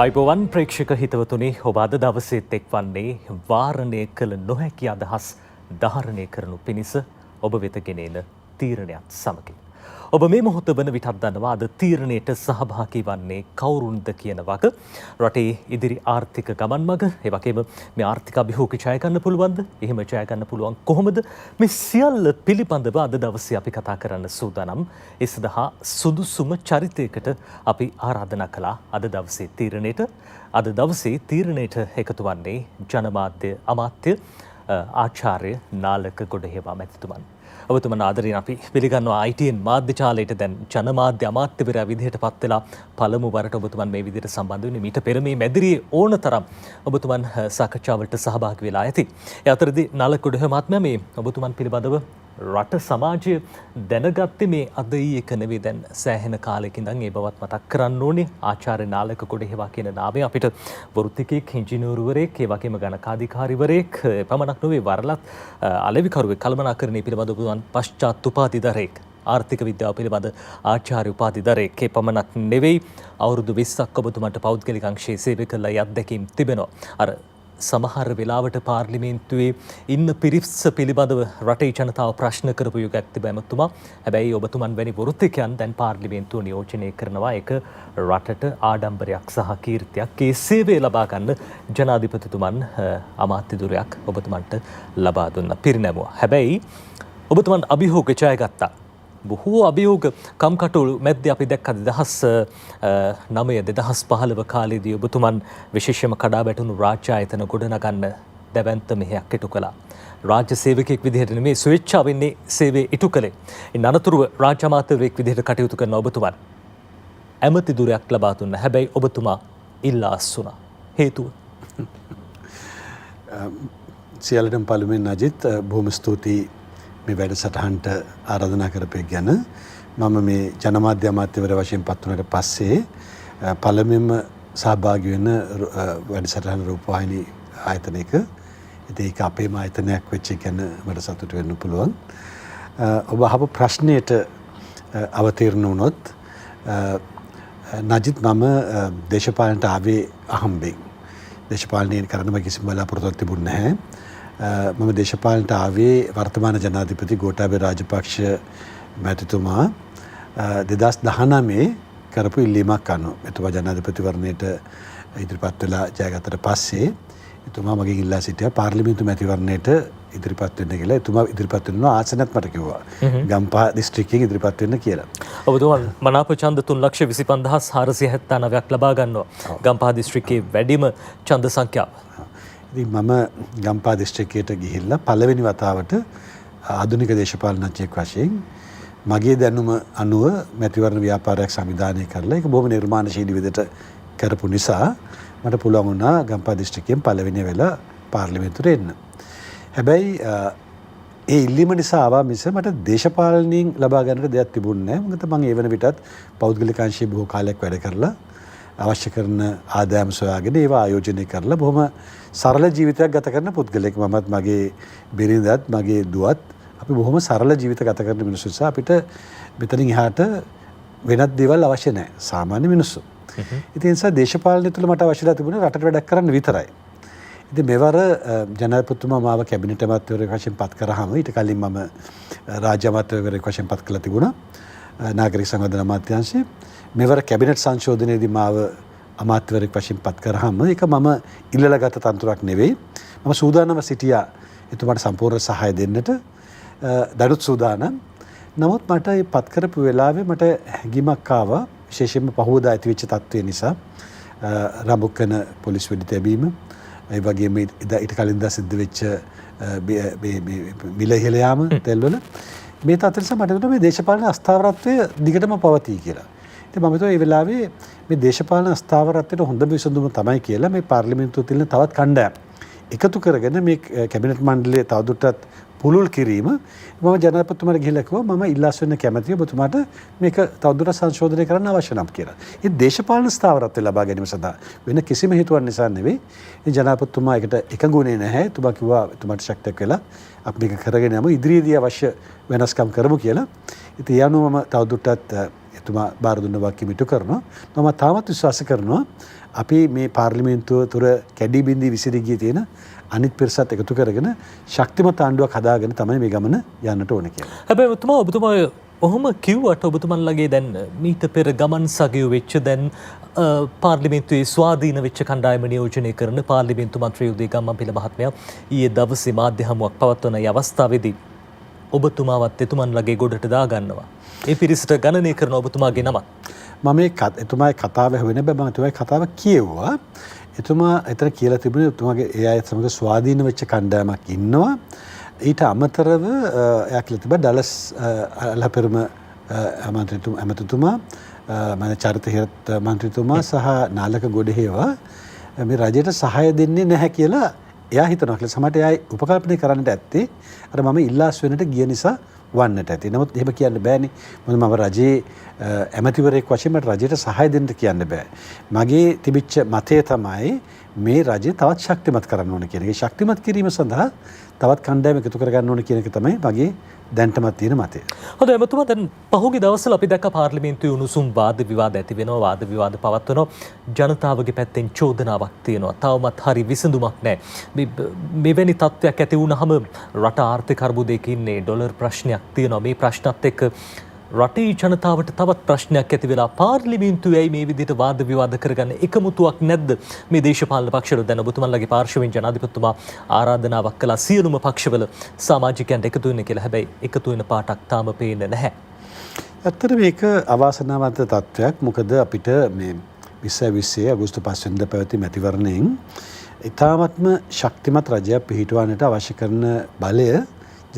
අයිබෝවන් ප්‍රේක්ෂක හිතවතුනි ඔබ අද දවසේත් එක්වන්නේ වාරණය කළ නොහැකි අදහස් ධාරණය කරනු පිණිස ඔබ වෙත ගෙනෙන තීරණයක් සමගින්. ඔබ මේ මොහොත වන විටත් දන්නවා අද තීරණයට සහභාගී වන්නේ කවුරුන්ද කියන වග රටේ ඉදිරි ආර්ථික ගමන් මඟ ඒ වගේම මේ ආර්ථික අභියෝග ජය ගන්න පුළුවන්ද? එහෙම ජය ගන්න පුළුවන් කොහොමද? මේ සියල්ල පිළිබඳව අද දවසේ අපි කතා කරන්න සූදානම්. ඒ සඳහා සුදුසුම චරිතයකට අපි ආරාධනා කළා අද දවසේ තීරණයට. අද දවසේ තීරණයට එකතු වන්නේ ජනමාධ්‍ය අමාත්‍ය ආචාර්ය නාලක ගොඩහේවා මැතිතුමන්. ඔබතුමන් ආදරයෙන් අපි පිළිගන්නවා ITN මාධ්‍ය ජාලයට දැන් ජනමාධ්‍ය අමාත්‍යවරයා විදිහට පත් වෙලා පළමු වරට ඔබතුමන් මේ විදිහට සම්බන්ධ වෙන්නේ. මීට පෙර මේ මැදිරියේ ඕනතරම් ඔබතුමන් සාකච්ඡාවලට සහභාගී වෙලා ඇති. ඒ අතරදී නාලක ගොඩහේවා මහත්මයා මේ ඔබතුමන් පිළිබඳව රට සමාජය දැනගත්තේ මේ අද ඊයක නෙවෙයි දැන් සෑහෙන කාලයක ඉඳන් ඒ බවත් මතක් කරන්න ඕනේ. ආචාර්ය නාලක ගොඩහේවා කියන නාමය අපිට වෘත්තිකයෙක්, ඉංජිනේරුවරයෙක්, ඒ වගේම ගණකාධිකාරිවරයෙක් පමණක් නෙවෙයි වරලත් අලෙවිකරුවෙක්, කළමනාකරණය පිළිබඳ ඔබතුමන් පශ්චාත් උපාධිධරයෙක්, ආර්ථික විද්‍යාව පිළිබඳ ආචාර්ය උපාධිධරයෙක් පමණක් නෙවෙයි අවුරුදු 20ක් ඔබතුමන්ට පෞද්ගලික අංශයේ සේවය කළ අත්දැකීම් තිබෙනවා. අර සමහර වෙලාවට පාර්ලිමේන්තුවේ ඉන්න පිරිස පිළිබඳව රටේ ජනතාව ප්‍රශ්න කරපු යුගයක් තිබෙනවා එමතුමා. හැබැයි ඔබතුමන් වැනි වෘත්තිකයන් දැන් පාර්ලිමේන්තුව නියෝජනය කරනවා. ඒක රටට ආඩම්බරයක් සහ කීර්තියක්. ඒ සේවය ලබා ගන්න ජනාධිපතිතුමන් අමාත්‍ය ධුරයක් ඔබතුමන්ට ලබා දුන්නා, පිරිනැමුවා. හැබැයි ඔබතුමන් අභියෝග ජයගත්තා. බොහෝ අභියෝග කම්කටොළු මැද්දේ අපි දැක්ක 2009-2015 කාලේදී ඔබතුමන් විශේෂයෙන්ම කඩා වැටුණු රාජ්‍ය ආයතන ගොඩනගන්න දැවැන්ත මෙහෙයක් ඉටු කළා. රාජ්‍ය සේවකයෙක් විදිහට නෙමෙයි ස්වේච්ඡාවෙන් සේවය ඉටු කළේ. ඉන් අනතුරුව රාජ්‍ය අමාත්‍යවරයෙක් විදිහට කටයුතු කරන ඔබතුමන් ඇමති ධුරයක් ලබා දුන්නා. හැබැයි ඔබතුමා ඉල්ලා අස්සුණා. හේතුව සියල්ලටම පළමුවෙන් අජිත් බොහොම ස්තුතියි මේ වැඩසටහනට ආරාධනා කරපේක ගැන. මම මේ ජනමාධ්‍ය අමාත්‍යවරයා වශයෙන් පත් වුණාට පස්සේ පළමුවෙන්ම සහභාගී වෙන වැඩසටහන රූපවාහිනී ආයතනයක. ඉතින් ඒක අපේම ආයතනයක් වෙච්ච එක ගැන මට සතුටු වෙන්න පුළුවන්. ඔබ අහපු ප්‍රශ්නයට අවතීර්ණ වුණොත් නජිත් මම දේශපාලනට ආවේ අහම්බෙන්. දේශපාලනයෙන් කරන්න මම කිසිම බලාපොරොත්තුවක් තිබුණේ නැහැ. මම දේශපාලනට ආවේ වර්තමාන ජනාධිපති ගෝඨාභය රාජපක්ෂ මැතිතුමා 2019 කරපු ඉල්ලීමක් අනුව. එතුමා ජනාධිපතිවරණයට ඉදිරිපත් වෙලා ජයගත්තට පස්සේ එතුමා මගෙන් ඉල්ලා සිටියා පාර්ලිමේන්තු මැතිවරණයට ඉදිරිපත් වෙන්න කියලා. එතුමා ඉදිරිපත් වෙනවා ආසනත් මට කිව්වා. ගම්පහ දිස්ත්‍රික්කයෙන් ඉදිරිපත් වෙන්න කියලා. ඔබතුමන් මනාප ඡන්ද 3,25,479ක් ලබා ගන්නවා. ගම්පහ දිස්ත්‍රික්කයේ වැඩිම ඡන්ද සංඛ්‍යාව. ඉතින් මම ගම්පහ දිස්ත්‍රික්කයට ගිහිල්ලා පළවෙනි වතාවට ආධුනික දේශපාලනඥයෙක් වශයෙන් මගේ දැනුම අනුව මැතිවරණ ව්‍යාපාරයක් සංවිධානය කරලා ඒක බොහොම නිර්මාණශීලී විදිහට කරපු නිසා මට පුළුවන් වුණා ගම්පහ දිස්ත්‍රික්කයෙන් පළවෙනි වෙලා පාර්ලිමේන්තුවට එන්න. හැබැයි ඒ ඉල්ලීම නිසා ආවා මිස මට දේශපාලනයෙන් ලබා ගන්නට දෙයක් තිබුණේ නැහැ. මොකද මම ඒ වෙන විටත් පෞද්ගලික අංශයේ බොහෝ කාලයක් වැඩ කරලා අවශ්‍ය කරන ආදායම් සොයාගෙන ඒවා ආයෝජනය කරලා බොහොම සරල ජීවිතයක් ගත කරන පුද්ගලයෙක්. මමත් මගේ බිරිඳත් මගේ දුවත් අපි බොහොම සරල ජීවිත ගත කරන මිනිස්සු නිසා අපිට මෙතනින් එහාට වෙනත් දේවල් අවශ්‍ය නැහැ. සාමාන්‍ය මිනිස්සු. ඉතින් ඒ නිසා දේශපාලනය තුළ මට අවශ්‍යලා තිබුණේ රටට වැඩක් කරන්න විතරයි. ඉතින් මෙවර ජනාධිපතිතුමා මාව කැබිනට් අමාත්‍යවරයෙක් වශයෙන් පත් කරාම ඊට කලින් මම රාජ්‍ය අමාත්‍යවරයෙක් වශයෙන් පත් කළා තිබුණා නාගරික සංවර්ධන අමාත්‍යාංශයේ. මෙවර කැබිනට් සංශෝධනයේදී මාව අමාත්‍යවරයෙක් වශයෙන් පත් කරාම ඒක මම ඉල්ලලා ගත තනතුරක් නෙවෙයි. මම සූදානම්ව සිටියා එතුමාට සම්පූර්ණ සහාය දෙන්නට. දඩුත් සූදානම්. නමුත් මට මේ පත් කරපු වෙලාවේ මට හැඟීමක් ආවා විශේෂයෙන්ම පහුවදා ඇතිවෙච්ච තත්ත්වය නිසා රඹුකන පොලිස් වෙඩි තැබීම ඒ වගේම ඊට කලින් දා සිද්ධ වෙච්ච මිල ඉහළ යාම තෙල්වල මේ තත්ත්ව නිසා මට හිතුණා මේ දේශපාලන අස්ථාවරත්වය දිගටම පවතී කියලා. ඉතින් මම හිතුවා මේ වෙලාවේ මේ දේශපාලන අස්ථාවරත්වයට හොඳම විසඳුම තමයි කියලා මේ පාර්ලිමේන්තුවේ තියෙන තවත් කණ්ඩායම් එකතු කරගෙන මේ කැබිනට් මණ්ඩලයේ තවදුරටත් පුළුල් කිරීම. මම ජනාධිපතිතුමාට ගිහිල්ලා කිව්වා මම ඉල්ලාස් වෙන්න කැමතියි ඔබතුමාට මේක තවදුරටත් සංශෝධනය කරන්න අවශ්‍ය නම් කියලා. ඒ දේශපාලන ස්ථාවරත්වය ලබා ගැනීම සඳහා වෙන කිසිම හේතුවක් නිසා නෙවෙයි. මේ ජනාධිපතිතුමා ඒකට එකඟුනේ නැහැ. එතුමා කිව්වා එතුමාට ශක්තියක් වෙලා අපි මේක කරගෙන යමු ඉදිරියේදී අවශ්‍ය වෙනස්කම් කරමු කියලා. ඉතින් ඒ අනුව මම තවදුරටත් එතුමා බාර දුන්න වාක්‍ය මිටු කරනවා. මම තාමත් විශ්වාස කරනවා අපි මේ පාර්ලිමේන්තුව තුර කැඩී බිඳී විසිරී ගිය තියෙන අනිත් පිරිසත් එකතු කරගෙන ශක්තිමත් ආණ්ඩුවක් හදාගෙන තමයි මේ ගමන යන්නට ඕනේ කියලා. හැබැයි ඔබතුමා ඔහොම කිව්වට ඔබතුමන්ලගේ දැන් මීට පෙර ගමන් සගයු වෙච්ච දැන් පාර්ලිමේන්තුවේ ස්වාධීන වෙච්ච කණ්ඩායම නියෝජනය කරන පාර්ලිමේන්තු මන්ත්‍රී උදේ ගම්මන්පිල මහත්මයා ඊයේ දවසේ මාධ්‍ය හමුවක් පවත්වන අවස්ථාවේදී ඔබතුමාවත් එතුමන්ලගේ ගොඩට දාගන්නවා. ඒ පිරිසට ගණනය කරන ඔබතුමාගේ නමත්. මම එතුමාගේ කතාව ඇහුවේ නැහැ. මම එතුමාගේ කතාව කියෙව්වා. එතුමා එතන කියලා තිබුණේ එතුමාගේ ඒ අය සමග ස්වාධීන වෙච්ච කණ්ඩායමක් ඉන්නවා. ඊට අමතරව එයා කියලා තිබ්බා ඩලස් අලපෙරම ඇමතිතුමා චරිත හිරත් මන්ත්‍රීතුමා සහ නාලක ගොඩහේවා මේ රජයට සහාය දෙන්නේ නැහැ කියලා එයා හිතනවා කියලා. සමහරට එයා උපකල්පනය කරන්නට ඇත්තේ අර මම ඉල්ලාස් වෙනට ගිය නිසා වන්නට ඇති. නමුත් එහෙම කියන්න බෑනේ. මොකද මම රජයේ ඇමතිවරයෙක් වශයෙන් මට රජයට සහාය දෙන්න කියන්න බෑ. මගේ තිබිච්ච මතය තමයි මේ රජය තවත් ශක්තිමත් කරන්න ඕන කියන එක. ඒ ශක්තිමත් කිරීම සඳහා තවත් කණ්ඩායම එකතු කරගන්න ඕන කියන එක තමයි මගේ දැන්ටමත් තියෙන මතය. හොඳයි එමතුමා දැන් පහුගිය දවස්වල අපි දැක්ක පාර්ලිමේන්තුවේ උණුසුම් වාද විවාද ඇති වෙනවා වාද විවාද පවත්වනවා ජනතාවගේ පැත්තෙන් චෝදනාවක් තියෙනවා. තවමත් හරි විසඳුමක් නැහැ. මෙවැනි තත්ත්වයක් ඇති වුණාම රට ආර්ථික අර්බුදයක ඉන්නේ ඩොලර් ප්‍රශ්නයක් තියෙනවා. මේ ප්‍රශ්නත් එක්ක රටේ ජනතාවට තවත් ප්‍රශ්නයක් ඇති වෙලා පාර්ලිමේන්තුවේ මේ විදිහට වාද විවාද කරගන්න එකමුතුවක් නැද්ද මේ දේශපාලන පක්ෂවල? දැන් ඔබතුමන්ලගේ පාර්ශවයෙන් ජනාධිපතිතුමා ආරාධනාවක් කළා සියලුම පක්ෂවල සමාජිකයන්ට එකතු වෙන්න කියලා. හැබැයි එකතු වෙන පාටක් තාම පේන්නේ නැහැ. ඇත්තට මේක අවාසනාවන්ත තත්ත්වයක්. මොකද අපිට මේ 2020 අගෝස්තු 5 වෙනිදා පැවති මැතිවරණයෙන් ඉතාමත්ම ශක්තිමත් රජයක් පිහිටුවන්නට අවශ්‍ය කරන බලය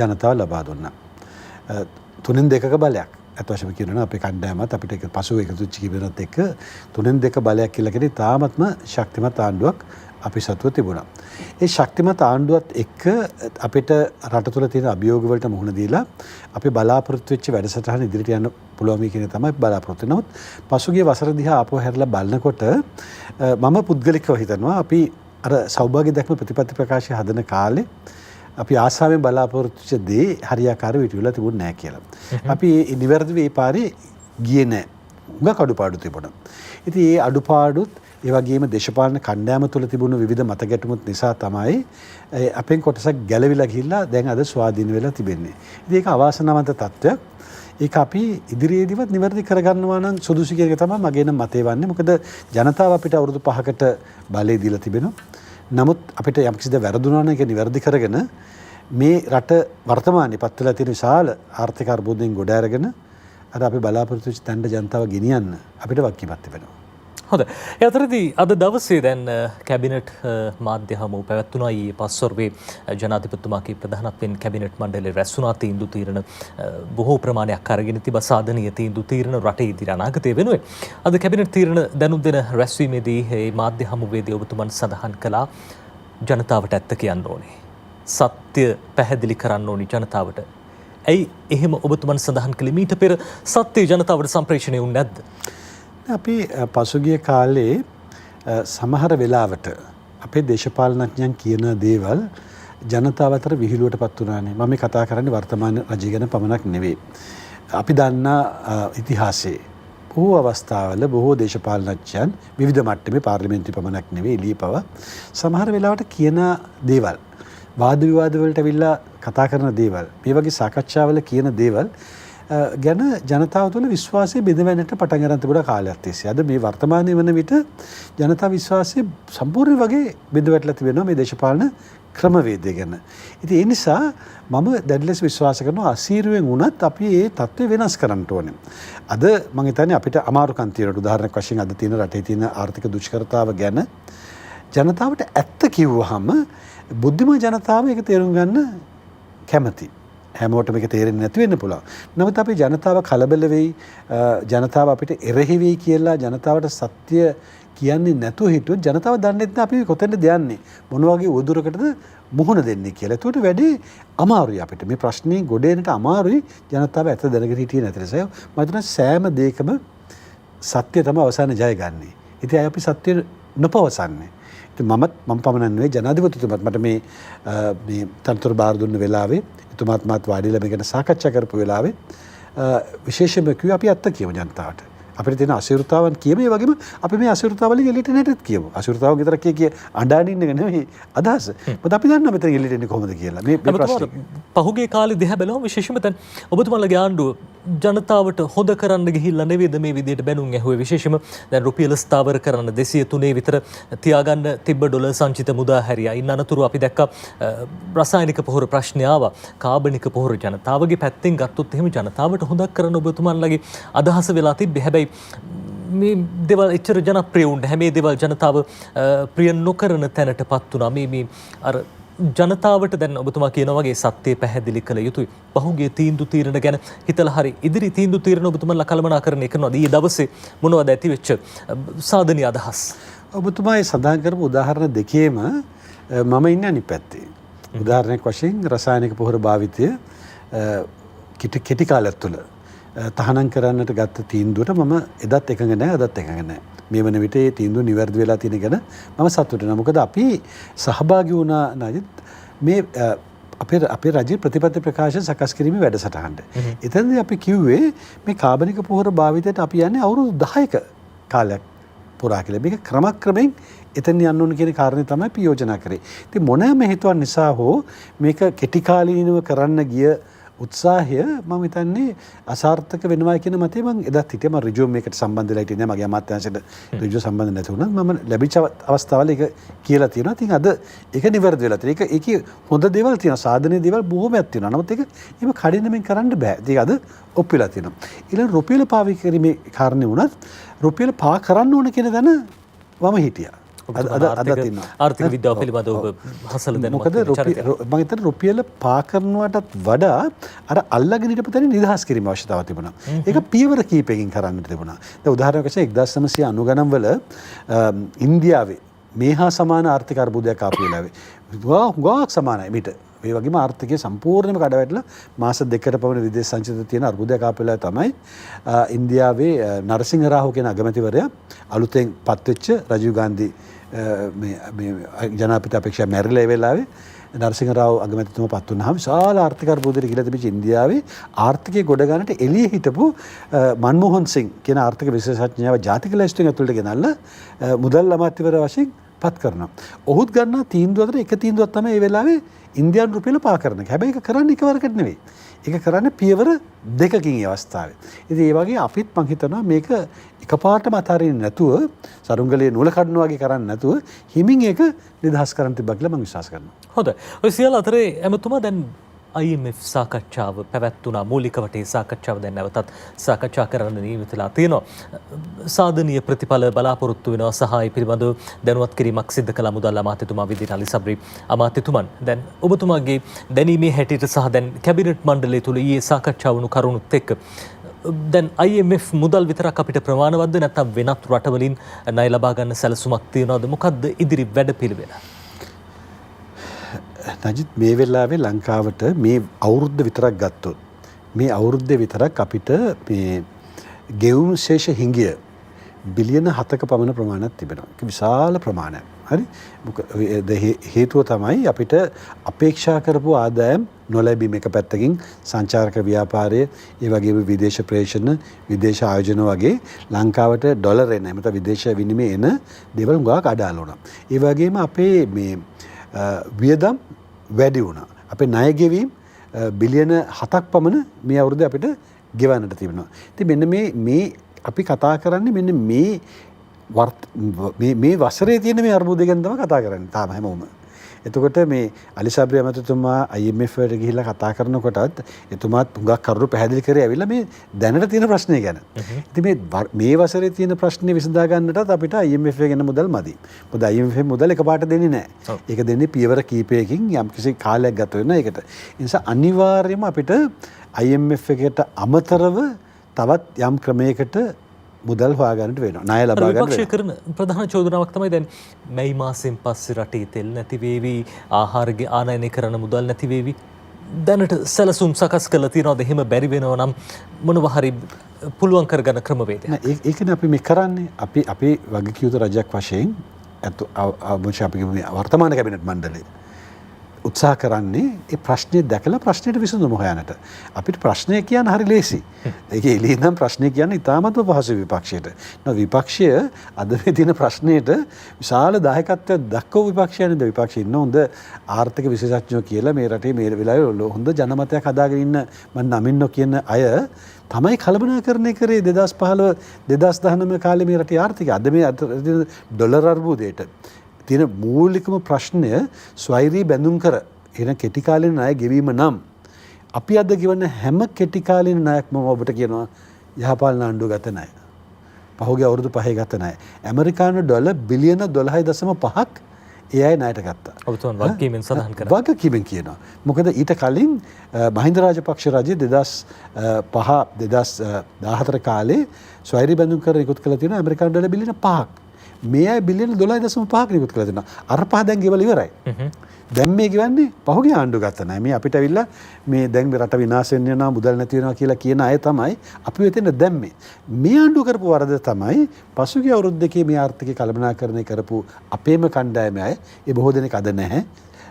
ජනතාව ලබා දුන්නා. 3/2 බලයක්. අත් වශයෙන්ම කියනවා අපේ කණ්ඩායමත් අපිට එක පසුව එකතු වෙච්ච කිවරත් එක්ක 3/2 බලයක් කියලා කියන්නේ තාමත්ම ශක්තිමත් ආණ්ඩුවක් අපි සතුව තිබුණා. ඒ ශක්තිමත් ආණ්ඩුවත් එක්ක අපිට රට තුළ තියෙන අභියෝග වලට මුහුණ දීලා අපි බලාපොරොත්තු වෙච්ච වැඩසටහන ඉදිරියට යන්න පුළුවන් මේ කියන තමයි බලාපොරොත්තු වෙන්නේ. නමුත් පසුගිය වසර දිහා ආපහු හැරලා බලනකොට මම පුද්ගලිකව හිතනවා අපි අර සෞභාග්‍ය දැක්ම ප්‍රතිපත්ති ප්‍රකාශය හදන කාලේ අපි ආසාවෙන් බලාපොරොත්තු වෙච්ච දේ හරියාකාරව ඉටුවලා තිබුණ නැහැ කියලා. අපි නිවැරදිව ඒ පාරේ ගියේ නැහැ. උඟ අඩුපාඩු තිබුණා. ඉතින් ඒ අඩුපාඩුත් ඒ වගේම දේශපාලන කණ්ඩායම තුළ තිබුණු විවිධ මත ගැටුමුත් නිසා තමයි අපෙන් කොටසක් ගැලවිලා ගිහිල්ලා දැන් අද ස්වාධීන වෙලා තිබෙන්නේ. ඉතින් ඒක අවාසනාවන්ත තත්ත්වයක්. ඒක අපි ඉදිරියේදීවත් නිවැරදි කරගන්නවා නම් සුදුසු කියන එක තමයි මගේ නම් මතය වන්නේ. මොකද ජනතාව අපිට අවුරුදු 5කට බලය දීලා තිබෙනවා. නමුත් අපිට යම්කිසි දේ වැරදුනා නම් ඒක නිවැරදි කරගෙන මේ රට වර්තමානයේ පත් වෙලා තියෙන විශාල ආර්ථික අර්බුදයෙන් ගොඩ අරගෙන අර අපි බලාපොරොත්තු වෙච්ච තැනට ජනතාව ගෙනියන්න අපිට වක්කීමක් තිබෙනවා. හොඳ. ඒ අතරදී අද දවසේ දැන් කැබිනට් මාධ්‍ය හමුව පැවැත්වුණා. ඊයේ පස්වරුවේ ජනාධිපතිතුමාගේ ප්‍රධානත්වයෙන් කැබිනට් මණ්ඩලය රැස් වුණා. තීන්දුව తీරන බොහෝ ප්‍රමාණයක් අරගෙන තිබා සාධනීය තීන්දුව తీරන රටේ ඉදිරි අනාගතය වෙනුවෙන්. අද කැබිනට් తీරන දැනුම් දෙන රැස්වීමේදී මේ මාධ්‍ය හමුවේදී ඔබතුමන් සඳහන් කළා ජනතාවට ඇත්ත කියන්න ඕනේ. සත්‍ය පැහැදිලි කරන්න ඕනි ජනතාවට. ඇයි එහෙම ඔබතුමන් සඳහන් කළේ? මීට පෙර සත්‍ය ජනතාවට සම්ප්‍රේෂණය වුනේ නැද්ද? අපි පසුගිය කාලේ සමහර වෙලාවට අපේ දේශපාලනඥයන් කියන දේවල් ජනතාව අතර විහිළුවට පත් වුණානේ. මම මේ කතා කරන්නේ වර්තමාන රජය ගැන පමණක් නෙවෙයි. අපි දන්නා ඉතිහාසයේ බොහෝ අවස්ථාවල බොහෝ දේශපාලනඥයන් විවිධ මට්ටමේ පාර්ලිමේන්තුවේ පමණක් නෙවෙයි එළියපව සමහර වෙලාවට කියන දේවල් වාද විවාද වලට අවිල්ලා කතා කරන දේවල් මේ වගේ සාකච්ඡාවල කියන දේවල් ගැන ජනතාව තුළ විශ්වාසය බෙදවෙන්නට පටන් ගන්න තිබුණා කාලයක් තිස්සේ. අද මේ වර්තමානයේ වන විට ජනතා විශ්වාසය සම්පූර්ණ වගේ බෙදවැටලා තිබෙනවා මේ දේශපාලන ක්‍රමවේදය ගැන. ඉතින් ඒ නිසා මම දැඩි ලෙස විශ්වාස කරනවා අසීරුවෙන් වුණත් අපි මේ தත්ත්වය වෙනස් කරන්න ඕනේ. අද මම හිතන්නේ අපිට අමාරුකම් තියෙනවා. උදාහරණයක් වශයෙන් අද තියෙන රටේ තියෙන ආර්ථික දුෂ්කරතාව ගැන ජනතාවට ඇත්ත කිව්වහම බුද්ධිමත් ජනතාව ඒක තේරුම් ගන්න කැමති. හැමෝටම මේක තේරෙන්නේ නැති වෙන්න පුළුවන්. නමුත් අපි ජනතාව කලබල වෙයි, ජනතාව අපිට එරෙහි වෙයි කියලා ජනතාවට සත්‍ය කියන්නේ නැතුව හිටියොත් ජනතාව දන්නේ නැහැ අපි කොතැනද යන්නේ, මොන වගේ උදුරකටද මුහුණ දෙන්නේ කියලා. ඒකට වැඩි අමාරුයි අපිට. මේ ප්‍රශ්නේ ගොඩ එන්නට අමාරුයි ජනතාව ඇත්ත දැනගෙන හිටියේ නැති නිසා. මම හිතනවා සෑම දෙයකම සත්‍ය තමයි අවසානයේ ජය ගන්නෙ. ඉතින් අපි සත්‍ය නොපවසන්නේ. මම පමණක් නෙවෙයි ජනාධිපතිතුමත් මට මේ තනතුර බාර දුන්න වෙලාවේ එතුමාත් මාත් වාඩිලා මේ ගැන සාකච්ඡා කරපු වෙලාවේ විශේෂයෙන්ම කිව්වේ අපි ඇත්ත කියමු ජනතාවට. අපිට තියෙන අසිරුතාවන් කියම ඒ වගේම අපි මේ අසිරුතාවලින් එළියට නැටත් කියමු. අසිරුතාව විතර කිය අඬාන ඉන්න එක නෙමෙයි අදහස. මොකද අපි දන්නවා මෙතන එළියට එන්නේ කොහොමද කියලා. මේ ප්‍රශ්නේ. පහුගිය කාලේ දිහා බලුවම විශේෂයෙන්ම දැන් ඔබතුමාලගේ ආණ්ඩුව ජනතාවට හොඳ කරන්න ගිහිල්ලා නෙවෙයිද මේ විදිහට බැනුම් ඇහුවේ. විශේෂයෙන්ම දැන් රුපියල ස්ථාවර කරන්න 203 විතර තියාගන්න තිබ්බ ඩොලර් සංචිත මුදා හැරියා. ඉන්න අනතුරු අපි දැක්කා රසායනික පොහොර ප්‍රශ්නය ආවා. කාබනික පොහොර ජනතාවගේ පැත්තෙන් ගත්තොත් එහෙම ජනතාවට හොදක් කරන්න ඔබතුමාලගේ අදහස වෙලා තිබ්බේ. හැබැයි මේ දේවල් එච්චර ජනප්‍රිය වුණේ හැම දේවල් ජනතාව ප්‍රිය නොකරන තැනටපත් වුණා. මේ අර ජනතාවට දැන් ඔබතුමා කියනවා වගේ සත්‍යය පැහැදිලි කළ යුතුයි. පහුගිය තීන්දුව తీරන ගැන හිතලා හරි ඉදිරි තීන්දුව తీරන ඔබතුමාලා කළමනාකරණය කරනවාද? ඊයේ දවසේ මොනවද ඇති වෙච්ච සාධනීය අදහස්? ඔබතුමා සඳහන් කරපු උදාහරණ දෙකේම මම ඉන්නේ අනිත් පැත්තේ. උදාහරණයක් වශයෙන් රසායනික පොහොර භාවිතය කෙටි කාලයක් තුළ තහනම් කරන්නට ගත්ත තීන්දුවට මම එදත් එකඟ නැහැ අදත් එකඟ නැහැ. මේ වන විට මේ තීන්දුව නිවැරදි වෙලා තියෙන ගැන මම සතුටු වෙනවා. මොකද අපි සහභාගී වුණා නේද මේ අපේ රජයේ ප්‍රතිපත්ති ප්‍රකාශ සකස් කිරීමේ වැඩසටහනට. එතනදී අපි කිව්වේ මේ කාබනික පොහොර භාවිතයට අපි යන්නේ අවුරුදු 10ක කාලයක් පුරා කියලා. මේක ක්‍රමක්‍රමයෙන් එතන යන්න ඕන කියන කාරණේ තමයි අපි යෝජනා කරේ. ඉතින් මොනෑම හේතුවක් නිසා හෝ මේක කෙටි කාලීනව කරන්න ගිය උත්සාහය මම හිතන්නේ අසාර්ථක වෙනවා කියන මතේ මම එදත් හිටියා. මම ඍජුව මේකට සම්බන්ධ වෙලා හිටියේ නෑ. මගේ අමාත්‍යාංශයට ඍජුව සම්බන්ධ නැති වුණත් මම ලැබිච්ච අවස්ථාවල ඒක කියලා තියෙනවා. ඉතින් අද ඒක නිවැරදි වෙලා තියෙනවා. ඒකේ හොඳ දේවල් තියෙනවා. සාධනීය දේවල් බොහෝමයක් තියෙනවා. නමුත් ඒක එහෙම කඩිනමින් කරන්න බෑ. ඒක අද ඔප් වෙලා තියෙනවා. ඊළඟ රුපියල පාවිච්චි කිරීමේ කාරණේ වුණත් රුපියල පා කරන්න ඕන කියන දන මම හිටියා. ආර්ථික විද්‍යාව පිළිබඳව ඔබ හසල දැනුමක් මම හිතන්නේ රුපියල පා කරනවටත් වඩා අර අල්ලගෙන හිටපු තැන නිදහස් කිරීම අවශ්‍යතාවය තිබුණා. ඒක පියවර කීපයකින් කරන්න තිබුණා. දැන් උදාහරණයක් වශයෙන් 1990 ගණන් වල ඉන්දියාවේ මේ හා සමාන ආර්ථික අර්බුදයක් ආපු වෙලාවේ ගොඩක් සමානයි මිට. ඒ වගේම ආර්ථිකය සම්පූර්ණයෙන්ම කඩවැටලා මාස දෙකකට පමණ විදේශ සංචිත තියෙන අර්බුදයක් ආපු වෙලාවේ තමයි ඉන්දියාවේ නරසිංහ රාහු කියන අගමැතිවරයා අලුතෙන් පත්වෙච්ච රජීව් ගාන්ධි මේ ජනාධිපති අපේක්ෂා මැරිලා ඒ වෙලාවේ නරසිංහ රාව් අගමැතිතුමා පත් වුණාම විශාල ආර්ථික අර්බුදයකට ගිහිලා තිබිච්ච ඉන්දියාවේ ආර්ථිකය ගොඩ ගන්නට එළියේ හිටපු මන්මෝහන් සිං කියන ආර්ථික විශේෂඥයාව ජාතික ලැයිස්තුවෙන් ඇතුළට ගෙනල්ලා මුදල් අමාත්‍යවර වශයෙන් පත් කරනවා. ඔහුත් ගන්නා තීන්දුව අතර එක තීන්දුවක් තමයි මේ වෙලාවේ ඉන්දියානු රුපියල පා කරන එක. හැබැයි ඒක කරන්නේ එකවරකට නෙවෙයි. ඒක කරන්නේ පියවර දෙකකින් ඒ අවස්ථාවේ. ඉතින් ඒ වගේ අපිත් මං හිතනවා මේක එකපාරටම අතාරින්නේ නැතුව සරුංගලයේ නූල කඩනවා වගේ කරන්නේ නැතුව හිමින් ඒක නිදහස් කරන්න තිබ්බා කියලා මම විශ්වාස කරනවා. හොඳයි. ඔය සියල්ල අතරේ එමතුමා දැන් IMF සාකච්ඡාව පැවැත්වුණා. මූලික වටේ සාකච්ඡාව දැන් නැවතත් සාකච්ඡා කරන්න නියමිතලා තියෙනවා. සාධනීය ප්‍රතිඵල බලාපොරොත්තු වෙනවා. සහාය පිළිබඳව දැනුවත් කිරීමක් සිදු කළ මුදල් අමාත්‍යතුමා විදිහට අලි සබ්රි අමාත්‍යතුමන් දැන් ඔබතුමාගේ දැනීමේ හැටියට සහ දැන් කැබිනට් මණ්ඩලය තුල ඊයේ සාකච්ඡා වුණු කරුණුත් එක්ක දැන් IMF මුදල් විතරක් අපිට ප්‍රමාණවත්ද නැත්නම් වෙනත් රටවලින් ණය ලබා ගන්න සැලසුමක් තියනවද? මොකද්ද ඉදිරි වැඩපිළිවෙල? නජිත් මේ වෙලාවේ ලංකාවට මේ අවුරුද්ද විතරක් ගත්තොත් මේ අවුරුද්දේ විතරක් අපිට මේ ගෙවුම් ශේෂ හිඟිය බිලියන 7ක පමණ ප්‍රමාණයක් තිබෙනවා. ඒක විශාල ප්‍රමාණයක්. හරි. මොකද හේතුව තමයි අපිට අපේක්ෂා කරපු ආදායම් නොලැබීම එක පැත්තකින් සංචාරක ව්‍යාපාරය, ඒ වගේම විදේශ ප්‍රේෂණ, විදේශ ආයෝජන වගේ ලංකාවට ඩොලර් එන එහෙම නැත්නම් විදේශ විනිමය එන දේවල් ගොඩක් අඩාල වුණා. ඒ වගේම අපේ මේ වියදම් වැඩි වුණා. අපේ ණය ගෙවීම් බිලියන 7ක් පමණ මේ අවුරුද්දේ අපිට ගෙවන්නට තිබෙනවා. ඉතින් මෙන්න මේ අපි කතා කරන්නේ මෙන්න මේ වසරේ තියෙන මේ අර්බුදය ගැන තමයි කතා කරන්නේ තාම හැමෝම. එතකොට මේ අලි සබ්රි අමතතුමා IMF වලට ගිහිල්ලා කතා කරනකොටත් එතුමාත් හුඟක් කරුණු පැහැදිලි කරේ ඇවිල්ලා මේ දැනට තියෙන ප්‍රශ්නේ ගැන. ඉතින් මේ වසරේ තියෙන ප්‍රශ්නේ විසඳා ගන්නටත් අපිට IMF ගැන මුදල් මදි. මොකද IMF මුදල් එකපාරට දෙන්නේ නැහැ. ඒක දෙන්නේ පියවර කීපයකින් යම්කිසි කාලයක් ගත වෙනවා ඒකට. ඒ නිසා අනිවාර්යයෙන්ම අපිට IMF එකට අමතරව තවත් යම් ක්‍රමයකට මුදල් හොයාගන්නට වෙනවා. ණය ලබා ගන්න විපක්ෂය කරන ප්‍රධාන චෝදනාවක් තමයි දැන් මැයි මාසෙන් පස්සේ රටේ තෙල් නැති වේවි, ආහාර ආනයනය කරන මුදල් නැති වේවි. දැනට සැලසුම් සකස් කරලා තියනවාද? එහෙම බැරි වෙනවා නම් මොනවා හරි පුළුවන් කරගන්න ක්‍රමවේද? ඒකනේ අපි මේ කරන්නේ. අපි වගකීම් රජයක් වශයෙන් අපි වර්තමාන කැබිනට් මණ්ඩලය උත්සාහ කරන්නේ ඒ ප්‍රශ්නේ දැකලා ප්‍රශ්නෙට විසඳුම හොයන්නට. අපිට ප්‍රශ්නය කියන්න හරි ලේසි. ඒකේ එළියෙන් නම් ප්‍රශ්නේ කියන්න ඉතාමත්ම පහසුයි විපක්ෂයට. විපක්ෂය අද මේ දින ප්‍රශ්නෙට විශාල දායකත්වයක් දක්වපු විපක්ෂයනේ. විපක්ෂය ඉන්න හොඳ ආර්ථික විශේෂඥයෝ කියලා මේ රටේ මේ වෙලාවේ හොඳ ජනමතයක් හදාගෙන ඉන්න මම නමින් කියන අය තමයි කළමනාකරණය කරේ 2015 2019 කාලේ මේ රටේ ආර්ථිකය. අද මේ ඩොලර් අර්බුදයට තියෙන මූලිකම ප්‍රශ්නය ස්වෛරී බැඳුම් කර එන කෙටි කාලීන ණය ගෙවීම නම් අපි අද ගෙවන හැම කෙටි කාලීන ණයක්ම ඔබට කියනවා යහපාලන ආණ්ඩුව ගත ණය. පහුගිය අවුරුදු 5 ගත ණය. ඇමරිකානු ඩොලර් බිලියන 12.5ක් ඒ අය ණයට ගත්තා. ඔබතුමන් වගකීමෙන් සඳහන් කරා. වගකීමෙන් කියනවා. මොකද ඊට කලින් මහින්ද රාජපක්ෂ රජය 2014 කාලේ ස්වෛරී බැඳුම් කර නිකුත් කළ තියෙන ඇමරිකානු ඩොලර් බිලියන 5ක්. මේ අය බිලියන 12.5ක් නිකුත් කළා දෙනවා. අර පහ දැන් ගෙවලා ඉවරයි. දැන් මේ ගෙවන්නේ පහුගිය ආණ්ඩුව ගත්ත ණය. මේ අපිට ඇවිල්ලා මේ දැන් රට විනාශ වෙන්න යනවා මුදල් නැති වෙනවා කියලා කියන අය තමයි අපි වෙතෙන් දැම්මේ. මේ ආණ්ඩුව කරපු වරද තමයි පසුගිය අවුරුදු දෙකේ මේ ආර්ථිකය කළමනාකරණය කරපු අපේම කණ්ඩායමේ අය ඒ බොහෝ දෙනෙක් අද නැහැ.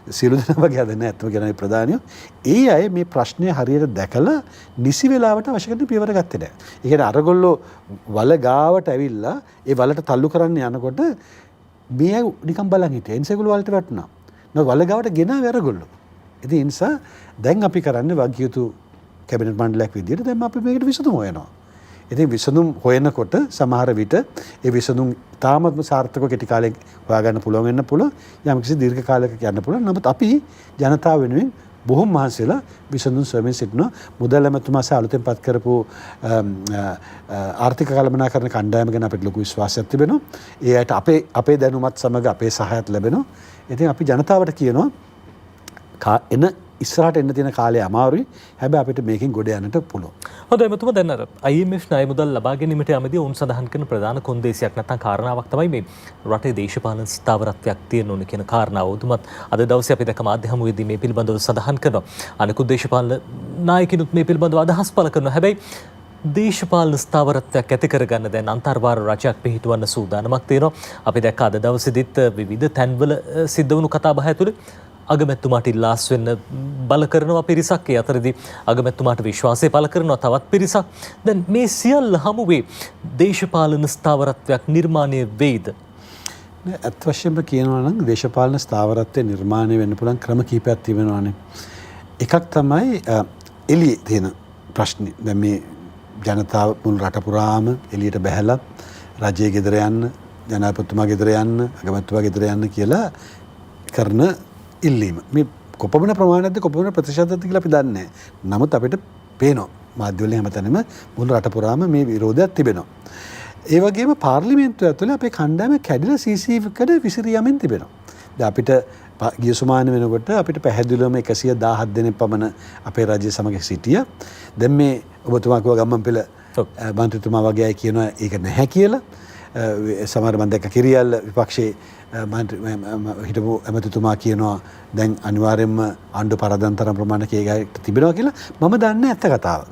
සියලු දෙනා වගේ අද නැහැ. අත්ම කියන ප්‍රධානියෝ ඒ අය මේ ප්‍රශ්නය හරියට දැකලා නිසි වෙලාවට අවශ්‍ය කරන පියවර ගත්තේ නැහැ. ඒ කියන්නේ අරගොල්ලෝ වල ගාවට ඇවිල්ලා ඒ වලට තල්ලු කරන්න යනකොට මේ අය නිකන් බලන් හිටියා. එනිසා ඒගොල්ලෝ වලට වැටුණා. නෝ වල ගාවට ගෙනාවේ අරගොල්ලෝ. ඉතින් ඒ නිසා දැන් අපි කරන්නේ වගකියුතු කැබිනට් මණ්ඩලයක් විදියට දැන් අපි මේකට විසඳුම හොයනවා. ඉතින් විසඳුම් හොයනකොට සමහර විට ඒ විසඳුම් තාමත්ම සාර්ථකව කෙටි කාලෙක හොයාගන්න පුළුවන් වෙන්න පුළුවන්. යම්කිසි දීර්ඝ කාලයක යන්න පුළුවන්. නමුත් අපි ජනතාව වෙනුවෙන් බොහොම මහන්සි වෙලා විසඳුම් සොයමින් සිටිනවා. මුදල් ඇමතුමා අලුතෙන් පත් කරපු ආර්ථික කළමනාකරණ කණ්ඩායම ගැන අපිට ලොකු විශ්වාසයක් තිබෙනවා. ඒ අයට අපේ දැනුමත් සමග අපේ සහායත් ලැබෙනවා. ඉතින් අපි ජනතාවට කියනවා ඉස්සරහට එන්න තියෙන කාලය අමාරුයි. හැබැයි අපිට මේකෙන් ගොඩ යන්නට පුළුවන්. හොඳයි මෙතුමා දැන් අර IMF ණය මුදල් ලබා ගැනීමට යමදී ඔවුන් සඳහන් කරන ප්‍රධාන කොන්දේසියක් නැත්නම් කාරණාවක් තමයි මේ රටේ දේශපාලන ස්ථාවරත්වයක් තියෙන්න ඕන කියන කාරණාව. උතුමත් අද දවසේ අපි දැක්ක මාධ්‍ය හමුවේදී මේ පිළිබඳව සඳහන් කරනවා. අනිකුත් දේශපාලන නායකිනුත් මේ පිළිබඳව අදහස් පළ කරනවා. හැබැයි දේශපාලන ස්ථාවරත්වයක් ඇති කරගන්න දැන් අන්තර්වාර රජයක් පිහිටවන්න සූදානමක් තියෙනවා. අපි දැක්ක අද දවසේදීත් විවිධ තැන්වල සිද්ධ වුණු කතාබහ ඇතුළේ අගමැතිතුමාට ඉල්ලාස් වෙන්න බල කරනවා පිරිසක්. ඒ අතරදී අගමැතිතුමාට විශ්වාසය පළ කරනවා තවත් පිරිසක්. දැන් මේ සියල්ල හමුවේ දේශපාලන ස්ථාවරත්වයක් නිර්මාණය වෙයිද? ඇත්ත වශයෙන්ම කියනවා නම් දේශපාලන ස්ථාවරත්වය නිර්මාණය වෙන්න පුළුවන් ක්‍රම කීපයක් තිබෙනවානේ. එකක් තමයි එළියේ තියෙන ප්‍රශ්නේ. දැන් මේ ජනතාව මුළු රට පුරාම එළියට බැහැලා රජයේ ගෙදර යන්න, ජනාධිපතිතුමා ගෙදර යන්න, අගමැතිතුමා ගෙදර යන්න කියලා කරන ඉල්ලීම. මේ කොපමණ ප්‍රමාණයක්ද කොපමණ ප්‍රතිශතයක්ද කියලා අපි දන්නේ නැහැ. නමුත් අපිට පේනවා මාධ්‍යවලින් හැමතැනම මුළු රට පුරාම මේ විරෝධයක් තිබෙනවා. ඒ වගේම පාර්ලිමේන්තුව ඇතුලේ අපේ කණ්ඩායම කැඩිලා CC-කට විසිරී යමින් තිබෙනවා. දැන් අපිට ගිය සුමාන වෙනකොට අපිට පැහැදිලිවම 117 දෙනෙක් පමණ අපේ රජය සමග සිටියා. දැන් මේ ඔබතුමා කිව්වා ගම්මන්පිල මන්ත්‍රීතුමා වගේ අය කියනවා ඒක නැහැ කියලා. සමහර මම දැක්ක කිරියල් විපක්ෂයේ හිටපු ඇමතිතුමා කියනවා දැන් අනිවාර්යයෙන්ම ආණ්ඩු පරදන්තරම් ප්‍රමාණයක් ඒකට තිබෙනවා කියලා. මම දන්නේ ඇත්ත කතාව.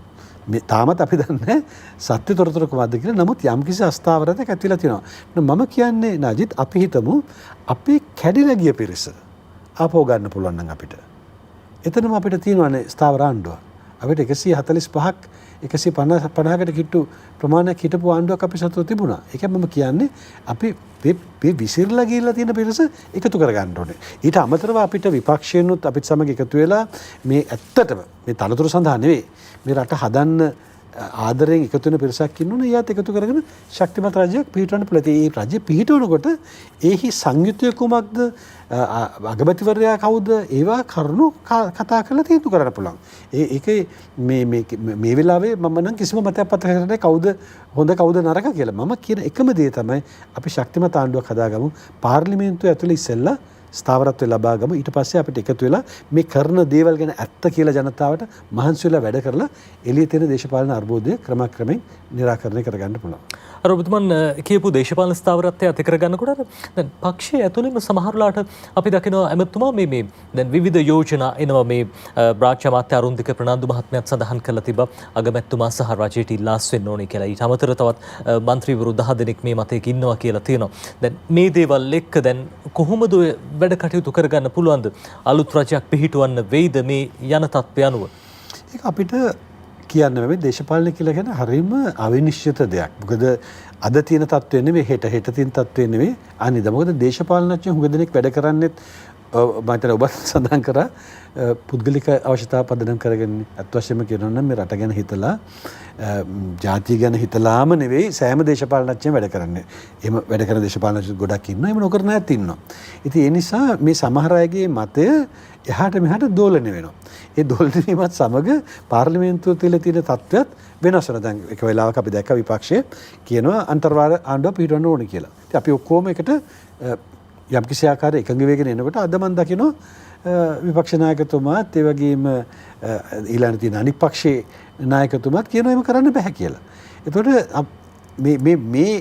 තාමත් අපි දන්නේ සත්‍ය තොරතුරු කොහොමද කියලා. නමුත් යම්කිසි අස්ථාවරයක් ඇතිලා තියෙනවා. මම කියන්නේ නජිත් අපි හිතමු අපේ කැඩිලා ගිය පිරිස ආපහු ගන්න පුළුවන් නම් අපිට. එතනම අපිට තියෙනවානේ ස්ථාවර ආණ්ඩුව. අපිට 145ක් 150කට කිට්ටු ප්‍රමාණයක් හිටපු ආණ්ඩුවක් අපි සතුව තිබුණා. ඒක මම කියන්නේ අපි මේ විසිරලා ගිහිල්ලා තියෙන පිරිස එකතු කරගන්න ඕනේ. ඊට අමතරව අපිට විපක්ෂයන්ුත් අපිත් සමග එකතු වෙලා මේ ඇත්තටම මේ තනතුරු සඳහා නෙවෙයි මේ රට හදන්න ආදරයෙන් එකතු වෙන පිරිසක් ඉන්නුනේ. ඊයත් එකතු කරගෙන ශක්තිමත් රජයක් පිහිටවන්න පුළුවන්. ඒ රජය පිහිටවනකොට ඒහි සංයුතිය කුමක්ද අගමැතිවරයා කවුද ඒවා කරුණු කතා කරලා තීන්දුව කරන්න පුළුවන්. ඒකේ මේ වෙලාවේ මම නම් කිසිම මතයක් පත් කරන්නේ කවුද හොඳ කවුද නරක කියලා. මම කියන එකම දේ තමයි අපි ශක්තිමත් ආණ්ඩුවක් හදාගමු. පාර්ලිමේන්තුව ඇතුළේ ඉස්සෙල්ලා ස්ථාවරත්වය ලබා ගමු. ඊට පස්සේ අපිට එකතු වෙලා මේ කරන දේවල් ගැන ඇත්ත කියලා ජනතාවට මහන්සි වෙලා වැඩ කරලා එළියේ තියෙන දේශපාලන අර්බුදය ක්‍රමක්‍රමයෙන් निराකරණය කරගන්න පුළුවන්. අර ඔබතුමන් කියපු දේශපාලන ස්ථාවරත්වය ඇති කරගන්නකොට දැන් පක්ෂයේ ඇතුළෙම සමහරලාට අපි දකිනවා ඇමතුමා මේ දැන් විවිධ යෝජනා එනවා මේ රාජ්‍ය අමාත්‍ය අරුන්දික ප්‍රනාන්දු මහත්මයාත් සඳහන් කළා තිබ්බා අගමැතිතුමා සහ රජයට ඉල්ලාස් වෙන්න ඕනේ කියලා. ඊට අමතරව තවත් മന്ത്രിවරු 10 දෙනෙක් මේ මතයක ඉන්නවා කියලා තියෙනවා. දැන් මේ දේවල් එක්ක දැන් කොහොමද ඔය වැඩ කටයුතු කරගන්න පුළුවන්ද? අලුත් රජයක් පිහිටවන්න වෙයිද මේ යන තත්ත්වය අනුව? ඒක අපිට කියන්න බෑ. දේශපාලනය කියලා කියන්නේ හරියම අවිනිශ්චිත දෙයක්. මොකද අද තියෙන තත්ත්වය නෙවෙයි හෙට තියෙන තත්ත්වය නෙවෙයි අනිද. මොකද දේශපාලනඥයෝ හුඟ දෙනෙක් වැඩ කරන්නේත් මම හිතන ඔබ සඳහන් කරා පුද්ගලික අවශ්‍යතාව පදනම් කරගෙන අත් වශයෙන්ම කියනවා නම් මේ රට ගැන හිතලා ජාතිය ගැන හිතලාම නෙවෙයි සෑම දේශපාලනඥයෙක්ම වැඩ කරන්නේ. එහෙම වැඩ කරන දේශපාලනඥයෝ ගොඩක් ඉන්නවා. එහෙම නොකරන අයත් ඉන්නවා. ඉතින් ඒ නිසා මේ සමහර අයගේ මතය එහාට මෙහාට දෝලණය වෙනවා. ඒ දෝලණය වීමත් සමග පාර්ලිමේන්තුව තුළ තියෙන තත්ත්වයක් වෙනස් වෙනවා. දැන් එක වෙලාවක අපි දැක්ක විපක්ෂයේ කියනවා අන්තර්වාද ආණ්ඩුව පිටවන්න ඕනේ කියලා. ඉතින් අපි ඔක්කොම එකට යම් කිසි ආකාරයක එකඟ වෙගෙන එනකොට අද මම දකිනවා විපක්ෂ නායකතුමාත් ඒ වගේම ඊළඟ තියෙන අනිත් පක්ෂයේ නායකතුමාත් කියනවා එහෙම කරන්න බෑ කියලා. එතකොට මේ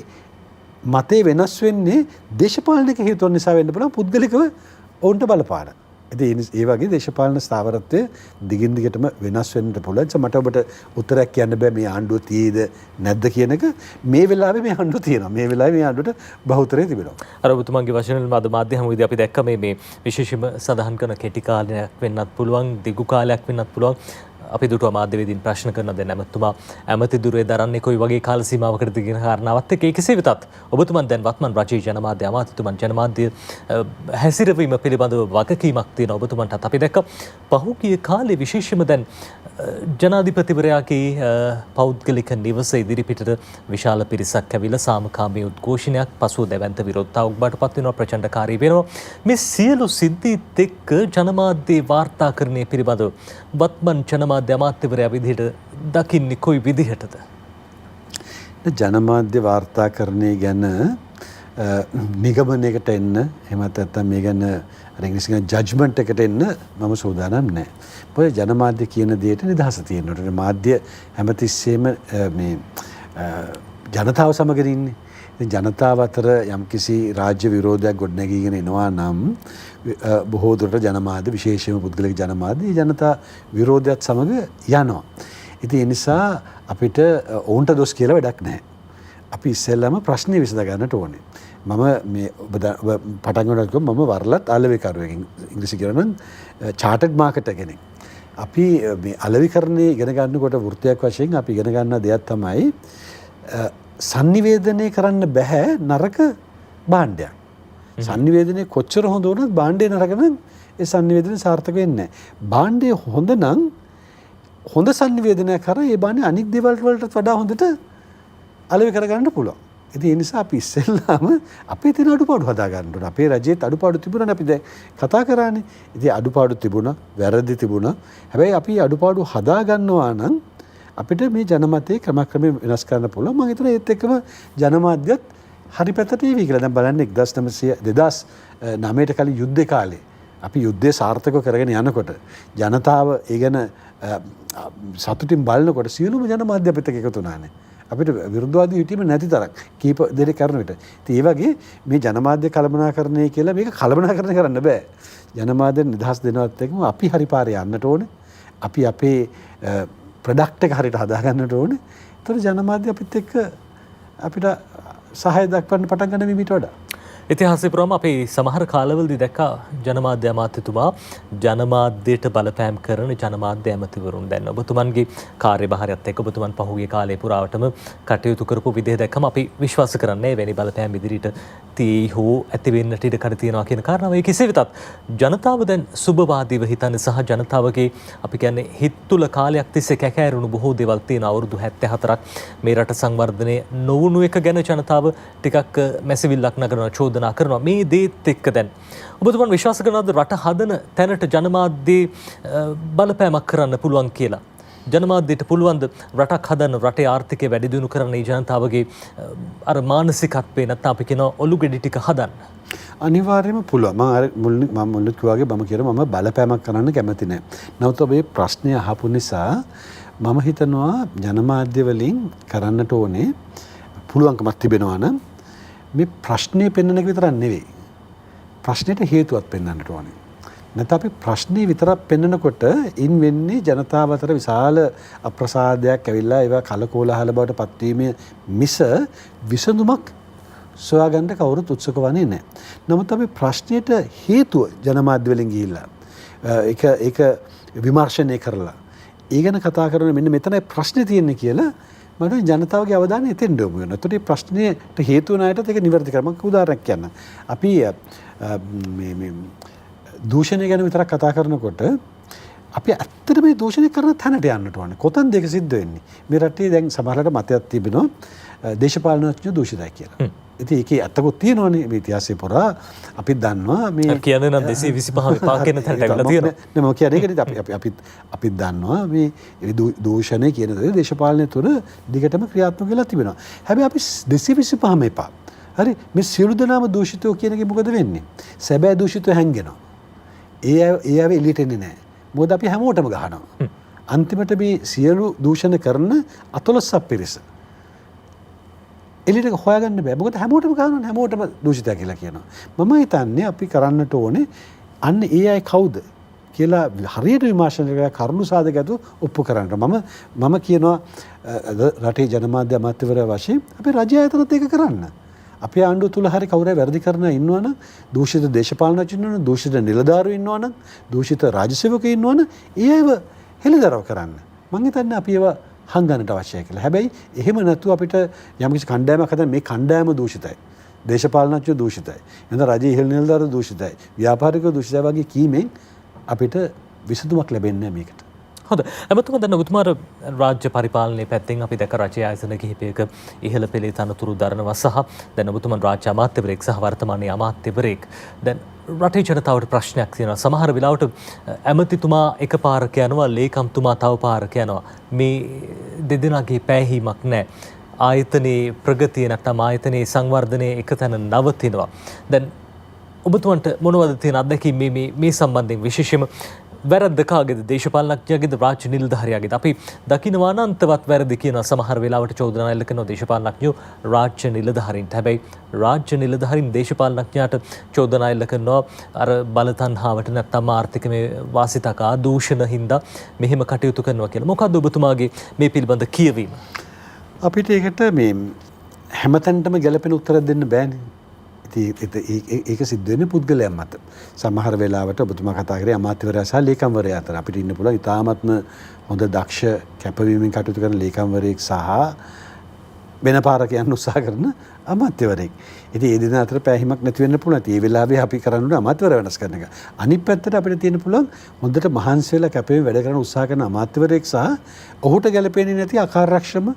මතේ වෙනස් වෙන්නේ දේශපාලනික හේතුන් නිසා වෙන්න පුළුවන් පුද්ගලිකව ඔවුන්ට බලපාන. ඉතින් ඒ වගේ දේශපාලන ස්ථාවරත්වය දිගින් දිගටම වෙනස් වෙන්න පුළුවන්. මට ඔබට උත්තරයක් කියන්න බෑ මේ ආණ්ඩුව තියේද නැද්ද කියන එක. මේ වෙලාවේ මේ ආණ්ඩුව තියෙනවා. මේ වෙලාවේ මේ ආණ්ඩුවට බහුතරය තිබෙනවා. අර ඔබතුමන්ගේ වචන වල මාධ්‍ය හමුවේදී අපි දැක්ක මේ විශේෂයෙන්ම සඳහන් කරන කෙටි කාලයක් වෙන්නත් පුළුවන්, දිගු කාලයක් වෙන්නත් පුළුවන්. අපි දුටුව මාධ්‍යවේදීන් ප්‍රශ්න කරන දැන් ඇමතුමා ඇමති දුරේ දරන්නේ කොයි වගේ කාල සීමාවකටද කියන කාරණාවත් එක්ක කෙසේ වෙතත් ඔබතුමන් දැන් වත්මන් රජයේ ජනමාධ්‍ය අමාත්‍යතුමන් ජනමාධ්‍ය හැසිරවීම පිළිබඳව වගකීමක් තියෙනවා ඔබතුමන්ටත්. අපි දැක්ක පහුගිය කාලේ විශේෂයෙන්ම දැන් ජනාධිපතිවරයාගේ පෞද්ගලික නිවස ඉදිරිපිටට විශාල පිරිසක් ඇවිල්ලා සාමකාමී උද්ඝෝෂණයක් පසුව දැවැන්ත විරෝධතාවක් බවට පත් වෙනවා, ප්‍රචණ්ඩකාරී වෙනවා. මේ සියලු සිද්ධීත් එක්ක ජනමාධ්‍යයේ වාර්තාකරණය පිළිබඳව වත්මන් ජනමාධ්‍ය අමාත්‍යවරයා විදිහට දකින්නේ කොයි විදිහටද? ජනමාධ්‍ය වාර්තාකරණය ගැන නිගමනයකට එන්න එහෙමත් නැත්නම් මේ ගැන ඉංග්‍රීසියෙන් ජජ්මන්ට් එකට එන්න මම සූදානම් නැහැ. මොකද ජනමාධ්‍ය කියන දෙයට නිදහස තියෙනවා. මාධ්‍ය හැමතිස්සෙම මේ ජනතාව සමග ඉන්නේ. ඉතින් ජනතාව අතර යම්කිසි රාජ්‍ය විරෝධයක් ගොඩනැගීගෙන එනවා නම් බොහෝ දුරට ජනමාධ්‍ය විශේෂයෙන්ම පුද්ගලික ජනමාධ්‍ය ජනතා විරෝධයත් සමග යනවා. ඉතින් ඒ නිසා අපිට ඔවුන්ට දොස් කියලා වැඩක් නැහැ. අපි ඉස්සෙල්ලාම ප්‍රශ්නේ විසඳ ගන්නට ඕනේ. මම මේ ඔබ පටන් ගන්නකොට මම වරලත් අලෙවිකරුවෙක් ඉංග්‍රීසි කියනවා නම් චාර්ටර්ඩ් මාකටර් කෙනෙක්. අපි මේ අලෙවිකරණේ ඉගෙන ගන්නකොට වෘත්තියක් වශයෙන් අපි ඉගෙන ගන්න දෙයක් තමයි sannivedanaya කරන්න බෑ නරක භාණ්ඩයක්. sannivedanaya කොච්චර හොඳ වුණත් භාණ්ඩේ නරක නම් ඒ sannivedanaya සාර්ථක වෙන්නේ නැහැ. භාණ්ඩේ හොඳ නම් හොඳ sannivedanaya කරා ඒ භාණ්ඩේ අනික් දේවල් වලටත් වඩා හොඳට අලෙවි කරගන්න පුළුවන්. ඉතින් ඒ නිසා අපි ඉස්සෙල්ලාම අපේ තියෙන අඩුපාඩු හදා ගන්න ඕන. අපේ රජයේත් අඩුපාඩු තිබුණානේ අපි දැන් කතා කරානේ. ඉතින් අඩුපාඩු තිබුණා, වැරදි තිබුණා. හැබැයි අපි අඩුපාඩු හදා ගන්නවා නම් අපිට මේ ජනමතය ක්‍රමක්‍රමයෙන් වෙනස් කරන්න පුළුවන්. මම හිතනවා ඒත් එක්කම ජනමාධ්‍යත් හරි පැත්තට එවි කියලා. දැන් බලන්න 2009ට කලින් යුද්ධේ කාලේ අපි යුද්ධය සාර්ථකව කරගෙන යනකොට ජනතාව ඒ ගැන සතුටින් බලනකොට සියලුම ජනමාධ්‍ය අපිට එකතු වුණානේ. අපිට විරුද්ධවාදී හිටීම නැති තරම් කීප දෙනෙක් කරන විට. ඉතින් ඒ වගේ මේ ජනමාධ්‍ය කළමනාකරණය කියලා මේක කළමනාකරණය කරන්න බෑ. ජනමාධ්‍ය නිදහස් දෙනවත් එක්කම අපි හරි පාරේ යන්නට ඕනේ. අපි අපේ ප්‍රොඩක්ට් එක හරියට හදාගන්නට ඕනේ. ඒතර ජනමාධ්‍ය අපිත් එක්ක අපිට සහාය දක්වන්න පටන් ගන්න මීට වඩා. ඉතිහාසය පුරාම අපි සමහර කාලවලදී දැක්කා ජනමාධ්‍ය අමාත්‍යතුමා ජනමාධ්‍යයට බලපෑම් කරන ජනමාධ්‍ය ඇමතිවරුන්. දැන් ඔබතුමන්ගේ කාර්යභාරයත් එක්ක ඔබතුමන් පහුගිය කාලේ පුරාවටම කටයුතු කරපු විදිහ දැක්කම අපි විශ්වාස කරන්නේ වෙනි බලපෑම් ඉදිරියට තී හෝ ඇති වෙන්නට ඉඩ කඩ තියෙනවා කියන කාරණාව. ඒ කෙසේ වෙතත් ජනතාව දැන් සුබවාදීව හිතන්නේ සහ ජනතාවගේ අපි කියන්නේ හිත් තුල කාලයක් තිස්සේ කැකෑරුණු බොහෝ දේවල් තියෙන අවුරුදු 74ක් මේ රට සංවර්ධනය නොවුණු එක ගැන ජනතාව ටිකක් මැසිවිල්ලක් නගනවා, චෝදනා කරනවා. මේ දේත් එක්ක දැන් ඔබතුමන් විශ්වාස කරනවද රට හදන තැනට ජනමාධ්‍යයේ බලපෑමක් කරන්න පුළුවන් කියලා? ජනමාධ්‍යයට පුළුවන්ද රටක් හදන්න, රටේ ආර්ථිකය වැඩි දියුණු කරන්න, මේ ජනතාවගේ අර මානසිකත්වේ නැත්නම් අපි කියන ඔලු ගෙඩි ටික හදන්න? අනිවාර්යයෙන්ම පුළුවන්. මම මුලින්ම කිව්වාගේ මම බලපෑමක් කරන්න කැමති නැහැ. නමුත් ඔබේ ප්‍රශ්නය අහපු නිසා මම හිතනවා ජනමාධ්‍ය වලින් කරන්නට ඕනේ පුළුවන්කමක් තිබෙනවා නම් මේ ප්‍රශ්නේ පෙන්වන එක විතරක් නෙවෙයි. ප්‍රශ්නෙට හේතුවක් පෙන්වන්නට ඕනේ. නැත්නම් අපි ප්‍රශ්නේ විතරක් පෙන්වනකොට ඉන් වෙන්නේ ජනතාව අතර විශාල අප්‍රසාදයක් ඇවිල්ලා ඒවා කලකෝලහල බවට පත්වීමේ මිස විසඳුමක් සොයාගන්න කවුරුත් උත්සුක වන්නේ නැහැ. නමුත් අපි ප්‍රශ්නෙට හේතුව ජනමාධ්‍ය වලින් ගිහිල්ලා ඒක විමර්ශනය කරලා ඒ ගැන කතා කරන මෙන්න මෙතනයි ප්‍රශ්නේ තියෙන්නේ කියලා මම ජනතාවගේ අවධානය එතෙන්ට යොමු වෙනවා. ඒතකොට මේ ප්‍රශ්නෙට හේතු වෙන අයටත් ඒක නිවැරදි කරන්න උදාහරණයක් කියන්න. අපි මේ දූෂණය ගැන විතරක් කතා කරනකොට අපි ඇත්තට මේ දූෂණය කරන තැනට යන්නට ඕනේ. කොතනද ඒක සිද්ධ වෙන්නේ? මේ රටේ දැන් සමහරවිට මතයක් තිබෙනවා දේශපාලනඥයෝ දූෂිතයි කියලා. ඉතින් ඒකේ ඇත්තකුත් තියෙනවානේ මේ ඉතිහාසයේ පුරා අපි දන්නවා මේ කියන්නේ නම් 225 විපාක කියන තැනට ඇවිල්ලා තියෙනවා. නෑ මම කියන්නේ ඒකනේ අපි දන්නවා මේ දූෂණය කියන දේ දේශපාලනය තුළ දිගටම ක්‍රියාත්මක වෙලා තිබෙනවා. හැබැයි අපි 225ම එපා. හරි මේ සියලු දෙනාම දූෂිතෝ කියන එකේ මොකද වෙන්නේ? සැබෑ දූෂිතෝ හැංගෙනවා. ඒ අය එළියට එන්නේ නැහැ. මොකද අපි හැමෝටම ගහනවා. අන්තිමට මේ සියලු දූෂණ කරන 14ක් පිරිස එළියට හොයාගන්න බෑ. මොකද හැමෝටම ගහනවා හැමෝටම දූෂිතය කියලා කියනවා. මම හිතන්නේ අපි කරන්නට ඕනේ අන්න ඒ අය කවුද කියලා හරියට විමර්ශනය කරලා කරුණු සාධක ඇතුව ඔප්පු කරන්න. මම කියනවා රටේ ජනමාධ්‍ය අමාත්‍යවරයා වශයෙන් අපේ රජය ආයතනත් ඒක කරන්න. අපේ ආණ්ඩුව තුල හරි කවුරුහරි වැරදි කරන ඉන්නවනම් දූෂිත දේශපාලනඥයෝ ඉන්නවනම් දූෂිත නිලධාරීවෝ ඉන්නවනම් දූෂිත රාජ්‍ය සේවකයෝ ඉන්නවනම් ඒ අයව හෙළිදරව් කරන්න. මම හිතන්නේ අපි ඒව හංගන්නට අවශ්‍යයි කියලා. හැබැයි එහෙම නැතුව අපිට යම්කිසි කණ්ඩායමක් හදන්න මේ කණ්ඩායම දූෂිතයි. දේශපාලනඥයෝ දූෂිතයි. එහෙනම් රජයේ ඉහළ නිලධාරීවෝ දූෂිතයි. ව්‍යාපාරිකයෝ දූෂිතයි වගේ කීමෙන් අපිට විසඳුමක් ලැබෙන්නේ නැහැ මේකට. හොඳ. එමතුම දැන් ඔබතුමාට රාජ්‍ය පරිපාලනයේ පැත්තෙන් අපි දැක රජයේ ආයතන කිහිපයක ඉහළ පෙළේ තනතුරු දරනවා සහ දැන් ඔබතුමන් රාජ්‍ය අමාත්‍යවරයෙක් සහ වර්තමානයේ අමාත්‍යවරයෙක්. දැන් රටේ ජනතාවට ප්‍රශ්නයක් තියෙනවා. සමහර වෙලාවට ඇමතිතුමා එකපාරක යනවා, ලේකම්තුමා තව පාරක යනවා. මේ දෙදෙනාගේ පැහැහීමක් නැහැ. ආයතනයේ ප්‍රගතිය නැත්නම් ආයතනයේ සංවර්ධනය එකතැන නවතිනවා. දැන් ඔබතුමන්ට මොනවද තියෙන අත්දැකීම් මේ සම්බන්ධයෙන් විශේෂයෙන්ම වැරද්ද කාගේද දේශපාලනඥයාගේද රාජ්‍ය නිලධාරියාගේද? අපි දකිනවා අනන්තවත් වැරදි කියන සමහර වෙලාවට චෝදනා එල්ල කරන දේශපාලනඥයෝ රාජ්‍ය නිලධාරීන්ට. හැබැයි රාජ්‍ය නිලධාරීන් දේශපාලනඥයාට චෝදනා එල්ල කරනවා අර බලතණ්හාවට නැත්නම් ආර්ථිකමය වාසිතකා දූෂණ හින්දා මෙහෙම කටයුතු කරනවා කියලා. මොකද්ද ඔබතුමාගේ මේ පිළිබඳ කියවීම? අපිට ඒකට මේ හැමතැනටම ගැළපෙන උත්තර දෙන්න බෑනේ. ඒක සිද්ධ වෙන්නේ පුද්ගලයන් මත. සමහර වෙලාවට ඔබතුමා කතා කරේ අමාත්‍යවරයා සහ ලේකම්වරයා අතර අපිට ඉන්න පුළුවන් ඉතාමත්ම හොඳ දක්ෂ කැපවීමෙන් කටයුතු කරන ලේකම්වරයෙක් සහ වෙන පාරක යන්න උත්සාහ කරන අමාත්‍යවරයෙක්. ඉතින් ඒ දෙන අතර පැහැහිමක් නැති වෙන්න පුළුවන්. ඒ වෙලාවේ අපි කරන්න ඕනේ අමාත්‍යවරයා වෙනස් කරන එක. අනිත් පැත්තට අපිට තියෙන්න පුළුවන් හොඳට මහන්සි වෙලා කැපවීම වැඩ කරන උත්සාහ කරන අමාත්‍යවරයෙක් සහ ඔහුට ගැළපෙන්නේ නැති අකාර්යක්ෂම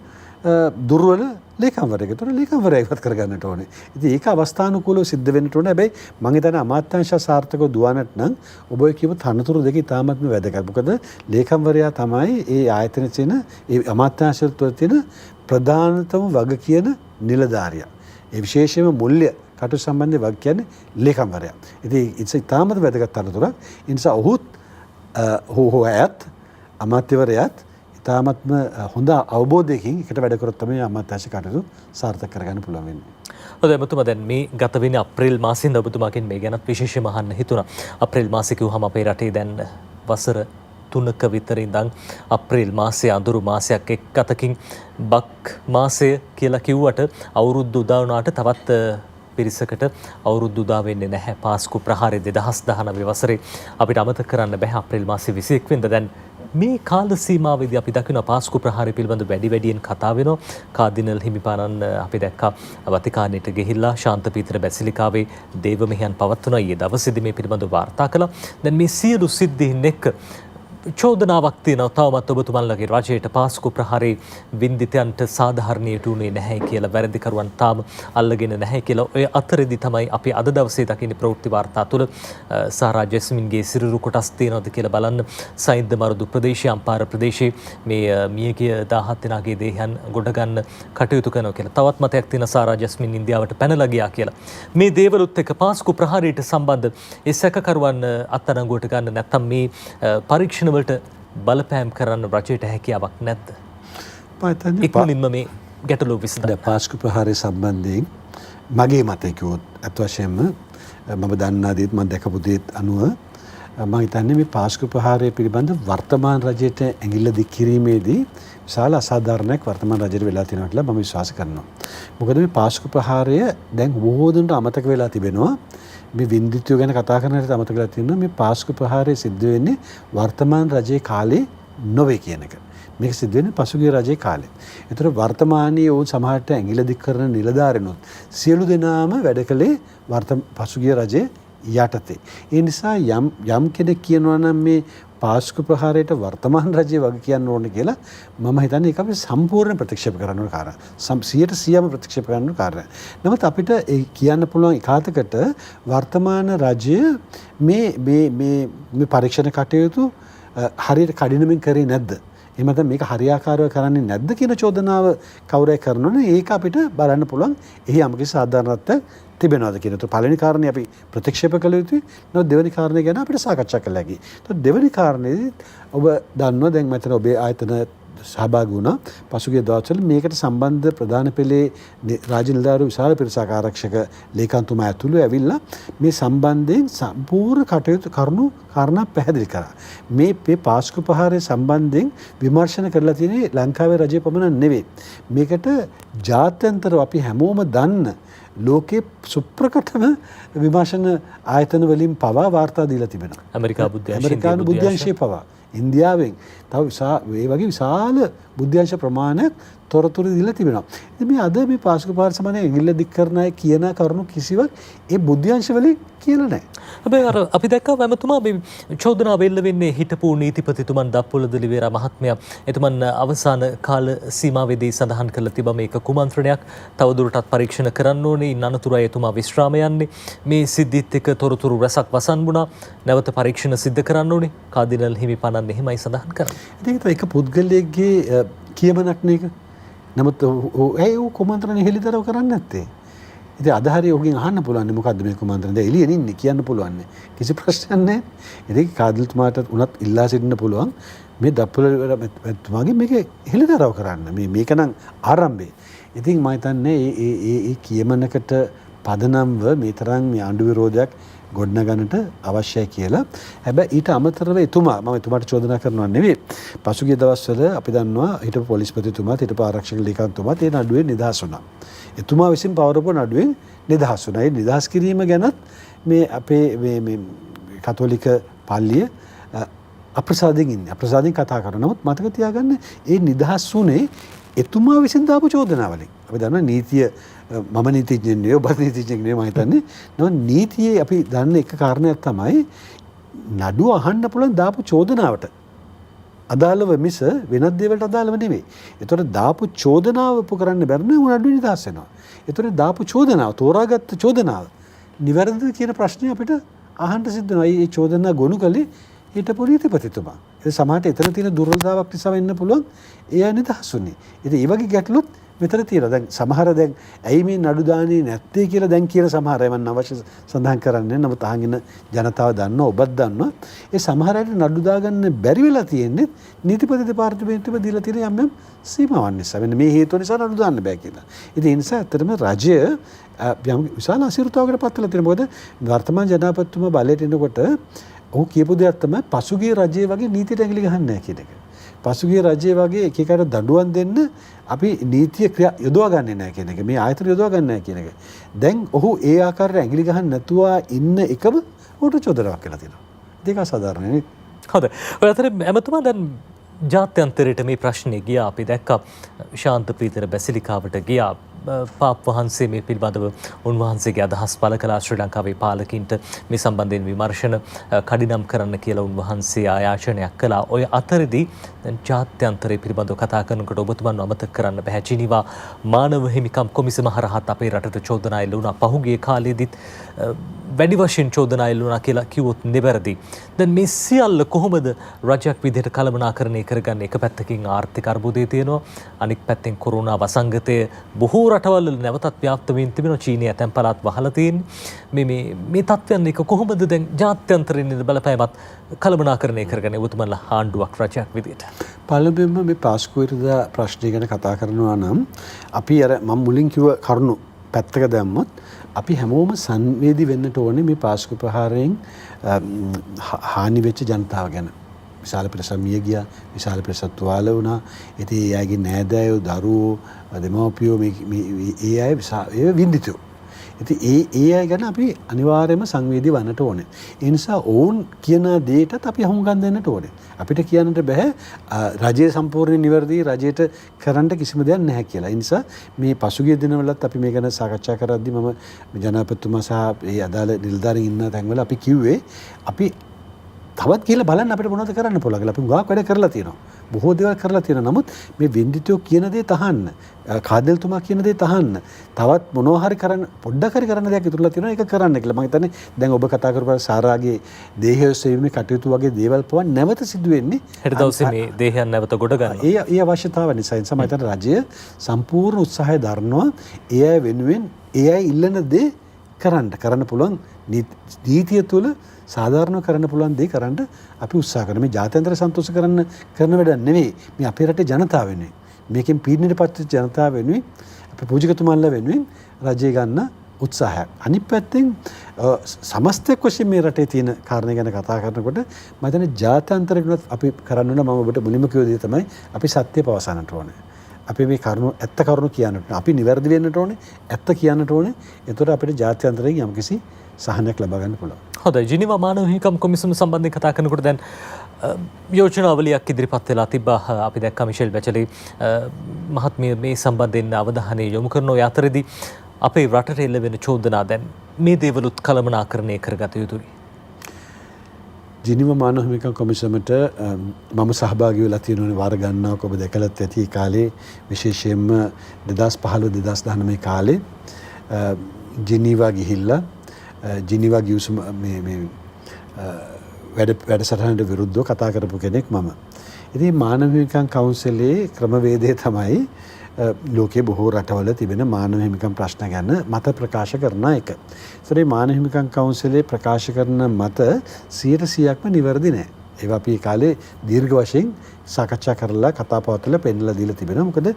දුර්වල ලේකම්වරයෙක්. ඒතර ලේකම්වරයා ඉවත් කරගන්නට ඕනේ. ඉතින් ඒක අවස්ථානුකූලව සිද්ධ වෙන්නට ඕනේ. හැබැයි මම හිතන්නේ අමාත්‍යාංශ සාර්ථකව දුවනට නම් ඔබ ඔය කියපු තනතුරු දෙක ඉතාමත්ම වැදගත්. මොකද ලේකම්වරයා තමයි ඒ ආයතනයේ තියෙන ඒ අමාත්‍යාංශ තුළ තියෙන ප්‍රධානතම වග කියන නිලධාරියා. ඒ විශේෂයෙන්ම මුල්‍ය කටයුතු සම්බන්ධව වග කියන්නේ ලේකම්වරයා. ඉතින් ඒක ඉතාමත් වැදගත් තනතුරක්. ඒ නිසා ඔහු ඇයත් අමාත්‍යවරයාත් තාමත්ම හොඳ අවබෝධයකින් එකට වැඩ කරොත් තමයි අමාත්‍යාංශ කටයුතු සාර්ථක කරගන්න පුළුවන් වෙන්නේ. හොඳයි ඔබතුමා දැන් මේ ගත වෙන අප්‍රේල් මාසෙන්ද ඔබතුමාගෙන් මේ ගැනත් විශේෂයෙන්ම අහන්න හිතුණා. අප්‍රේල් මාසෙ කිව්වහම අපේ රටේ දැන් වසර 3ක විතර ඉඳන් අප්‍රේල් මාසයේ අඳුරු මාසයක් එක් අතකින් බක් මාසය කියලා කිව්වට අවුරුද්ද උදා වුණාට තවත් පිරිසකට අවුරුද්ද උදා වෙන්නේ නැහැ. පාස්කු ප්‍රහාරය 2019 වසරේ අපිට අමතක කරන්න බෑ. අප්‍රේල් මාසයේ 21 වෙනිදා දැන් මේ කාල සීමාවේදී අපි දකින පාස්කු ප්‍රහාරය පිළිබඳ වැඩියෙන් කතා වෙනවා. කාදිනල් හිමිපාණන් අපි දැක්කා වතිකානයට ගිහිල්ලා ශාන්තපීතර බැසිලිකාවේ දේව මෙහෙයන් පවත්වන ඊයේ දවසේදී මේ පිළිබඳව වාර්තා කළා. දැන් මේ සියලු සිද්ධීන් එක්ක චෝදනාවක් තියෙනවා තවමත් ඔබතුමන්ලගේ රජයට පාස්කු ප්‍රහාරයේ වින්දිතයන්ට සාධාරණයට උනේ නැහැ කියලා වැරදිකරුවන් තාම අල්ලගෙන නැහැ කියලා. ඔය අතරෙදි තමයි අපි අද දවසේ දකින්නේ ප්‍රවෘත්ති වාර්තා තුළ සාරා ජැස්මින්ගේ සිරුරු කොටස් තියෙනවද කියලා බලන්න සයින්ද මරුදු ප්‍රදේශයේ අම්පාර ප්‍රදේශයේ මේ මියගිය 17 දෙනාගේ දේහයන් ගොඩ ගන්න කටයුතු කරනවා කියලා. තවත් මතයක් තියෙන සාරා ජැස්මින් ඉන්දියාවට පැනලා ගියා කියලා. මේ දේවලුත් එක්ක පාස්කු ප්‍රහාරයට සම්බන්ධ ඒ සැකකරුවන් අත්අඩංගුවට ගන්න නැත්නම් මේ පරීක්ෂණ වලට බලපෑම් කරන්න රජයට හැකියාවක් නැද්ද? ඉක්මනින්ම මේ ගැටලුව විසඳන්න? පාස්කු ප්‍රහාරය සම්බන්ධයෙන් මගේ මතය කිව්වොත් අත් වශයෙන්ම මම දන්නා දේත් මම දැකපු දේත් අනුව මම හිතන්නේ මේ පාස්කු ප්‍රහාරය පිළිබඳ වර්තමාන රජයට ඇඟිල්ල දික් කිරීමේදී විශාල අසාධාරණයක් වර්තමාන රජයට වෙලා තියෙනවා කියලා මම විශ්වාස කරනවා. මොකද මේ පාස්කු ප්‍රහාරය දැන් බොහෝ දෙනෙකුට අමතක වෙලා තිබෙනවා. මේ වින්දිතය ගැන කතා කරන හැටි අමතක වෙලා තියෙනවා. මේ පාස්කු ප්‍රහාරය සිද්ධ වෙන්නේ වර්තමාන රජයේ කාලේ නොවේ කියන එක. මේක සිද්ධ වෙන්නේ පසුගිය රජයේ කාලේ. ඒතර වර්තමානයේ වුන් සමහරට ඇඟිල්ල දික් කරන නිලධාරීනොත් සියලු දෙනාම වැඩ කළේ පසුගිය රජයේ යටතේ. ඒ නිසා යම් කෙනෙක් කියනවා නම් මේ පාස්කු ප්‍රහාරයට වර්තමාන රජයේ වගේ කියන්න ඕනේ කියලා මම හිතන්නේ ඒක අපි සම්පූර්ණ ප්‍රතික්ෂේප කරන්න ඕන කාරණා. 100%ම ප්‍රතික්ෂේප කරන්න ඕන කාරණා. නමුත් අපිට ඒ කියන්න පුළුවන් එකාතකට වර්තමාන රජය මේ පරීක්ෂණ කටයුතු හරියට කඩිනමින් කරේ නැද්ද? එහෙම නැත්නම් මේක හරියාකාරව කරන්නේ නැද්ද කියන චෝදනාව කවුරුයි කරනවනේ ඒක අපිට බලන්න පුළුවන්. එහි යම්කිසි සාධාරණත්වයක් තිබෙනවද කියන එක. පළවෙනි කාරණේ අපි ප්‍රතික්ෂේප කළ යුතුයි. නමුත් දෙවෙනි කාරණේ ගැන අපිට සාකච්ඡා කළ හැකියි. ඒත් දෙවෙනි කාරණේදී ඔබ දන්නවා දැන් මෙතන ඔබේ ආයතන සහභාගී වුණා. පසුගිය දවස්වල මේකට සම්බන්ධ ප්‍රධාන පෙළේ රාජ්‍ය නිලධාරීහු විශාල පිරිසක් ආරක්ෂක ලේකම්තුමා ඇතුළු ඇවිල්ලා මේ සම්බන්ධයෙන් සම්පූර්ණ කටයුතු කාරණා පැහැදිලි කරා. මේ පාස්කු ප්‍රහාරය සම්බන්ධයෙන් විමර්ශන කරලා තියෙන්නේ ලංකාවේ රජය පමණ නෙවෙයි. මේකට ජාත්‍යන්තරව අපි හැමෝම දන්න ලෝකේ සුප්‍රකටම විමර්ශන ආයතන වලින් පවා වාර්තා දීලා තිබෙනවා. ඇමරිකානු බුද්ධ්‍යංශයේ පවා ඉන්දියාවෙන් තව ඒ වගේ විශාල බුද්ධ්‍යංශ ප්‍රමාණයක් තොරතුරු දීලා තිබෙනවා. ඉතින් මේ අද මේ පාස්කු ප්‍රහාර සම්බන්ධයෙන් ඇඟිල්ල දික් කරන අය කියන කරුණු කිසිවක් ඒ බුද්ධ්‍යංශ වලින් කියලා නැහැ. හැබැයි අර අපි දැක්කා ඇමතුමා මේ චෝදනාව එල්ල වෙන්නේ හිටපු නීතිපතිතුමන් දප්පොළ දිලිවේරා මහත්මයා. එතුමන් අවසාන කාල සීමාවේදී සඳහන් කළ තිබා මේක කුමන්ත්‍රණයක් තවදුරටත් පරීක්ෂණ කරන්න ඕනේ. ඉන් අනතුරුයි එතුමා විශ්‍රාම යන්නේ. මේ සිද්ධිත් එක්ක තොරතුරු රැසක් වසන් වුණා. නැවත පරීක්ෂණ සිද්ධ කරන්න ඕනේ. කාදිනල් හිමිපාණන් එහෙමයි සඳහන් කරන්නේ. ඉතින් ඒක පුද්ගලයෙක්ගේ කියමනක් නේක. නමුත් ඒ කුමන්ත්‍රණ හෙළිදරව් කරන්නේ නැත්තේ. ඉතින් අද හරිය ඔහුගෙන් අහන්න පුළුවන් මොකද්ද මේ කුමන්ත්‍රණ දැන් එළියෙන් ඉන්නේ කියන්න පුළුවන් නේ. කිසි ප්‍රශ්නයක් නැහැ. ඉතින් කාදිල්තුමාට උනත් ඉල්ලා සිටින්න පුළුවන් මේ දප්පුලතුමාගේ මේක හෙළිදරව් කරන්න. මේක නම් ආරම්භය. ඉතින් මම හිතන්නේ ඒ කියමනකට පදනම්ව මේ තරම් මේ ආණ්ඩු විරෝධයක් ගොඩනගන්නට අවශ්‍යයි කියලා. හැබැයි ඊට අමතරව මම එතුමාට චෝදනා කරනවා නෙවෙයි. පසුගිය දවස්වල අපි දන්නවා හිටපු පොලිස්පතිතුමාත් හිටපු ආරක්ෂක ලේකම්තුමාත් ඒ නඩුවෙන් නිදහස් වුණා. එතුමා විසින් පවරපු නඩුවෙන් නිදහස් වුණා. ඒ නිදහස් කිරීම ගැනත් මේ අපේ මේ කතෝලික පල්ලිය අප්‍රසාදයෙන් ඉන්නේ. අප්‍රසාදයෙන් කතා කරනවා. නමුත් මතක තියාගන්න ඒ නිදහස් වුණේ එතුමා විසින් දාපු චෝදනාවලින්. අපි දන්නවා නීතිය මම නීතිඥයෙක් නෙවෙයි ඔබ නීතිඥයෙක් නෙවෙයි මම හිතන්නේ. නමුත් නීතියේ අපි දන්න එක කාරණයක් තමයි නඩුව අහන්න පුළුවන් දාපු චෝදනාවට අදාළව මිස වෙනත් දේවල්ට අදාළව නෙවෙයි. ඒතකොට දාපු චෝදනාව ඔප්පු කරන්න බැරි නම් නඩුව නිදහස් වෙනවා. ඒතකොට දාපු චෝදනාව තෝරාගත්ත චෝදනාව නිවැරදිද කියන ප්‍රශ්නේ අපිට අහන්න සිද්ධ වෙනවා. මේ චෝදනා ගොනු කළේ හිටපු නීතිපතිතුමා. ඒ සමහරට එතන තියෙන දුර්වලතාවක් නිසා වෙන්න පුළුවන් එයා නිදහස් වුණේ. ඉතින් මේ වගේ ගැටලුත් මෙතන තියෙනවා. දැන් සමහර ඇයි මේ නඩු දාන්නේ නැත්තේ කියලා දැන් කියන සමහර අය මම අවශ්‍ය සඳහන් කරන්නේ. නමුත් අහගෙන ජනතාව දන්නවා ඔබත් දන්නවා. ඒ සමහර අයට නඩු දාගන්න බැරි වෙලා තියෙන්නේ නීතිපති දෙපාර්තමේන්තුවේ දීලා තියෙන යම් සීමාවන් නිසා. මෙන්න මේ හේතුව නිසා නඩු දාන්න බෑ කියලා. ඉතින් ඒ නිසා ඇත්තටම රජය යම් විශාල අසිරිතාවකට පත් වෙලා තියෙනවා. මොකද වර්තමාන ජනාධිපතිතුමා බලයට එනකොට ඔහු කියපු දෙයක් තමයි පසුගිය රජයේ වගේ නීතියට ඇඟිලි ගහන්නේ නැහැ කියන එක. පසුගිය රජයේ වගේ එක එකට දඬුවම් දෙන්න අපි නීතිය යොදවා ගන්නේ නැහැ කියන එක. මේ ආයතන යොදවා ගන්න නැහැ කියන එක. දැන් ඔහු ඒ ආකාරයට ඇඟිලි ගහන්න නැතුව ඉන්න එකම ඔහුට චෝදනාවක් කියලා තියෙනවා. ඒක අසාධාරණයි නේ. හොඳයි. ඔය අතරේ ඇමතුමා දැන් ජාත්‍යන්තරයට මේ ප්‍රශ්නේ ගියා. අපි දැක්කා ශාන්ත ප්‍රීතර බැසිලිකාවට ගියා. පාප් වහන්සේ මේ පිළිබඳව උන්වහන්සේගේ අදහස් පළ කළා. ශ්‍රී ලංකාවේ පාලකින්ට මේ සම්බන්ධයෙන් විමර්ශන කඩිනම් කරන්න කියලා උන්වහන්සේ ආයාචනයක් කළා. ඔය අතරදී දැන් ජාත්‍යන්තරය පිළිබඳව කතා කරනකොට ඔබතුමන් අමතක කරන්න බෑ. ජිනීවා මානව හිමිකම් කොමිසම හරහත් අපේ රටට චෝදනා එල්ල වුණා. පහුගිය කාලෙදිත් වැඩි වශයෙන් චෝදනා එල්ල වුණා කියලා කිව්වොත් නිවැරදි. දැන් මේ සියල්ල කොහොමද රජයක් විදිහට කළමනාකරණය කරගන්නේ? එක පැත්තකින් ආර්ථික අර්බුදය තියෙනවා. අනෙක් පැත්තෙන් කොරෝනා වසංගතය බොහෝ රටවල් වල නැවතත් ව්‍යාප්ත වීම තිබෙනවා. චීනය ඇතැම් පළාත් වහලා තියෙන්නේ. මේ තත්ත්වයන් එක කොහොමද දැන් ජාත්‍යන්තරයෙන් ඉඳ බලපෑමත් කළමනාකරණය කරගන්නේ ඔබතුමන්ලා ආණ්ඩුවක් රජයක් විදියට? පළමුවෙන්ම මේ පාස්කු විරෝධ ප්‍රශ්නය ගැන කතා කරනවා නම් අපි අර මම මුලින් කිව්ව කරුණු පැත්තක දැම්මොත් අපි හැමෝම සංවේදී වෙන්නට ඕනේ මේ පාස්කු ප්‍රහාරයෙන් හානි වෙච්ච ජනතාව ගැන. විශාල පිරිසක් මිය ගියා, විශාල පිරිසක් තුවාල වුණා. ඉතින් ඒ අයගේ නෑදෑයෝ, දරුවෝ, දෙමව්පියෝ ඒ අය ඒ විඳිතෝ. ඉතින් ඒ අය ගැන අපි අනිවාර්යයෙන්ම සංවේදී වන්නට ඕනේ. ඒ නිසා ඔවුන් කියන දේටත් අපි හුඟම් දෙන්නට ඕනේ. අපිට කියන්නට බෑ රජය සම්පූර්ණ නිවැරදි, රජයට කරන්න කිසිම දෙයක් නැහැ කියලා. ඒ නිසා මේ පසුගිය දිනවලත් අපි මේ ගැන සාකච්ඡා කරද්දී මම ජනාධිපතිතුමා සහ ඒ අදාළ නිලධාරීන් ඉන්න තැන්වල අපි කිව්වේ අපි තවත් කියලා බලන්න අපිට මොනවද කරන්න පුළුවන් කියලා. අපි ගාක් වැඩ කරලා තියෙනවා. බොහෝ දේවල් කරලා තියෙනවා. නමුත් මේ වින්දිතෝ කියන දේ තහන්න, කාදෙල්තුමා කියන දේ තහන්න, තවත් මොනවා හරි කරන්න, පොඩ්ඩක් හරි කරන්න දෙයක් ඉතුරුලා තියෙනවා. ඒක කරන්න කියලා. මම හිතන්නේ දැන් ඔබ කතා කරපු සාරාගේ දේහය සෙවීමේ කටයුතු වගේ දේවල් පවා නැවත සිදු වෙන්නේ. හෙට දවසේ මේ දේහයන් නැවත ගොඩ ගන්නවා. ඒ අවශ්‍යතාව නිසා මම හිතන්නේ රජය සම්පූර්ණ උත්සාහය දරනවා. ඒ අය වෙනුවෙන් ඒ අය ඉල්ලන දේ කරන්න පුළුවන් නීතිය තුළ සාධාරණව කරන්න පුළුවන් දේ කරන්න අපි උත්සාහ කරනවා. මේ ජාත්‍යන්තර සන්තෝෂ කරන වැඩක් නෙවෙයි. මේ අපේ රටේ ජනතාව වෙනුවෙන්. මේකෙන් පීඩනයටපත් වෙච්ච ජනතාව වෙනුවෙන් අපේ පූජකතුමාලා වෙනුවෙන් රජය ගන්න උත්සාහයක්. අනිත් පැත්තෙන් සමස්තයක් වශයෙන් මේ රටේ තියෙන කාරණේ ගැන කතා කරනකොට මම හිතන්නේ ජාත්‍යන්තරයකට අපි කරන්න ඕන මම ඔබට මුලින්ම කිව්ව දේ තමයි අපි සත්‍ය පවසන්නට ඕනේ. අපි මේ ඇත්ත කරුණු කියන්නට ඕනේ. අපි නිවැරදි වෙන්නට ඕනේ. ඇත්ත කියන්නට ඕනේ. එතකොට අපිට ජාත්‍යන්තරයෙන් යම්කිසි සහනයක් ලබා ගන්න පුළුවන්. හොඳයි. ජිනීවා මානව හිමිකම් කොමිසම සම්බන්ධයෙන් කතා කරනකොට දැන් යෝජනාවලියක් ඉදිරිපත් වෙලා තිබ්බා. අපි දැක්කා මිෂෙල් බැචලි මහත්මිය මේ සම්බන්ධයෙන් අවධානය යොමු කරන ඔය අතරදී අපේ රටට එල්ල වෙන චෝදනා දැන් මේ දේවලුත් කළමනාකරණය කරගත යුතුයි. ජිනීව මානව හිමිකම් කොමිසමට මම සහභාගී වෙලා තියෙනවනේ වාර ගණනාවක් ඔබ දැකලත් ඇති. ඒ කාලේ විශේෂයෙන්ම 2015 2019 කාලේ ජිනීවා ගිහිල්ලා ජිනීවා ගිවිසුම මේ වැඩසටහනට විරුද්ධව කතා කරපු කෙනෙක් මම. ඉතින් මානව හිමිකම් කවුන්සිලේ ක්‍රමවේදය තමයි ලෝකයේ බොහෝ රටවල තිබෙන මානව හිමිකම් ප්‍රශ්න ගැන මත ප්‍රකාශ කරන එක. ඒතර මේ මානව හිමිකම් කවුන්සිලේ ප්‍රකාශ කරන මත 100%ක්ම නිවැරදි නැහැ. ඒවා අපි කාලේ දීර්ඝ වශයෙන් සාකච්ඡා කරලා කතා පවත්වලා පෙන්නලා දීලා තිබෙනවා. මොකද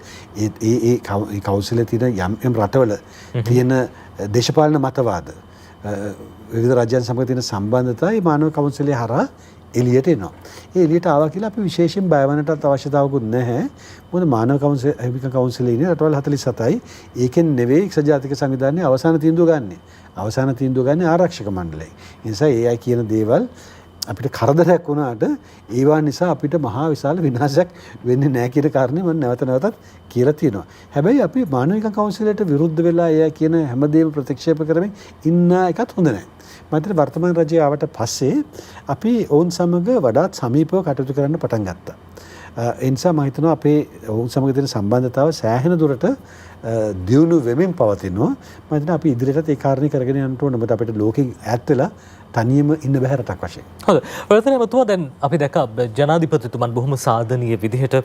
ඒ කවුන්සිලේ තියෙන යම් රටවල තියෙන දේශපාලන මතවාද විවිධ රාජ්‍යයන් සමග තියෙන සම්බන්ධතා මේ මානව කවුන්සිලේ හරහා එළියට එනවා. ඒ එළියට ආවා කියලා අපි විශේෂයෙන් බය වෙන්නට අවශ්‍යතාවකුත් නැහැ. මොකද මානව හිමිකම් කවුන්සිලේ ඉන්නේ රටවල් 47යි. ඒකෙන් නෙවෙයි එක්සත් ජාතික සංවිධානයේ අවසාන තීන්දුව ගන්නෙ. අවසාන තීන්දුව ගන්නෙ ආරක්ෂක මණ්ඩලය. ඒ නිසා ඒ අය කියන දේවල් අපිට කරදරයක් වුණාට ඒවා නිසා අපිට මහා විශාල විනාශයක් වෙන්නේ නැහැ කියන කාරණේ මම නැවතත් කියලා තියෙනවා. හැබැයි අපි මානව හිමිකම් කවුන්සිලයට විරුද්ධ වෙලා එයා කියන හැමදේම ප්‍රතික්ෂේප කරමින් ඉන්න එකත් හොඳ නැහැ. මම හිතන්නේ වර්තමාන රජය ආවට පස්සේ අපි ඔවුන් සමග වඩාත් සමීපව කටයුතු කරන්න පටන් ගත්තා. ඒ නිසා මම හිතනවා අපේ ඔවුන් සමග තියෙන සම්බන්ධතාව සෑහෙන දුරට දියුණු වෙමින් පවතිනවා. මම හිතනවා අපි ඉදිරියටත් ඒ කාරණේ කරගෙන යන්න ඕන. මොකද අපිට ලෝකෙන් ඈත් වෙලා තනියම ඉන්න බැහැ රටක් වශයෙන්. හොඳයි. ඔයතනමතුමා දැන් අපි දැක්කා ජනාධිපතිතුමන් බොහොම සාධනීය විදිහට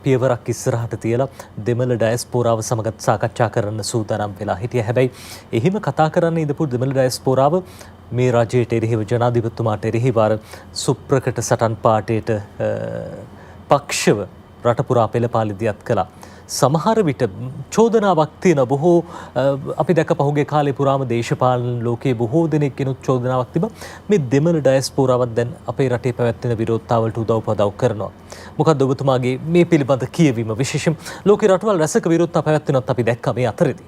පියවරක් ඉස්සරහට තියලා දෙමළ ඩයස්පෝරාව සමග සාකච්ඡා කරන්න සූදානම් වෙලා හිටියා. හැබැයි එහිම කතා කරන්න ඉඳපු දෙමළ ඩයස්පෝරාව මේ රජයට එරෙහිව ජනාධිපතිතුමාට එරෙහිව සුප්‍රකට සටන් පාටේට පක්ෂව රට පුරා පෙළපාලිදියත් කළා. සමහර විට චෝදනාවක් තියෙන බොහෝ අපි දැක්ක පහුගිය කාලේ පුරාම දේශපාලන ලෝකයේ බොහෝ දෙනෙක් කෙනුත් චෝදනාවක් තිබ්බා මේ දෙමළ ඩයස්පෝරාවත් දැන් අපේ රටේ පැවැත්වෙන විරෝධතාවලට උදව් කරනවා. මොකද්ද ඔබතුමාගේ මේ පිළිබඳ කියවීම? විශේෂයෙන් ලෝකේ රටවල් රැසක විරෝධතා පැවැත්වෙනත් අපි දැක්කා මේ අතරේදී.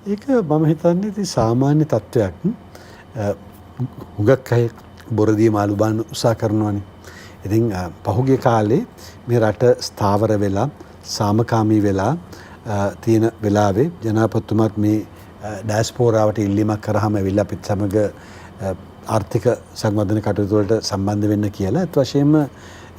ඒක මම හිතන්නේ ඉතින් සාමාන්‍ය තත්ත්වයක්. හුඟක් අය බොරදී මාළු බාන්න උත්සාහ කරනවානේ. ඉතින් පහුගිය කාලේ මේ රට ස්ථාවර වෙලා සාමකාමී වෙලා තියෙන වෙලාවේ ජනාධිපතිතුමාත් මේ ඩයස්පෝරාවට ඉල්ලීමක් කරාම ඇවිල්ලා අපිත් සමග ආර්ථික සංවර්ධන කටයුතු වලට සම්බන්ධ වෙන්න කියලා ඒත් වශයෙන්ම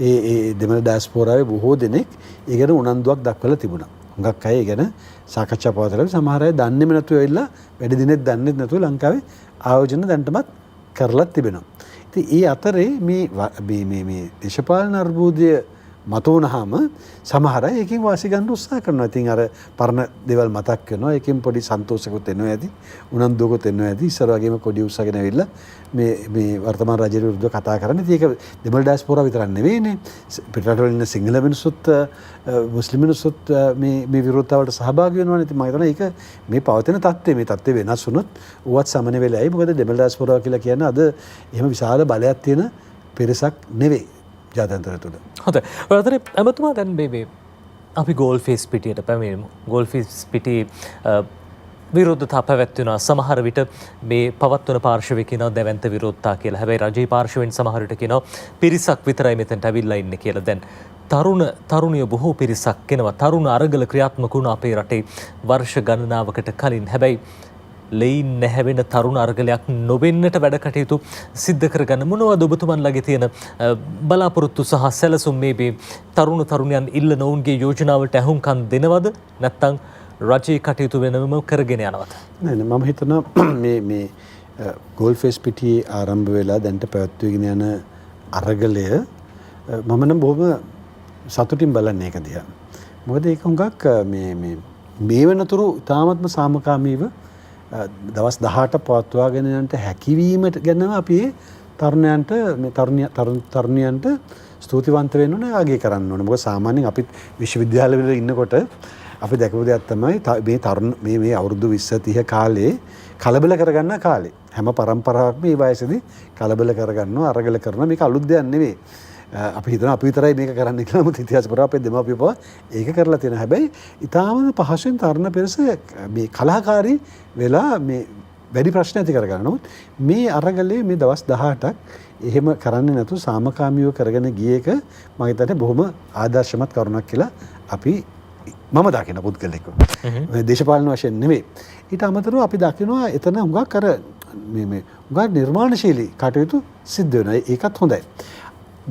ඒ දෙමළ ඩයස්පෝරාවේ බොහෝ දෙනෙක් ඒ ගැන උනන්දුවක් දක්වලා තිබුණා. හුඟක් අය ඒ ගැන සාකච්ඡා පවත්වලා සමහර අය දන්නේම නැතුව ඇවිල්ලා වැඩි දිනෙක දන්නේ නැතුව ලංකාවේ ආයෝජන දැන්ටමත් කරලා තිබෙනවා. ඉතින් ඒ අතරේ මේ දේශපාලන අර්බුදය මතුවනහම සමහර අය ඒකෙන් වාසි ගන්න උත්සාහ කරනවා. ඉතින් අර පරණ දේවල් මතක් වෙනවා. ඒකෙන් පොඩි සන්තෝෂයකුත් එනවා ඇති. උනන්දුවකුත් එනවා ඇති. ඉස්සර වගේම කොඩි උස්සගෙන ඇවිල්ලා මේ වර්තමාන රජයට විරුද්ධව කතා කරන්නේ. ඉතින් ඒක දෙමළ ඩයස්පෝරා විතරක් නෙවෙයිනේ. පිටරටවල ඉන්න සිංහල මිනිස්සුත් මුස්ලිම් මිනිස්සුත් මේ විරෝධතාවට සහභාගී වෙනවානේ. ඉතින් මම හිතනවා ඒක මේ පවතින තත්ත්වය මේ තත්ත්වය වෙනස් වුණොත් ඌවත් සමන වෙලයි. මොකද දෙමළ ඩයස්පෝරා කියලා කියන්නේ අද එහෙම විශාල බලයක් තියෙන පිරිසක් නෙවෙයි ජාත්‍යන්තර තුළ. හොඳයි. ඔය අතරේ ඇමතුමා දැන් මේ අපි ගෝල්ෆීස් පිටියට පැමිණෙමු. ගෝල්ෆීස් පිටියේ විරෝධතා පැවැත්වෙනවා. සමහර විට මේ පවත්වන පාර්ශවය කියනවා දැවැන්ත විරෝධතා කියලා. හැබැයි රජයේ පාර්ශවයෙන් සමහර විට කියනවා පිරිසක් විතරයි මෙතනට ඇවිල්ලා ඉන්නේ කියලා. දැන් තරුණිය බොහෝ පිරිසක් එනවා. තරුණ අරගල ක්‍රියාත්මක වුණා අපේ රටේ වර්ෂ ගණනාවකට කලින්. හැබැයි ලෙයින් නැහැවෙන තරුණ අරගලයක් නොවෙන්නට වැඩ කටයුතු සිද්ධ කරගන්න මොනවද ඔබතුමන්ලගේ තියෙන බලාපොරොත්තු සහ සැලසුම් මේ තරුණ තරුණයන් ඉල්ලන ඔවුන්ගේ යෝජනාවලට ඇහුම්කන් දෙනවද නැත්නම් රජයේ කටයුතු වෙනම කරගෙන යනවද? නෑ මම හිතනවා මේ ගෝල්ෆේස් පිටියේ ආරම්භ වෙලා දැන්ට පැවැත්වීගෙන යන අරගලය මම නම් බොහොම සතුටින් බලන්නේ ඒක දිහා. මොකද ඒක හුඟක් මේ වෙනතුරු ඉතාමත්ම සාමකාමීව දවස් 18 පවත්වාගෙන යන්නට හැකියවීමට ගැන අපි තරුණයන්ට මේ තරුණියන්ට ස්තුතිවන්ත වෙන්න ඕනේ, ආගේ කරන්න ඕනේ. මොකද සාමාන්‍යයෙන් අපි විශ්වවිද්‍යාලවල ඉන්නකොට අපි දැකපු දෙයක් තමයි මේ තරුණ මේ අවුරුදු 20 30 කාලේ කලබල කරගන්න කාලේ. හැම පරම්පරාවක්ම මේ වයසේදී කලබල කරගන්නවා, අරගල කරනවා. මේක අලුත් දෙයක් නෙවෙයි. අපි හිතනවා අපි විතරයි මේක කරන්න කියලා. මොකද ඉතිහාස පුරා අපේ දෙමාපියෝ පවා ඒක කරලා තියෙනවා. හැබැයි ඊටාම පහසුවෙන් තරුණ පිරිස මේ කලහකාරී වෙලා මේ වැඩි ප්‍රශ්න ඇති කරගන්න. නමුත් මේ අරගලේ මේ දවස් 18ක් එහෙම කරන්නේ නැතුව සාමකාමීව කරගෙන ගිය එක මම හිතන්නේ බොහොම ආදර්ශමත් කරුණක් කියලා අපි මම දකින පුද්ගලෙක්. දේශපාලන වශයෙන් නෙවෙයි. ඊට අමතරව අපි දකිනවා එතන හුඟක් අර මේ හුඟක් නිර්මාණශීලී කටයුතු සිද්ධ වෙනවා. ඒකත් හොඳයි.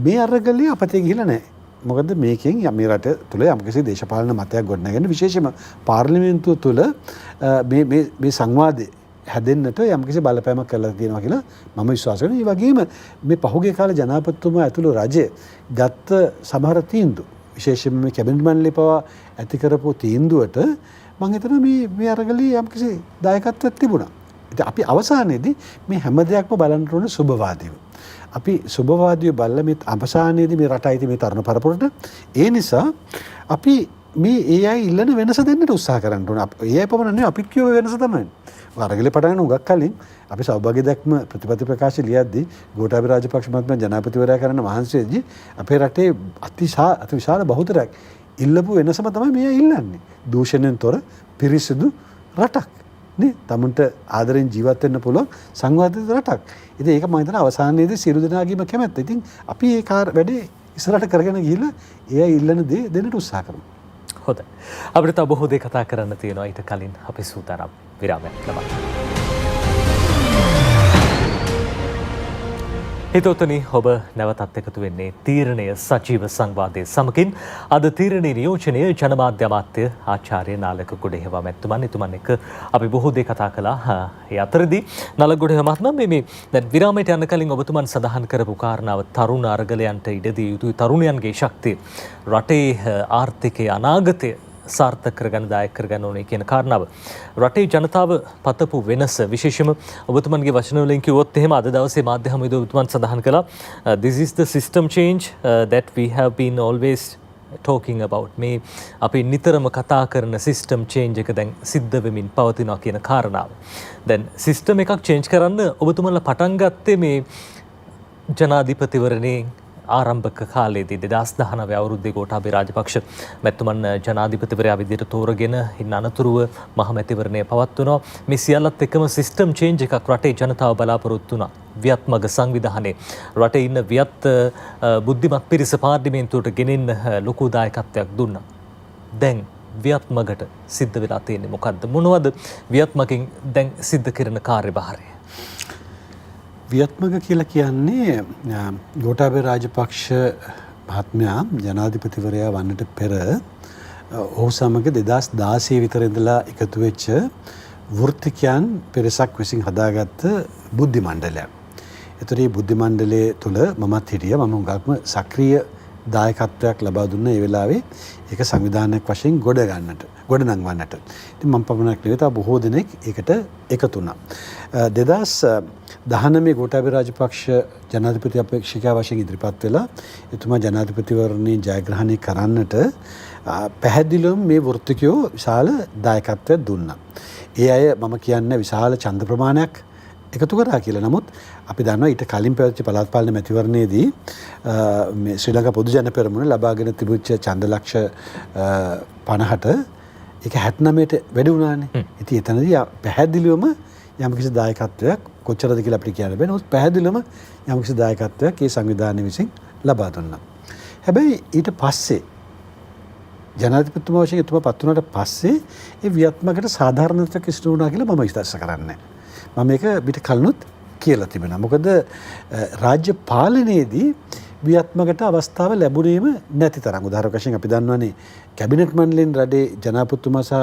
මේ අරගලේ අපතේ ගිහිලා නැහැ. මොකද මේකෙන් මේ රට තුළ යම්කිසි දේශපාලන මතයක් ගොඩනගන්න විශේෂයෙන්ම පාර්ලිමේන්තුව තුළ මේ සංවාදය හැදෙන්නට යම්කිසි බලපෑමක් කරලා තියෙනවා කියලා මම විශ්වාස කරනවා. ඒ වගේම මේ පහුගිය කාලේ ජනාධිපතිතුමා ඇතුළු රජය ගත්ත සමහර තීන්දුව විශේෂයෙන්ම මේ කැබිනට් මණ්ඩලය පවා ඇති කරපු තීන්දුවට මම හිතනවා මේ අරගලේ යම්කිසි දායකත්වයක් තිබුණා. ඉතින් අපි අවසානයේදී මේ හැම දෙයක්ම බලන්න ඕනේ සුබවාදීව. අපි සුබවාදීව බලලා මේ අවසානයේදී මේ රට අයිති මේ තරුණ පරපුරට ඒ නිසා අපි මේ ඒ අය ඉල්ලන වෙනස දෙන්නට උත්සාහ කරන්න ඕනේ. ඒ අය පමණ නෙවෙයි අපිත් කියව වෙනස තමයි. අරගලේ පටන් ගන්න උගක් කලින් අපි සෞභාග්‍ය දැක්ම ප්‍රතිපත්ති ප්‍රකාශ ලියද්දී ගෝඨාභය රාජපක්ෂ මහත්මයා ජනාධිපතිවරයා කරන මහන්සියේදී අපේ රටේ අති විශාල බහුතරයක් ඉල්ලපු වෙනසම තමයි මේ ඉල්ලන්නේ. දූෂණයෙන් තොර පිරිසිදු රටක්. නේ තමුන්ට ආදරෙන් ජීවත් වෙන්න පුළුවන් සංවාදිත රටක්. ඉතින් ඒක මම හිතන අවසානයේදී සියලු දෙනාගේම කැමැත්ත. ඉතින් අපි ඒ වැඩේ ඉස්සරහට කරගෙන ගිහිල්ලා ඒ අය ඉල්ලන දේ දෙන්නට උත්සාහ කරමු. හොඳයි. අපිට තව බොහෝ දේ කතා කරන්න තියෙනවා. ඊට කලින් අපි සූදානම් විරාමයක් ලබන්න. හිතවතුනි, ඔබ නැවතත් එකතු වෙන්නේ තීරණය සජීව සංවාදයේ සමගින්. අද තීරණයේ නියෝජනය ජනමාධ්‍ය අමාත්‍ය ආචාර්ය නාලක ගොඩේහවා මැතිතුමන්. එතුමන් එක්ක අපි බොහෝ දේ කතා කළා. ඒ අතරදී නාලක ගොඩේහවා මහත්මයා මේ දැන් විරාමයට යන්න කලින් ඔබතුමන් සඳහන් කරපු කාරණාව තරුණ අරගලයන්ට ඉඩ දිය යුතුයි. තරුණයන්ගේ ශක්තිය රටේ ආර්ථිකයේ අනාගතය සාර්ථක කරගන්න දායක කරගන්න ඕනේ කියන කාරණාව. රටේ ජනතාව පතපු වෙනස විශේෂයෙන්ම ඔබතුමන්ගේ වචන වලින් කිව්වොත් එහෙම අද දවසේ මාධ්‍ය හමුවේදී ඔබතුමන් සඳහන් කළා this is the system change that we have been always talking about. මේ අපි නිතරම කතා කරන system change එක දැන් සිද්ධ වෙමින් පවතිනවා කියන කාරණාව. දැන් system එකක් change කරන්න ඔබතුමන්ලා පටන් ගත්තේ මේ ජනාධිපතිවරණේ ආරම්භක කාලයේදී 2019 අවුරුද්දේ ගෝඨාභය රාජපක්ෂ මැතිතුමන් ජනාධිපතිවරයා විදිහට තෝරගෙන ඉන්න අනතුරුව මහ මැතිවරණය පවත්වනවා. මේ සියල්ලත් එක්කම සිස්ටම් චේන්ජ් එකක් රටේ ජනතාව බලාපොරොත්තු වුණා. ව්‍යත්මග සංවිධානයේ රටේ ඉන්න ව්‍යත් බුද්ධිමත් පිරිස පාර්ලිමේන්තුවට ගෙනෙන්න ලොකු දායකත්වයක් දුන්නා. දැන් ව්‍යත්මගට සිද්ධ වෙලා තියෙන්නේ මොකද්ද? මොනවද ව්‍යත්මකින් දැන් සිද්ධ කරන කාර්යභාරය? ව්‍යත්මග කියලා කියන්නේ ගෝඨාභය රාජපක්ෂ මහත්මයා ජනාධිපතිවරයා වන්නට පෙර ඔහු සමග 2016 විතර ඉඳලා එකතු වෙච්ච වෘත්තිකයන් පිරිසක් විසින් හදාගත්ත බුද්ධි මණ්ඩලයක්. ඒතර මේ බුද්ධි මණ්ඩලයේ තුල මමත් හිටියා. මම උගක්ම සක්‍රීය දායකත්වයක් ලබා දුන්න ඒ වෙලාවේ ඒක සංවිධානයක් වශයෙන් ගොඩනංවන්නට. ඉතින් මම පමණක් නෙවෙයි තව බොහෝ දෙනෙක් ඒකට එකතු වුණා. 2019 ගෝඨාභය රාජපක්ෂ ජනාධිපති අපේක්ෂකයා වශයෙන් ඉදිරිපත් වෙලා එතුමා ජනාධිපතිවරණේ ජයග්‍රහණය කරන්නට පැහැදිලිවම මේ වෘත්තිකයෝ විශාල දායකත්වයක් දුන්නා. ඒ අය මම කියන්නේ විශාල ඡන්ද ප්‍රමාණයක් එකතු කරා කියලා. නමුත් අපි දන්නවා ඊට කලින් පැවතිච්ච පළාත් පාලන මැතිවරණයේදී මේ ශ්‍රී ලංකා පොදු ජන පෙරමුණ ලබාගෙන තිබුච්ච ඡන්ද ලක්ෂ 50ට ඒක 69ට වැඩි වුණානේ. ඉතින් එතනදී පැහැදිලිවම යම්කිසි දායකත්වයක් කොච්චරද කියලා අපිට කියන්න බෑ. නමුත් පැහැදිලිවම යම්කිසි දායකත්වයක් ඒ සංවිධානය විසින් ලබා දුන්නා. හැබැයි ඊට පස්සේ ජනාධිපතිතුමා වශයෙන් එතුමා පත් වුණාට පස්සේ ඒ ව්‍යත්මකට සාධාරණත්වයක් ඉෂ්ට වුණා කියලා මම විශ්වාස කරන්නේ. මම මේක පිට කලිනුත් කියලා තිබෙනවා. මොකද රාජ්‍ය පාලනයේදී ව්‍යත්මකට අවස්ථාව ලැබුණේම නැති තරම්. උදාහරණයක් වශයෙන් අපි දන්නවනේ කැබිනට් මණ්ඩලයෙන් රටේ ජනාධිපතිතුමා සහ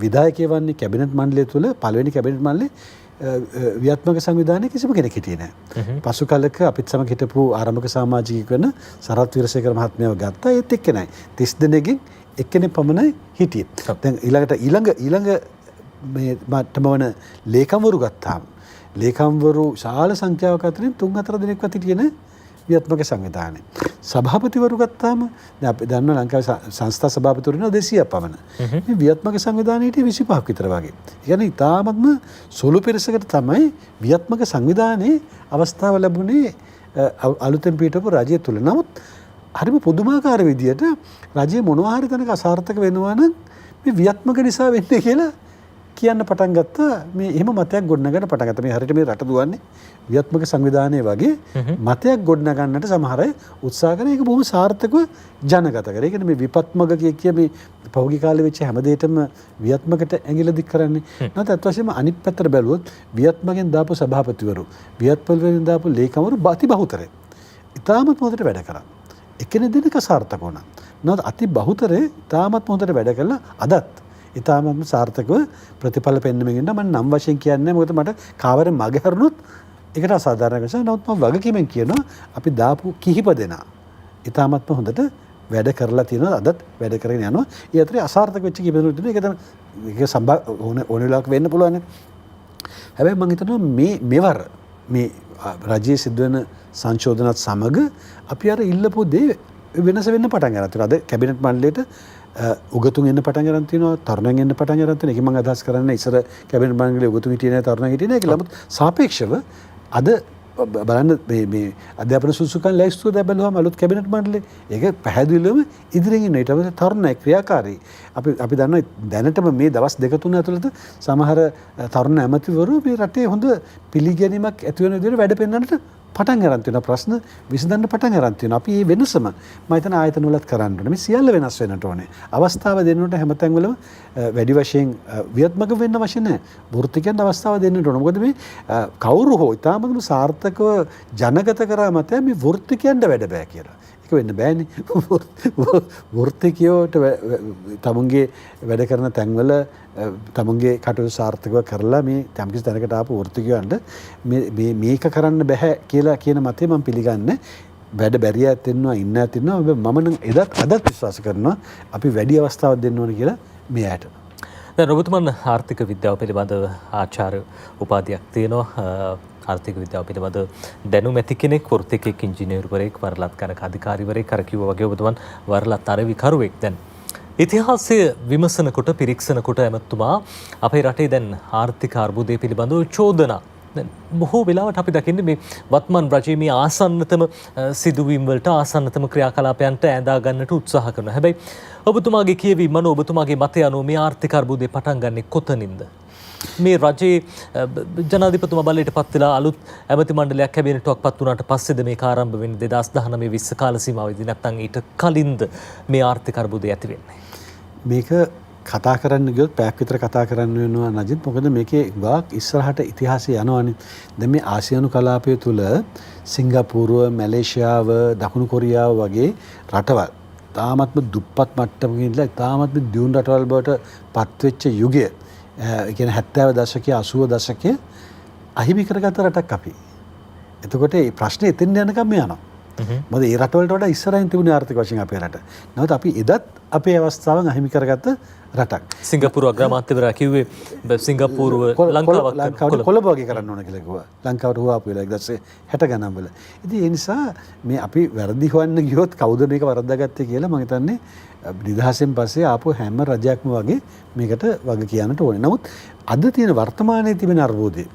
විධායකයෝ වන්නේ කැබිනට් මණ්ඩලය තුල පළවෙනි කැබිනට් මණ්ඩලේ ව්‍යත්මක සංවිධානයේ කිසිම කෙනෙක් හිටියේ නැහැ. පසු කාලයක අපිත් සමග හිටපු ආරම්භක සමාජිකයෙක් වෙන සරත් විරසේකර මහත්මයාව ගත්තා. ඒත් එක්කේ නැහැ. 30 දෙනෙක්ගෙන් එක්කෙනෙක් පමණයි හිටියේ. දැන් ඊළඟ මේ මට්ටම වන ලේකම්වරු ගත්තාම ලේකම්වරු ශාල සංඛ්‍යාවක් අතරින් 3-4 දෙනෙක්වත් හිටියේ නැහැ ව්‍යත්මක සංවිධානයේ. සභාපතිවරු ගත්තාම දැන් අපි දන්නවා ලංකාවේ සංස්ථා සභාපතිවරු ඉන්නවා 200ක් පමණ. මේ ව්‍යත්මක සංවිධානයේ හිටියේ 25ක් විතර වගේ. ඒ කියන්නේ ඉතාමත්ම සුළු පිරිසකට තමයි ව්‍යත්මක සංවිධානයේ අවස්ථාව ලැබුණේ අලුතෙන් පිටවපු රජය තුල. නමුත් හරිම පුදුමාකාර විදියට රජයේ මොනවා හරි තැනක අසාර්ථක වෙනවා නම් මේ ව්‍යත්මක නිසා වෙන්නේ කියලා කියන්න පටන් ගත්තා. මේ එහෙම මතයක් ගොඩනගන්න පටන් ගත්තා. මේ හරියට මේ රට දුවන්නේ ව්‍යත්මක සංවිධානයේ වගේ මතයක් ගොඩනගන්නට සමහර අය උත්සාහ කරන එක බොහොම සාර්ථකව ජනගත කරා. ඒ කියන්නේ මේ විපත්මක කිය මේ පෞද්ගලික කාලේ වෙච්ච හැම දෙයකටම ව්‍යත්මකට ඇඟිල්ල දික් කරන්නේ. නැත්නම් අත් වශයෙන්ම අනිත් පැත්තට බැලුවොත් ව්‍යත්මකෙන් දාපු සභාපතිවරු, ව්‍යත්පල්වලින් දාපු ලේකම්වරු අති බහුතරයි. ඉතාමත් හොඳට වැඩ කරා. එකෙනෙක් දෙනක සාර්ථක වුණා. නැත්නම් අති බහුතරේ ඉතාමත් හොඳට වැඩ කළා. අදත් ඉතාමත්ම සාර්ථකව ප්‍රතිඵල පෙන්වමින් ඉන්න. මම නම් වශයෙන් කියන්නේ මොකද මට කාවරේ මග හැරුණොත් ඒකට අසාධාරණ නිසා. නමුත් මම වගකීමෙන් කියනවා අපි දාපු කිහිප දෙනා ඉතාමත්ම හොඳට වැඩ කරලා තියෙනවා. අදත් වැඩ කරගෙන යනවා. ඒ අතරේ අසාර්ථක වෙච්ච කිහිප දෙනෙක් ඉන්නවා. ඒක තමයි ඒක ඕන වෙලාවක වෙන්න පුළුවන්. හැබැයි මම හිතනවා මෙවර මේ රජයේ සිද්ධ වෙන සංශෝධනත් සමග අපි අර ඉල්ලපු දේ වෙනස වෙන්න පටන් ගන්නවා. අද කැබිනට් මණ්ඩලයට උගතුන් එන්න පටන් ගන්න තියෙනවා, තරුණයන් එන්න පටන් ගන්න තියෙනවා. ඒක මම අදහස් කරන්නේ ඉස්සර කැබිනට් මණ්ඩලයේ උගතුන් හිටියේ නැහැ, තරුණයන් හිටියේ නැහැ කියලා. නමුත් සාපේක්ෂව අද බලන්න මේ අධ්‍යාපන සුසුකන් ලැයිස්තුව දැන් බලුවම අලුත් කැබිනට් මණ්ඩලේ ඒක පැහැදිලිවම ඉදිරියෙන් ඉන්න. ඊට පස්සේ තරුණයි ක්‍රියාකාරී. අපි දන්නවා දැනටම මේ දවස් 2-3 ඇතුළත සමහර තරුණ ඇමතිවරු මේ රටේ හොඳ පිළිගැනීමක් ඇති වෙන විදිහට වැඩ පෙන්වන්නට පටන් ගන්න තියෙනවා. ප්‍රශ්න විසඳන්න පටන් ගන්න තියෙනවා. අපි මේ වෙනසම මම හිතන ආයතන වලත් කරන්න ඕනේ. මේ සියල්ල වෙනස් වෙන්නට ඕනේ. අවස්ථාව දෙන්නට හැමතැන් වලම වැඩි වශයෙන් ව්‍යත්මක වෙන්න අවශ්‍ය නැහැ. වෘත්තිකයන්ට අවස්ථාව දෙන්නට ඕනේ. මොකද මේ කවුරු හෝ ඉතාමත්ම සාර්ථකව ජනගත කරා මත මේ වෘත්තිකයන්ට වැඩ බෑ කියලා. ඒක වෙන්න බෑනේ. වෘත්තිකයෝට තමුන්ගේ වැඩ කරන තැන්වල තමුන්ගේ කටයුතු සාර්ථකව කරලා මේ යම්කිසි තැනකට ආපු වෘත්තිකයන්ට මේක කරන්න බෑ කියලා කියන මතය මම පිළිගන්නේ. වැඩ බැරිය ඇතින්නවා ඉන්න ඇතින්නවා. මම නම් අදත් විශ්වාස කරනවා අපි වැඩි අවස්ථාවක් දෙන්න ඕනේ කියලා මේ ඇයට. දැන් ඔබතුමන් ආර්ථික විද්‍යාව පිළිබඳව ආචාර්ය උපාධියක් තියෙනවා. ආර්ථික විද්‍යාව පිළිබඳ දැනුම ඇති කෙනෙක්, වෘත්තිකයෙක්, ඉංජිනේරුවරයෙක්, වරලත් කනක අධිකාරිවරයෙක්, අර කිව්වා වගේ ඔබතුමන් වරලත් අරවිකරුවෙක්. දැන් ඉතිහාසය විමසනකොට පිරික්සනකොට ඇමතුමා අපේ රටේ දැන් ආර්ථික අර්බුදය පිළිබඳව චෝදනා දැන් බොහෝ වෙලාවට අපි දකින්නේ මේ වත්මන් රජයේ මේ ආසන්නතම සිදුවීම් වලට ආසන්නතම ක්‍රියාකලාපයන්ට ඈඳා ගන්නට උත්සාහ කරනවා. හැබැයි ඔබතුමාගේ කියවීම අනුව ඔබතුමාගේ මතය අනුව මේ ආර්ථික අර්බුදය පටන් ගන්නේ කොතනින්ද? මේ රජයේ ජනාධිපතිතුමා බලයට පත් වෙලා අලුත් ඇමති මණ්ඩලයක් කැබිනට්ටුවක් පත් වුණාට පස්සේද මේක ආරම්භ වෙන්නේ 2019-20 කාල සීමාවෙදී නැත්නම් ඊට කලින්ද මේ ආර්ථික අර්බුදය ඇති වෙන්නේ? මේක කතා කරන්න ගියොත් පැයක් විතර කතා කරන්න වෙනවා නජිත්. මොකද මේකේ ගාක් ඉස්සරහට ඉතිහාසය යනවනේ. දැන් මේ ආසියානු කලාපය තුල සිංගප්පූරුව, මැලේසියාව, දකුණු කොරියාව වගේ රටවල් තාමත්ම දුප්පත් මට්ටමකින් ඉඳලා තාමත්ම දියුණු රටවල් බවට පත්වෙච්ච යුගය. ඒ කියන්නේ 70 දශකයේ 80 දශකයේ අහිමි කරගත්ත රටක් අපි. එතකොට මේ ප්‍රශ්නේ එතෙන් යනකම් යනවා. මොකද ඒ රටවලට වඩා ඉස්සරහින් තිබුණේ ආර්ථික වශයෙන් අපේ රට. නැවත අපි එදත් අපේ අවස්ථාවන් අහිමි කරගත්ත රටක්. සිංගප්පූරු අග්‍රාමාත්‍යවරයා කිව්වේ සිංගප්පූරුව ලංකාවට කොළඹ වගේ කරන්න ඕන කියලා කිව්වා. ලංකාවට හුවාපු වෙලා 1960 ගණන් වල. ඉතින් ඒ නිසා මේ අපි වැරදි හොයන්න ගියොත් කවුද මේක වරද්දාගත්තේ කියලා මම හිතන්නේ නිදහසෙන් පස්සේ ආපු හැම රජයක්ම වගේ මේකට වගේ කියන්නට ඕනේ. නමුත් අද තියෙන වර්තමානයේ තිබෙන අර්බුදේ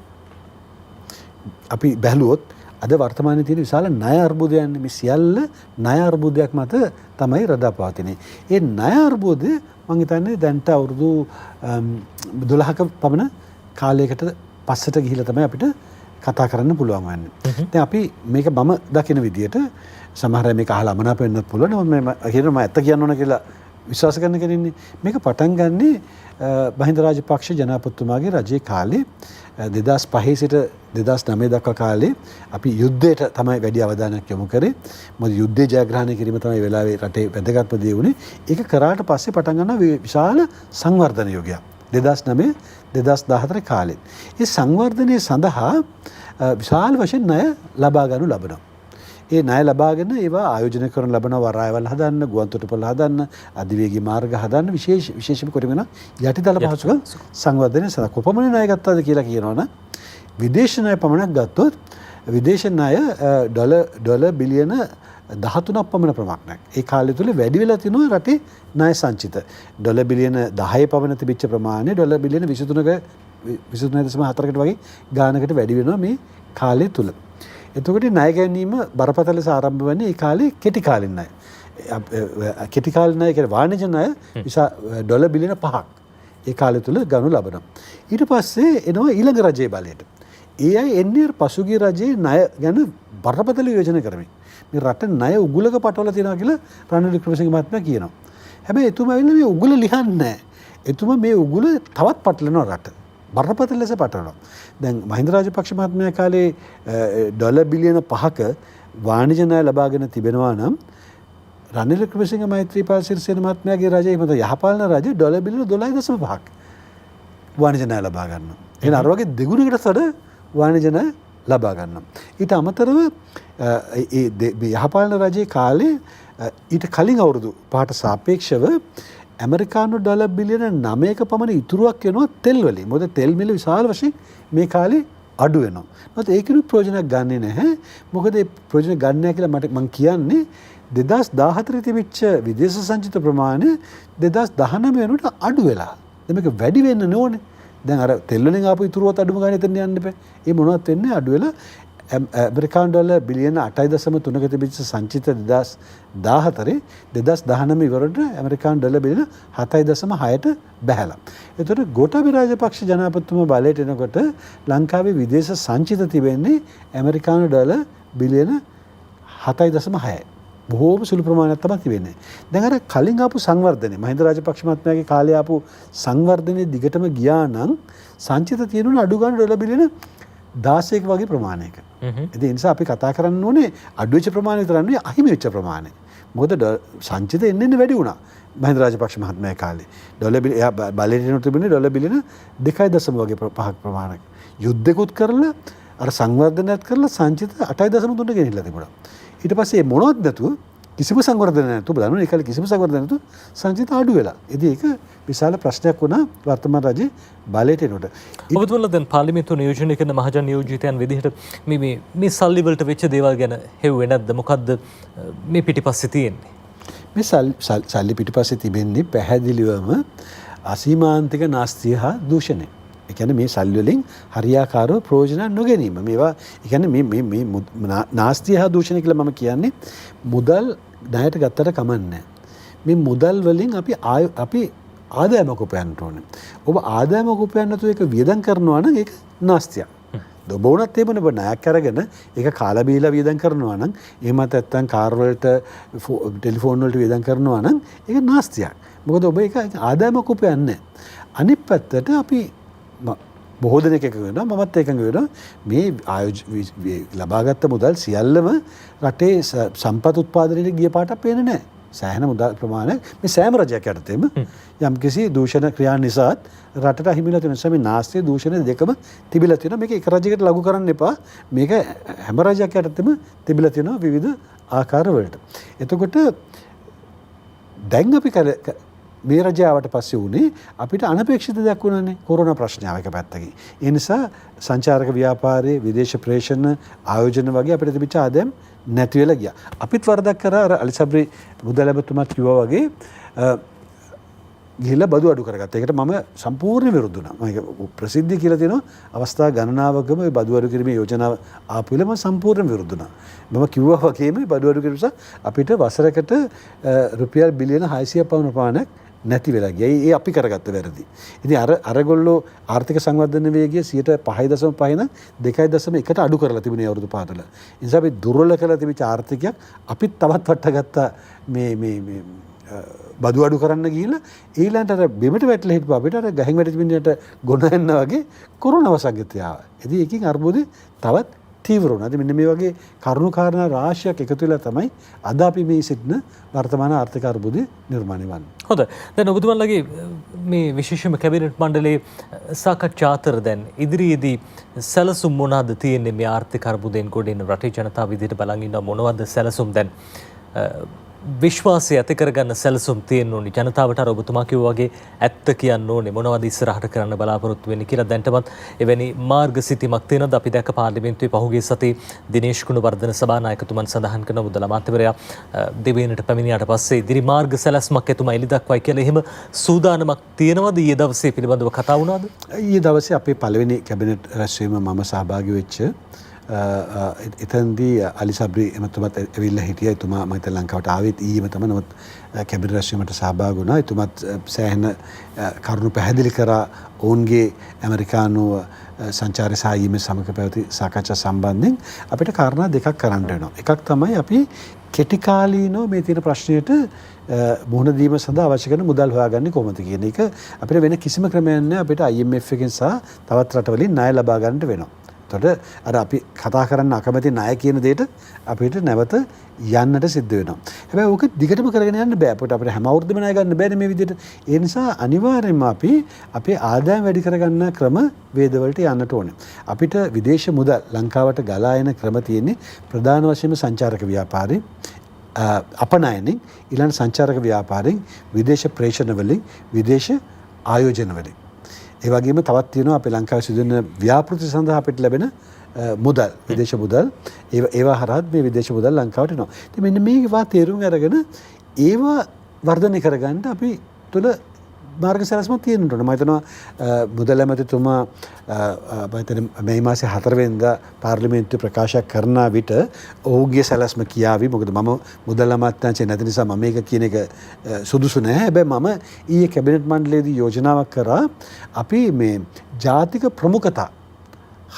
අපි බැලුවොත් අද වර්තමානයේ තියෙන විශාල ණය අර්බුදයන් මේ සියල්ල ණය අර්බුදයක් මත තමයි රඳාපවතිනේ. ඒ ණය අර්බුදය මම හිතන්නේ දැන්ට අවුරුදු 12ක පමණ කාලයකට පස්සට ගිහිලා තමයි අපිට කතා කරන්න පුළුවන් වන්නේ. දැන් අපි මේක මම දකින විදියට සමහර අය මේක අහලා අමනාප වෙන්නත් පුළුවන්. මම කියනවා මම ඇත්ත කියන්න ඕන කියලා විශ්වාස කරන කෙනෙන්නේ. මේක පටන් ගන්නේ මහින්ද රාජපක්ෂ ජනාධිපතිතුමාගේ රජයේ කාලේ 2005 සිට 2009 දක්වා කාලේ අපි යුද්ධයට තමයි වැඩි අවධානයක් යොමු කරේ. මොකද යුද්ධය ජයග්‍රහණය කිරීම තමයි වෙලාවේ රටේ වැදගත්ම දේ වුණේ. ඒක කරාට පස්සේ පටන් ගන්නවා විශාල සංවර්ධන යුගයක්. 2009 2014 කාලේ. ඒ සංවර්ධනය සඳහා විශාල වශයෙන් ණය ලබා ගන්නු ලබනවා. ඒ ණය ලබාගෙන ඒවා ආයෝජනය කරන ලබන වරායවල් හදන්න, ගුවන්තොටුපළ හදන්න, අධිවේගී මාර්ග හදන්න විශේෂම කොටගෙන යටිතල පහසුකම් සංවර්ධනය සඳහා කොපමණ ණය ගත්තද කියලා කියනවනම් විදේශ ණය පමණක් ගත්තොත් විදේශ ණය ඩොලර් බිලියන 13ක් පමණ ප්‍රමාණයක්. ඒ කාලය තුල වැඩි වෙලා තිනවා රටේ ණය සංචිත. ඩොලර් බිලියන 10 පමණ තිබිච්ච ප්‍රමාණය ඩොලර් බිලියන 23.4කට වගේ ගානකට වැඩි වෙනවා මේ කාලය තුල. එතකොට ණය ගැනීම බරපතල ලෙස ආරම්භ වෙන්නේ ඒ කාලේ කෙටි කාලින ණය. කෙටි කාලින ණය කියන්නේ වාණිජ ණය ඩොලර් බිලියන 5ක් ඒ කාලය තුල ගනු ලබනවා. ඊට පස්සේ එනවා ඊළඟ රජයේ බලයට. ඒ අය එන්නේ පසුගිය රජයේ ණය ගැන බරපතල යෝජනා කරමින්. මේ රට ණය උගුලක පටවලා තියෙනවා කියලා රනිල් වික්‍රමසිංහ මහත්මයා කියනවා. හැබැයි එතුමා ඇවිල්ලා මේ උගුල ලිහන්නේ නැහැ. එතුමා මේ උගුල තවත් පටලනවා රට. බරපතල ලෙස පටලනවා. දැන් මහින්ද රාජපක්ෂ මහත්මයා කාලේ ඩොලර් බිලියන 5ක වාණිජ ණය ලබාගෙන තිබෙනවා නම් රනිල් වික්‍රමසිංහ මෛත්‍රීපාල සිරිසේන මහත්මයාගේ රජය එහෙම යහපාලන රජය ඩොලර් බිලියන 12.5ක් වාණිජ ණය ලබා ගන්නවා. එහෙනම් අර වගේ දෙගුණයකට වඩා වාණිජ ණය ලබා ගන්නවා. ඊට අමතරව යහපාලන රජයේ කාලේ ඊට කලින් අවුරුදු 5ට සාපේක්ෂව ඇමරිකානු ඩොලර් බිලියන 9ක පමණ ඉතුරුවක් වෙනවා තෙල් වලින්. මොකද තෙල් මිල විශාල වශයෙන් මේ කාලේ අඩු වෙනවා. නැත්නම් ඒකිනුත් ප්‍රයෝජනයක් ගන්නෙ නැහැ. මොකද ඒ ප්‍රයෝජන ගන්න නැහැ කියලා මම කියන්නේ 2014 තිබිච්ච විදේශ සංචිත ප්‍රමාණය 2019 වෙනකොට අඩු වෙලා. දැන් මේක වැඩි වෙන්න ඕනේ. දැන් අර තෙල් වලින් ආපු ඉතුරුවත් අඩුම ගන්න එතන යන්න එපා. ඒ මොනවත් වෙන්නේ අඩු වෙලා ඇමරිකානු ඩොලර් බිලියන 8.3ක තිබිච්ච සංචිත 2014 2019 ඉවරට ඇමරිකානු ඩොලර් බිලියන 7.6ට බැහැලා. ඒතකොට ගෝඨාභය රාජපක්ෂ ජනාධිපතිතුමා බලයට එනකොට ලංකාවේ විදේශ සංචිත තිබෙන්නේ ඇමරිකානු ඩොලර් බිලියන 7.6යි. බොහෝම සුළු ප්‍රමාණයක් තමයි තිබෙන්නේ. දැන් අර කලින් ආපු සංවර්ධනය මහින්ද රාජපක්ෂ මහත්මයාගේ කාලේ ආපු සංවර්ධනයේ දිගටම ගියා නම් සංචිත තියෙනුන අඩු ගන්න ඩොලර් බිලියන 16ක වගේ ප්‍රමාණයක. ඒ නිසා අපි කතා කරන්න ඕනේ අඩු වෙච්ච ප්‍රමාණය විතරක් නෙවෙයි අහිමි වෙච්ච ප්‍රමාණය. මොකද සංචිත එන්න වැඩි වුණා. මහින්ද රාජපක්ෂ මහත්මයාගේ කාලේ ඩොලර් බිලියන බලයෙන් තිබුණේ ඩොලර් බිලියන 2.5 වගේ 5ක ප්‍රමාණයක්. යුද්ධෙකුත් කරලා අර සංවර්ධනයත් කරලා සංචිත 8.3 ගෙනිලා තිබුණා. ඊට පස්සේ මොනවත් නැතුව කිසිම සංවර්ධනයක් නැතුව බලන්න ඒකල කිසිම සංවර්ධනයක් නැතුව සංචිත අඩු වෙලා. ඉතින් ඒක විශාල ප්‍රශ්නයක් වුණා වර්තමාන රජයේ බලයට එනකොට. ඔබතුමලා දැන් පාර්ලිමේන්තුව නියෝජනය කරන මහජන නියෝජිතයන් විදිහට මේ සල්ලි වලට වෙච්ච දේවල් ගැන හෙව්වේ නැද්ද? මොකද්ද මේ පිටිපස්සේ තියෙන්නේ? මේ සල්ලි පිටිපස්සේ තිබෙන්නේ පැහැදිලිවම අසීමාන්තික නාස්තිය හා දූෂණය. ඒ කියන්නේ මේ සල්ලි වලින් හරියාකාරව ප්‍රයෝජන නොගැනීම. මේවා ඒ කියන්නේ මේ නාස්තිය හා දූෂණය කියලා මම කියන්නේ මුදල් ණයට ගත්තට කමන්නේ. මේ මුදල් වලින් අපි ආදායමක් උපයන්න ඕනේ. ඔබ ආදායමක් උපයන්න නැතුව ඒක වියදම් කරනවා නම් ඒක නාස්තියක්. ඔබ උනත් ඒ මොන ණයක් අරගෙන ඒක කාලා බීලා වියදම් කරනවා නම් එහෙමත් නැත්නම් කාර් වලට ටෙලිෆෝන් වලට වියදම් කරනවා නම් ඒක නාස්තියක්. මොකද ඔබ ඒක ආදායමක් උපයන්නේ නැහැ. අනිත් පැත්තට අපි බොහෝ දෙනෙක් එකඟ වෙනවා මමත් එකඟ වෙනවා මේ ලබාගත් මුදල් සියල්ලම රටේ සම්පත් උත්පාදනයට ගිය පාටක් පේන්නේ නැහැ. සෑහෙන මුදල් ප්‍රමාණයක් මේ සෑම රජයක් යටතේම යම්කිසි දූෂණ ක්‍රියා නිසාත් රටට හිමිලා තියෙන නිසා මේ නාස්තිය දූෂණ දෙකම තිබිලා තියෙනවා. මේක එක රජයකට ලඝු කරන්න එපා. මේක හැම රජයක් යටතේම තිබිලා තියෙනවා විවිධ ආකාර වලට. එතකොට දැන් අපි මේ රජාවට පස්සේ වුණේ අපිට අනපේක්ෂිත දෙයක් වුණානේ කොරෝනා ප්‍රශ්නාව එක පැත්තකින්. ඒ නිසා සංචාරක ව්‍යාපාරයේ විදේශ ප්‍රේෂණ ආයෝජන වගේ අපිට තිබිච්ච ආදායම් නැති වෙලා ගියා. අපිත් වරදක් කරා අර අලිසබ්රි මුදලැමතුමාත් කිව්වා වගේ ගිහිල්ලා බදු අඩු කරගත්තා. ඒකට මම සම්පූර්ණ විරුද්ධ වුණා. මම ඒක ප්‍රසිද්ධිය කියලා තියෙනවා අවස්ථා ගණනාවකම මේ බදු අඩු කිරීමේ යෝජනාව ආපු වෙලාව මම සම්පූර්ණ විරුද්ධ වුණා. මම කිව්වා වගේම බදු අඩු කිරීම නිසා අපිට වසරකට රුපියල් බිලියන 600ක් පමණ ප්‍රමාණයක් නැති වෙලා ගියා. ඒ අපි කරගත්ත වැරදි. ඉතින් අරගොල්ලෝ ආර්ථික සංවර්ධන වේගය 5.5 නම් 2.1ට අඩු කරලා තිබුණේ අවුරුදු 5 තුළ. ඒ නිසා අපි දුර්වල කරලා තිබිච්ච ආර්ථිකයක් අපිත් තවත් වටගත්ත මේ බදු අඩු කරන්න ගිහිල්ලා ඊළඟට අර බිමට වැටලා හිටපු අපිට අර ගහෙන් වැටිච්ච මිනිහට ගොන යන්න වගේ කොරෝනා වසංගතය ආවා. ඉතින් ඒකින් අර්බුදේ තවත් තීව්‍ර වුණා. ඉතින් මෙන්න මේ වගේ කරුණු කාරණා රාශියක් එකතු වෙලා තමයි අද අපි මේ සිටින වර්තමාන ආර්ථික අර්බුදේ නිර්මාණය වන්නේ. හොඳ. දැන් ඔබතුමන්ලගේ මේ විශේෂම කැබිනට් මණ්ඩලයේ සාකච්ඡා අතර දැන් ඉදිරියේදී සැලසුම් මොනවාද තියෙන්නේ මේ ආර්ථික අර්බුදයෙන් ගොඩ එන රටේ ජනතාව විදිහට බලන් ඉන්න මොනවද සැලසුම් දැන් විශ්වාසය ඇති කරගන්න සැලසුම් තියෙන්න ඕනි ජනතාවට. අර ඔබතුමා කිව්වා වගේ ඇත්ත කියන්න ඕනේ මොනවද ඉස්සරහට කරන්න බලාපොරොත්තු වෙන්නේ කියලා. දැන්ටමත් එවැනි මාර්ග සිතිමක් තියෙනවද? අපි දැක්ක පාර්ලිමේන්තුවේ පහුගිය සතියේ දිනේෂ් ගුණවර්ධන සභානායකතුමන් සඳහන් කරන මුදල අමාත්‍යවරයා දෙවියනට පැමිණියාට පස්සේ ඉදිරි මාර්ග සැලැස්මක් එතුමා එළි දක්වයි කියලා එහෙම සූදානමක් තියෙනවද? ඊයේ දවසේ පිළිබඳව කතා වුණාද? ඊයේ දවසේ අපේ පළවෙනි කැබිනට් රැස්වීම මම සහභාගී වෙච්ච එතනදී අලිසබ්රි එමතුමත් ඇවිල්ලා හිටියා. එතුමා මම හිතා ලංකාවට ආවෙත් ඊයේම තමයි. නමුත් කැබිනට් රැස්වීමට සහභාගී වුණා. එතුමත් සෑහෙන කරුණු පැහැදිලි කරා ඔවුන්ගේ ඇමරිකානුව සංචාරය සහ ඊමේ සමග පැවති සාකච්ඡා සම්බන්ධයෙන් අපිට කාරණා දෙකක් කරන්න වෙනවා. එකක් තමයි අපි කෙටි කාලීනව මේ තියෙන ප්‍රශ්නයට මුහුණ දීම සඳහා අවශ්‍ය කරන මුදල් හොයාගන්නේ කොහොමද කියන එක අපිට වෙන කිසිම ක්‍රමයක් නැහැ. අපිට IMF එකෙන් සහ තවත් රටවලින් ණය ලබා ගන්නට වෙනවා. එතකොට අර අපි කතා කරන්න අකමැති ණය කියන දෙයට අපිට නැවත යන්නට සිද්ධ වෙනවා. හැබැයි ඕක දිගටම කරගෙන යන්න බෑ. අපිට හැම අවුරුද්දම ණය ගන්න බෑනේ මේ විදිහට. ඒ නිසා අනිවාර්යයෙන්ම අපි අපේ ආදායම් වැඩි කරගන්න ක්‍රම වේදවලට යන්නට ඕනේ. අපිට විදේශ මුදල් ලංකාවට ගලා එන ක්‍රම තියෙන්නේ ප්‍රධාන වශයෙන්ම සංචාරක ව්‍යාපාරේ අපනයනින් ඊළඟ සංචාරක ව්‍යාපාරෙන් විදේශ ප්‍රේෂණ වලින් විදේශ ආයෝජන වලින් ඒ වගේම තවත් තියෙනවා අපේ ලංකාවේ සිදුවෙන ව්‍යාපෘති සඳහා අපිට ලැබෙන මුදල් විදේශ මුදල් ඒවා හරහා මේ විදේශ මුදල් ලංකාවට එනවා. ඉතින් මෙන්න මේවා තේරුම් අරගෙන ඒවා වර්ධනය කරගන්න අපි තුල මාර්ග සැලැස්මක් තියෙන්න ඕන. මම හිතනවා මුදල් ඇමතිතුමා මේ මාසේ 4 වෙනිදා පාර්ලිමේන්තුවේ ප්‍රකාශයක් කරන විට ඔහුගේ සැලැස්ම කියාවි. මොකද මම මුදල් අමාත්‍යාංශයේ නැති නිසා මම මේක කියන එක සුදුසු නෑ. හැබැයි මම ඊයේ කැබිනට් මණ්ඩලයේදී යෝජනාවක් කරා අපි මේ ජාතික ප්‍රමුඛතා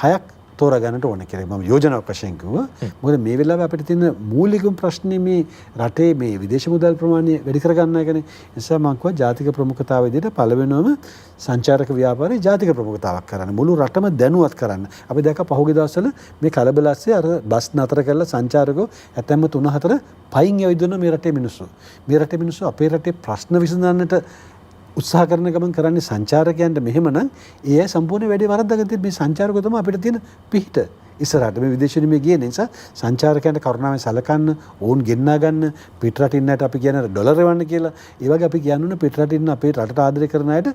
6ක් තෝරගන්නට ඕන කියලා මම යෝජනාවක් වශයෙන් කිව්වා. මොකද මේ වෙලාවේ අපිට තියෙන මූලිකම ප්‍රශ්නේ මේ රටේ මේ විදේශ මුදල් ප්‍රමාණය වැඩි කරගන්න එකනේ. ඒ නිසා මම කිව්වා ජාතික ප්‍රමුඛතාව විදිහට පළවෙනිවම සංචාරක ව්‍යාපාරයේ ජාතික ප්‍රමුඛතාවක් කරන්න. මුළු රටම දැනුවත් කරන්න. අපි දැක්ක පහුගිය දවස්වල මේ කලබල ඇස්සේ අර බස් නතර කරලා සංචාරකෝ ඇතැම්ම 3-4 පයින් යවිදන මේ රටේ මිනිස්සු. මේ රටේ මිනිස්සු අපේ රටේ ප්‍රශ්න විසඳන්නට උත්සාහ කරන ගමන් කරන්නේ සංචාරකයන්ට මෙහෙමනම් ඒ අය සම්පූර්ණ වැඩේ වරද්දාගෙන තියෙන මේ සංචාරකෝ තමයි අපිට තියෙන පිහිට ඉස්සරහට මේ විදේශෙ මේ ගියේ නිසා සංචාරකයන්ට කරුණාවෙන් සලකන්න ඕන් ගෙන්නා ගන්න පිට රටින්නට අපි කියන ඩොලර් එවන්න කියලා ඒ වගේ අපි කියන්න පිට රටින්න අපේ රටට ආදරය කරන අයට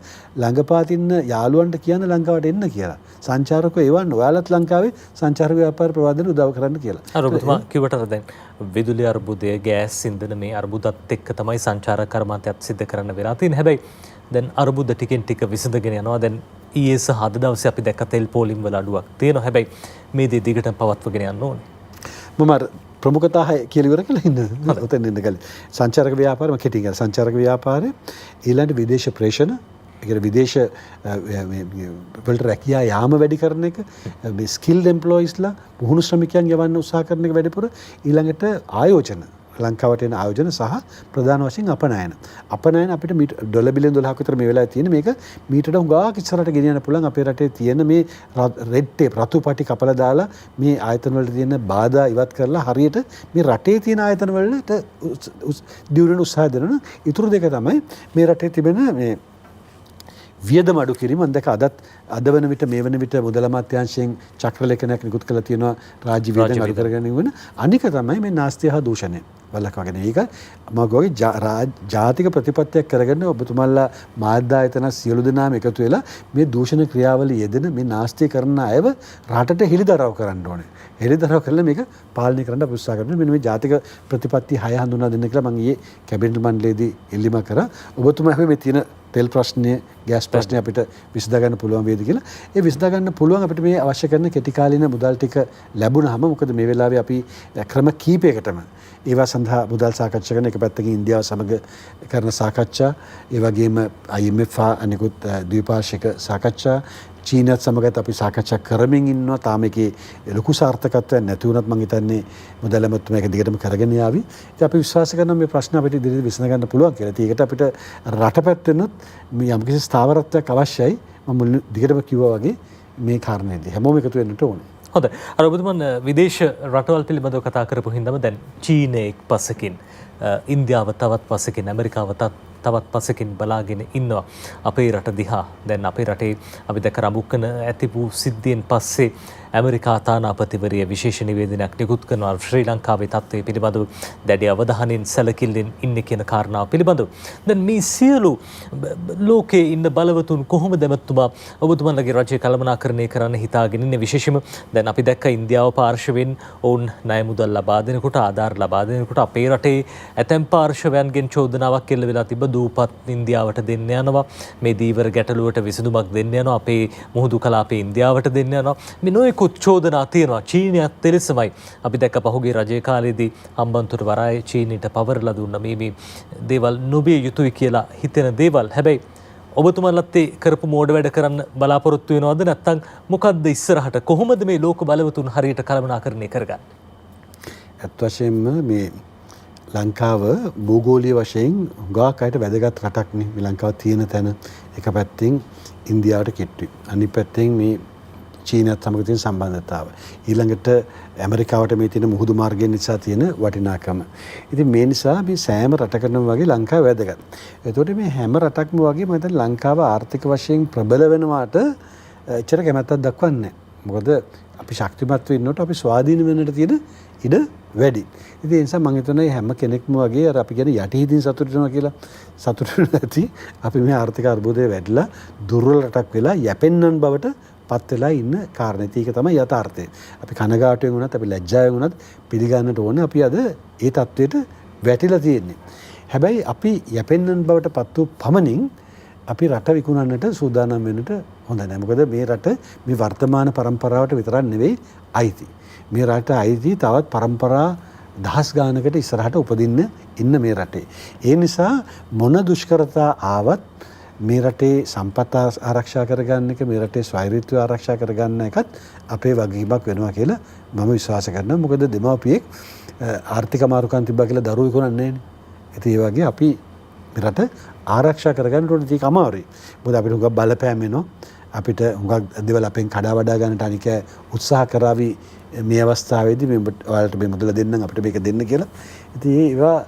ළඟපාතින්න යාළුවන්ට කියන්න ලංකාවට එන්න කියලා සංචාරකෝ එවන්න ඔයාලත් ලංකාවේ සංචාර ව්‍යාපාර ප්‍රවාදන උදව් කරන්න කියලා. අර ඔබතුමා කිව්වට දැන් විදුලි අර්බුදය ගෑස් ඉන්ධන මේ අර්බුදත් එක්ක තමයි සංචාරක කර්මාන්තයත් සිද්ධ කරන්න වෙලා තියෙන්නේ. හැබැයි දැන් අර්බුද ටිකෙන් ටික විසඳගෙන යනවා. දැන් ඊයේ සහ අද දවසේ අපි දැක්ක තෙල් පෝලිම් වල අඩුවක් තියෙනවා. හැබැයි මේ දේ දිගටම පවත්වගෙන යන්න ඕනේ. මම ප්‍රමුඛතාවය කියලා ඉවර කළා ඉන්න. ඔතෙන් ඉන්න ගල. සංචාරක ව්‍යාපාරය මම කෙටියෙන් කරා. සංචාරක ව්‍යාපාරය ඊළඟ විදේශ ප්‍රේෂණ ඒ විදේශ වලට රැකියා යාම වැඩි කරන එක මේ ස්කිල්ඩ් එම්ප්ලොයිස්ලා පුහුණු ශ්‍රමිකයන් යවන්න උත්සාහ කරන එක වැඩිපුර ඊළඟට ආයෝජන ලංකාවට එන ආයෝජන සහ ප්‍රධාන වශයෙන් අපනයන. අපනයන අපිට $12 බිලියන් විතර මේ වෙලාවේ තියෙන මේක මීටරට හුඟක් ඉස්සරහට ගෙනියන්න පුළුවන් අපේ රටේ තියෙන මේ රෙඩ් ටේප් රතු පටි කපලා දාලා මේ ආයතන වලට තියෙන බාධා ඉවත් කරලා හරියට මේ රටේ තියෙන ආයතන වලට දියුණුවට උත්සාහ දෙනවා. ඊටු දෙක තමයි මේ රටේ තිබෙන මේ වියදම අඩු කිරීම. මම දැක අද වන විට මේ වන විට මුදල් අමාත්‍යාංශයෙන් චක්‍රලේඛනයක් නිකුත් කරලා තියෙනවා රාජ්‍ය වියදම් අඩු කර ගැනීම. අනික තමයි මේ නාස්තිය හා දූෂණය වළක්වාගෙන. ඒක මම ගෝගේ ජාතික ප්‍රතිපත්තියක් කරගෙන ඔබතුමාලා මාධ්‍ය ආයතන සියලු දෙනාම එකතු වෙලා මේ දූෂණ ක්‍රියාවලිය යෙදෙන මේ නාස්තිය කරන අයව රටට හෙළිදරව් කරන්න ඕනේ. හෙළිදරව් කරලා මේක පාලනය කරන්න අපි උත්සාහ කරනවා. මෙන්න මේ ජාතික ප්‍රතිපත්ති 6 හඳුනා දෙන්න කියලා මම ඊයේ කැබිනට් මණ්ඩලයේදී ඉල්ලීමක් කරා. ඔබතුමා හැබැයි මේ තියෙන තෙල් ප්‍රශ්නය, ගෑස් ප්‍රශ්නය අපිට විසඳා ගන්න පුළුවන් වේද කියලා. ඒ විසඳා ගන්න පුළුවන් අපිට මේ අවශ්‍ය කරන කෙටි කාලින මුදල් ටික ලැබුණාම. මොකද මේ වෙලාවේ අපි ක්‍රම කීපයකටම ඒවා සඳහා මුදල් සාකච්ඡා කරන එක පැත්තකින් ඉන්දියාව සමග කරන සාකච්ඡා, ඒ වගේම IMF අනිකුත් ද්විපාර්ශ්වික සාකච්ඡා, චීනත් සමගත් අපි සාකච්ඡා කරමින් ඉන්නවා. තාම ඒකේ ලොකු සාර්ථකත්වයක් නැති වුණත් මම හිතන්නේ මුදල් අමාත්‍යාංශ මේක දිගටම කරගෙන යාවි. ඉතින් අපි විශ්වාස කරනවා මේ ප්‍රශ්න අපිට ඉදිරියට විසඳ ගන්න පුළුවන් කියලා. ඉතින් ඒකට අපිට රටපැත්තෙනුත් මේ යම්කිසි ස්ථාවරත්වයක් අවශ්‍යයි. මම දිගටම කිව්වා වගේ මේ කාරණේදී හැමෝම එකතු වෙන්නට ඕනේ. හොඳයි. අර ඔබතුමන් විදේශ රටවල් පිළිබඳව කතා කරපු හින්දාම දැන් චීනය එක් පසකින්, ඉන්දියාව තවත් පසකින්, ඇමරිකාව තවත් පසකින් බලාගෙන ඉන්නවා අපේ රට දිහා. දැන් අපේ රටේ අපි දැක රඹුකන ඇති වූ සිද්ධියෙන් පස්සේ ඇමරිකා තානාපතිවරිය විශේෂ නිවේදනයක් නිකුත් කරනවා ශ්‍රී ලංකාවේ තත්ත්වය පිළිබඳව දැඩි අවධානයෙන් සැලකිල්ලෙන් ඉන්නේ කියන කාරණාව පිළිබඳව. දැන් මේ සියලු ලෝකයේ ඉන්න බලවතුන් කොහොමද එමතුමා ඔබතුමන්ලගේ රජය කළමනාකරණය කරන්න හිතාගෙන ඉන්නේ? විශේෂයෙන්ම දැන් අපි දැක්ක ඉන්දියාව පාර්ශවයෙන් ඔවුන් ණය මුදල් ලබා දෙනකොට, ආධාර ලබා දෙනකොට අපේ රටේ ඇතැම් පාර්ශවයන්ගෙන් චෝදනාවක් එල්ල වෙලා තිබ්බ. දූපත් ඉන්දියාවට දෙන්න යනවා, මේ දීවර ගැටලුවට විසඳුමක් දෙන්න යනවා, අපේ මුහුදු කලාපේ ඉන්දියාවට දෙන්න යනවා. මේ නොයෙකුත් චෝදනා තියෙනවා. චීනයත් එලෙසමයි. අපි දැක්ක පහුගිය රජයේ කාලේදී හම්බන්තොට වරායේ චීනයට පවරලා දුන්න මේ දේවල් නොබිය යුතුයි කියලා හිතෙන දේවල්. හැබැයි ඔබතුමන්ලත් ඒ කරපු මෝඩ වැඩ කරන්න බලාපොරොත්තු වෙනවද? නැත්නම් මොකද්ද ඉස්සරහට කොහොමද මේ ලෝක බලවතුන් හරියට කළමනාකරණය කරගන්නේ? ඇත්ත වශයෙන්ම මේ ලංකාව භූගෝලීය වශයෙන් ගාක් අයට වැදගත් රටක් නේ. මේ ලංකාව තියෙන තැන එක පැත්තෙන් ඉන්දියාවට කිට්ටුයි. අනිත් පැත්තෙන් මේ චීනත් සමග තියෙන සම්බන්ධතාව. ඊළඟට ඇමරිකාවට මේ තියෙන මුහුදු මාර්ගය නිසා තියෙන වටිනාකම. ඉතින් මේ නිසා මේ සෑම රටකටම වගේ ලංකාව වැදගත්. එතකොට මේ හැම රටක්ම වගේ මම හිතන්නේ ලංකාව ආර්ථික වශයෙන් ප්‍රබල වෙනවාට එච්චර කැමැත්තක් දක්වන්නේ නැහැ. මොකද අපි ශක්තිමත් වෙන්නට අපි ස්වාධීන වෙන්නට තියෙන ඉඩ වැඩි. ඉතින් ඒ නිසා මම හිතනවා හැම කෙනෙක්ම වගේ අර අපි කියන යටිහිතින් සතුටු වෙනවා කියලා සතුටු නැති අපි මේ ආර්ථික අර්බුදයේ වැටලා දුර්වල රටක් වෙලා යැපෙන්නන් බවට පත් වෙලා ඉන්න කාරණේ. ඒක තමයි යථාර්ථය. අපි කනගාටුවෙන් වුණත් අපි ලැජ්ජාවෙන් වුණත් පිළිගන්නට ඕනේ අපි අද ඒ තත්වයට වැටිලා තියෙන්නේ. හැබැයි අපි යැපෙන්නන් බවට පත් වූ පමණින් අපි රට විකුණන්නට සූදානම් වෙන්නට හොඳ නැහැ. මොකද මේ රට මේ වර්තමාන પરම්පරාවට විතරක් නෙවෙයි අයිති. මේ රට අයිති තවත් પરම්පරා දහස් ගානකට ඉස්සරහට උපදින්න ඉන්න මේ රටේ. ඒ නිසා මොන දුෂ්කරතා ආවත් මේ රටේ සම්පත් ආරක්ෂා කරගන්න එක, මේ රටේ ස්වෛරීත්වය ආරක්ෂා කරගන්න එකත් අපේ වගකීමක් වෙනවා කියලා මම විශ්වාස කරනවා. මොකද දෙමාපියෙක් ආර්ථික අමාරුකම් තිබ්බා කියලා දරුවෝ විකුණන්නේ නැහැ නේ. ඉතින් ඒ වගේ අපි මේ රට ආරක්ෂා කරගන්න ඕනේ. ඒක අමාරුයි. මොකද අපිට හුඟක් බලපෑම් එනවා. අපිට හුඟක් දේවල් අපෙන් කඩා වඩා ගන්නට අනික උත්සාහ කරાવી මේ අවස්ථාවේදී මේ ඔයාලට මේ මුදල දෙන්නම් අපිට මේක දෙන්න කියලා. ඉතින් ඒවා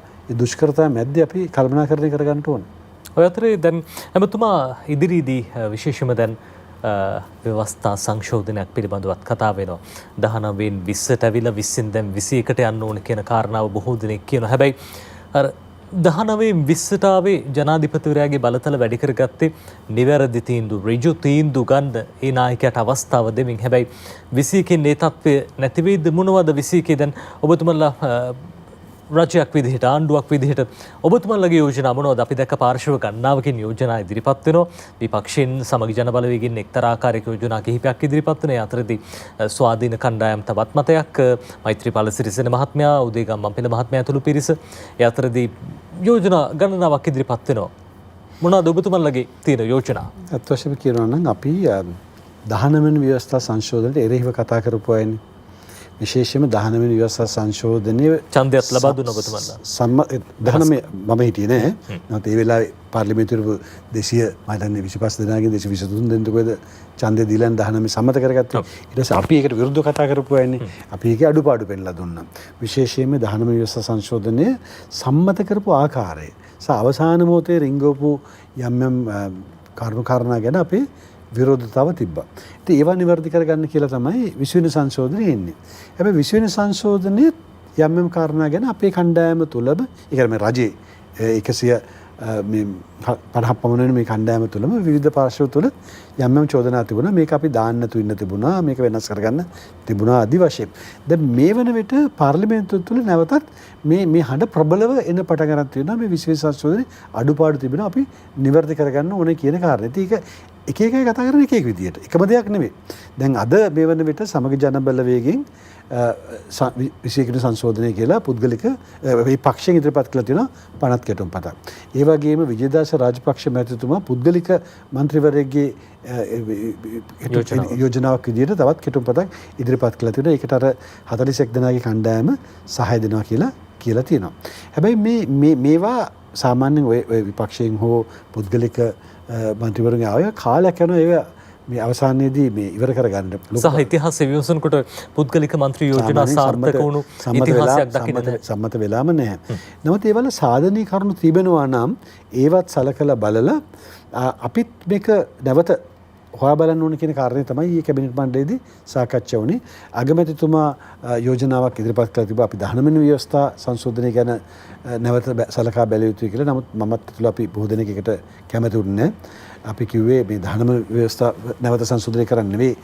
දුෂ්කරතා මැද්දේ අපි කල්පනාකරණය කරගන්න ඕනේ. ඔය අතරේ දැන් එමතුමා ඉදිරියේදී විශේෂයෙන්ම දැන් ව්‍යවස්ථා සංශෝධනයක් පිළිබඳවත් කතා වෙනවා. 19න් 20ට ඇවිල්ලා 20න් දැන් 21ට යන්න ඕන කියන කාරණාව බොහෝ දෙනෙක් කියනවා. හැබැයි අර 19න් 20ට ආවේ ජනාධිපතිවරයාගේ බලතල වැඩි කරගත්තේ නිවැරදි තීන්දුව, ඍජු තීන්දුව ගන්න ඒ නායකයාට අවස්ථාව දෙමින්. හැබැයි 21න් මේ තත්ත්වය නැති වෙයිද? මොනවද 21 දැන් ඔබතුමන්ලා රජයක් විදිහට, ආණ්ඩුවක් විදිහට ඔබතුමන්ලගේ යෝජනා මොනවද? අපි දැක්ක පාර්ශව ගණනාවකින් යෝජනා ඉදිරිපත් වෙනවා. විපක්ෂයෙන් සමගි ජන බලවේගයෙන් එක්තරා ආකාරයක යෝජනා කිහිපයක් ඉදිරිපත් වෙනවා. ඒ අතරදී ස්වාධීන කණ්ඩායම් තවත් මතයක්, මෛත්‍රීපාල සිරිසේන මහත්මයා, උදේගම් මම්පිල මහත්මයා ඇතුළු පිරිස ඒ අතරදී යෝජනා ගණනාවක් ඉදිරිපත් වෙනවා. මොනවද ඔබතුමන්ලගේ තියෙන යෝජනා? අත් වශයෙන්ම කියනවා නම් අපි 19 වෙනි ව්‍යවස්ථා සංශෝධනයට එරෙහිව කතා කරපු අයනේ. විශේෂයෙන්ම 19 වෙනි ව්‍යවස්ථා සංශෝධනයේ ඡන්දයක් ලබා දුන්න ඔබතුමන්ලා 19 මම හිටියේ නෑ. නැත්නම් ඒ වෙලාවේ පාර්ලිමේන්තුවේ 200 මම හිතන්නේ 25 දෙනාගෙන් 223 දෙනෙක් කොහෙද ඡන්දය දීලා 19 සම්මත කරගත්තා. ඊට පස්සේ අපි ඒකට විරුද්ධව කතා කරපු අයනේ. අපි ඒකේ අඩුපාඩු පෙන්නලා දුන්නා. විශේෂයෙන්ම 19 වෙනි ව්‍යවස්ථා සංශෝධනයේ සම්මත කරපු ආකාරය සහ අවසාන මොහොතේ රිංගවපු යම් කරුණු කාරණා ගැන අපි විරෝධතාව තිබ්බා. ඉතින් ඒවා නිවැරදි කරගන්න කියලා තමයි 20 වෙනි සංශෝධනය එන්නේ. හැබැයි 20 වෙනි සංශෝධනයේ යම් කාරණා ගැන අපේ කණ්ඩායම තුලම ඒ කියන්නේ රජයේ 150 පමණ මේ කණ්ඩායම තුලම විවිධ පාර්ශ්ව තුල යම් චෝදනා තිබුණා. මේක අපි දාන්න නැතු ඉන්න තිබුණා. මේක වෙනස් කරගන්න තිබුණා ආදි වශයෙන්. දැන් මේ වන විට පාර්ලිමේන්තුව තුල නැවතත් මේ හඬ ප්‍රබලව එන පටන් ගන්න තියෙනවා. මේ 20 වෙනි සංශෝධනයේ අඩුපාඩු තිබෙනවා. අපි නිවැරදි කරගන්න ඕනේ කියන කාරණේ. ඉතින් ඒක එක කතා කරන එක විදියට. එකම දෙයක් නෙමෙයි. දැන් අද මේ වන විට සමග ජනබල වේගෙන් 21 සංශෝධනය කියලා පුද්ගලික මේ පක්ෂයෙන් ඉදිරිපත් කළ තියෙනවා 50 කෙටුම්පතක්. ඒ වගේම විජේදාස රාජපක්ෂ මැතිතුමා පුද්ගලික മന്ത്രിවරයෙක්ගේ යෝජනාවක් විදියට තවත් කෙටුම්පතක් ඉදිරිපත් කළා තියෙනවා. ඒකට අර 41 දෙනාගේ කණ්ඩායම සහාය දෙනවා කියලා තියෙනවා. හැබැයි මේවා සාමාන්‍යයෙන් ඔය විපක්ෂයෙන් හෝ පුද්ගලික මන්ත්‍රීවරුන්ගේ ආය කාලයක් යනවා ඒවා මේ අවසානයේදී මේ ඉවර කරගන්න සහ ඉතිහාසය විමසනකොට පුද්ගලික මන්ත්‍රී යෝජනා සාර්ථක වුණු ඉතිහාසයක් දකින්න සම්මත වෙලාම නැහැ. නමුත් ඒවල සාධනීය කරුණු තිබෙනවා නම් ඒවත් සලකලා බලලා අපිත් මේක නැවත හොයා බලන්න ඕන කියන කාරණේ තමයි මේ කැබිනට් මණ්ඩලයේදී සාකච්ඡා වුණේ. අගමැතිතුමා යෝජනාවක් ඉදිරිපත් කළා තිබ්බා අපි 19 වෙනි ව්‍යවස්ථා සංශෝධනය ගැන නැවත සලකා බැලිය යුතුයි කියලා. නමුත් මමත් තුළ අපි බොහෝ දෙනෙක් එකට කැමති වුණේ අපි කිව්වේ මේ 19 ව්‍යවස්ථා නැවත සංශෝධනය කරන්න නෙවෙයි.